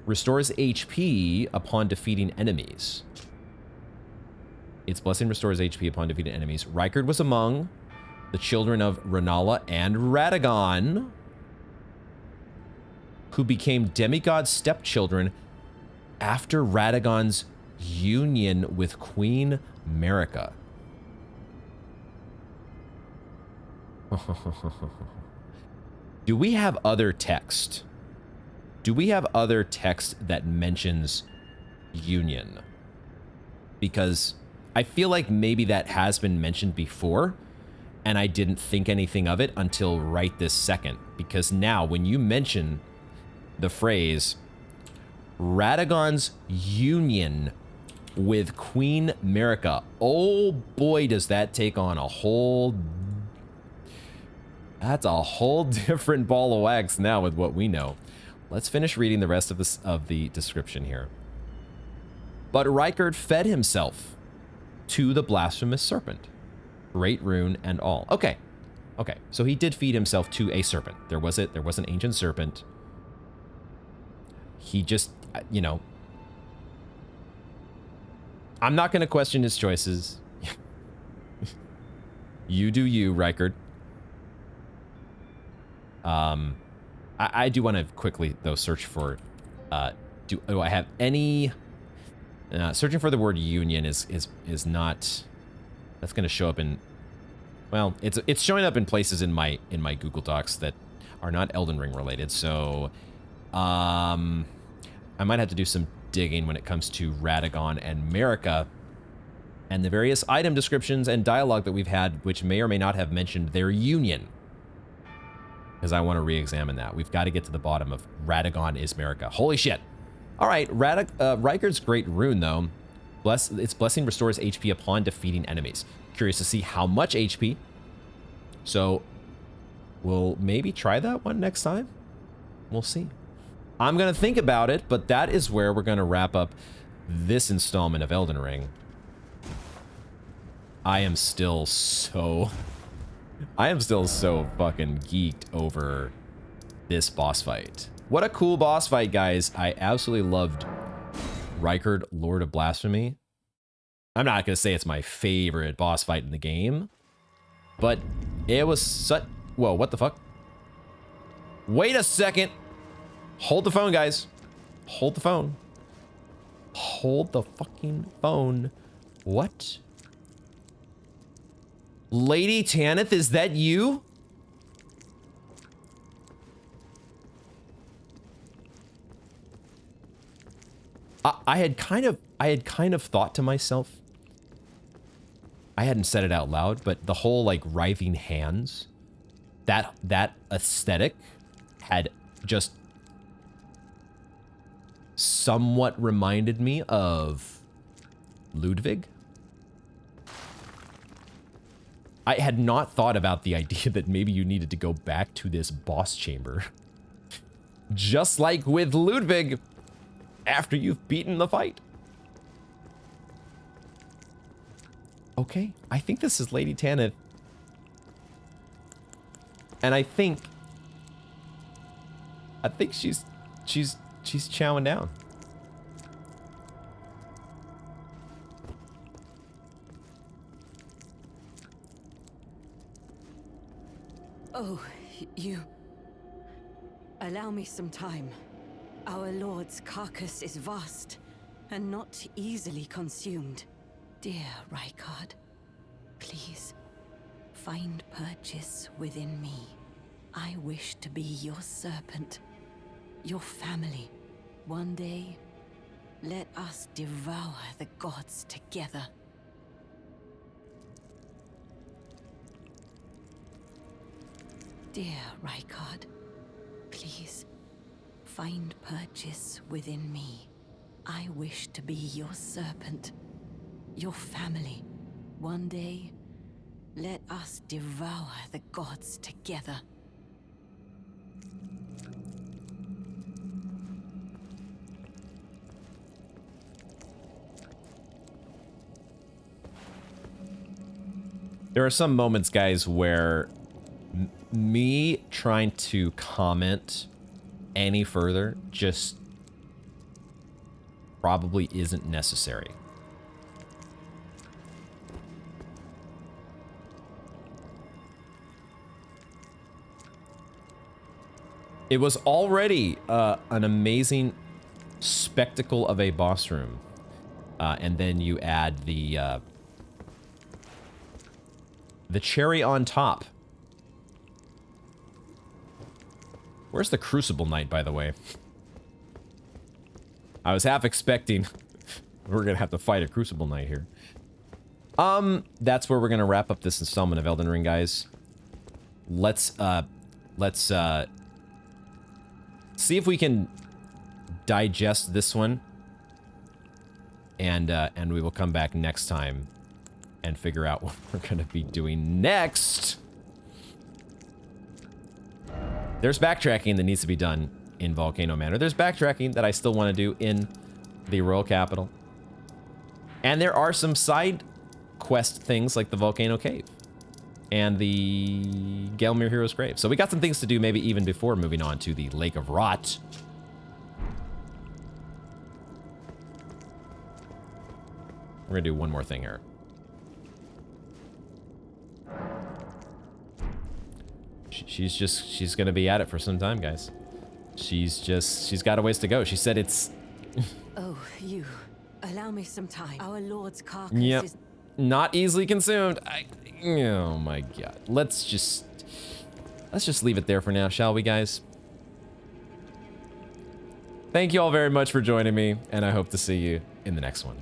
Restores HP upon defeating enemies. Its blessing restores HP upon defeating enemies. Rykard was among the children of Rennala and Radagon, who became demigod stepchildren after Radagon's union with Queen Marika. Do we have other text? Do we have other text that mentions union? Because I feel like maybe that has been mentioned before, and I didn't think anything of it until right this second. Because now, when you mention the phrase Radagon's union with Queen Marika, oh boy, does that take on a whole... That's a whole different ball of wax now with what we know. Let's finish reading the rest of the description here. But Rykard fed himself to the blasphemous serpent, great rune and all. Okay, so he did feed himself to a serpent. There was an ancient serpent. He just, you know, I'm not going to question his choices. You do you, Rykard. I do want to quickly, though, search for, do I have any, searching for the word union is not, that's going to show up in, well, it's showing up in places in my Google Docs that are not Elden Ring related, so, I might have to do some digging when it comes to Radagon and Marika and the various item descriptions and dialogue that we've had, which may or may not have mentioned their union. Because I want to re-examine that. We've got to get to the bottom of Radagon is Marika. Holy shit. All right, Rykard's great rune, though. Its blessing restores HP upon defeating enemies. Curious to see how much HP. So, we'll maybe try that one next time. We'll see. I'm going to think about it, but that is where we're going to wrap up this installment of Elden Ring. I am still so I am still so fucking geeked over this boss fight. What a cool boss fight, guys. I absolutely loved Rykard, Lord of Blasphemy. I'm not gonna say it's my favorite boss fight in the game, but it was such... Whoa, what the fuck? Wait a second. Hold the phone, guys. Hold the phone. Hold the fucking phone. What? Lady Tanith, is that you? I had kind of thought to myself, I hadn't said it out loud, but the whole like writhing hands, that aesthetic had just somewhat reminded me of Ludwig. I had not thought about the idea that maybe you needed to go back to this boss chamber. Just like with Ludwig, after you've beaten the fight. Okay, I think this is Lady Tanith. And I think she's chowing down. Oh, you... Allow me some time. Our lord's carcass is vast, and not easily consumed. Dear Rykard, please, find purchase within me. I wish to be your serpent, your family. One day, let us devour the gods together. Dear Rykard, please, find purchase within me. I wish to be your serpent, your family. One day, let us devour the gods together. There are some moments, guys, where me trying to comment any further just probably isn't necessary. It was already an amazing spectacle of a boss room. And then you add the cherry on top. Where's the Crucible Knight, by the way? I was half expecting we're gonna have to fight a Crucible Knight here. That's where we're gonna wrap up this installment of Elden Ring, guys. Let's see if we can digest this one, and we will come back next time and figure out what we're gonna be doing next. There's backtracking that needs to be done in Volcano Manor. There's backtracking that I still want to do in the Royal Capital. And there are some side quest things like the Volcano Cave and the Gelmir Hero's Grave. So we got some things to do maybe even before moving on to the Lake of Rot. We're gonna do one more thing here. She's gonna be at it for some time, guys. She's got a ways to go. She said it's... Oh, you. Allow me some time. Our lord's carcass is... Not easily consumed. Oh my god. Let's just leave it there for now, shall we, guys? Thank you all very much for joining me, and I hope to see you in the next one.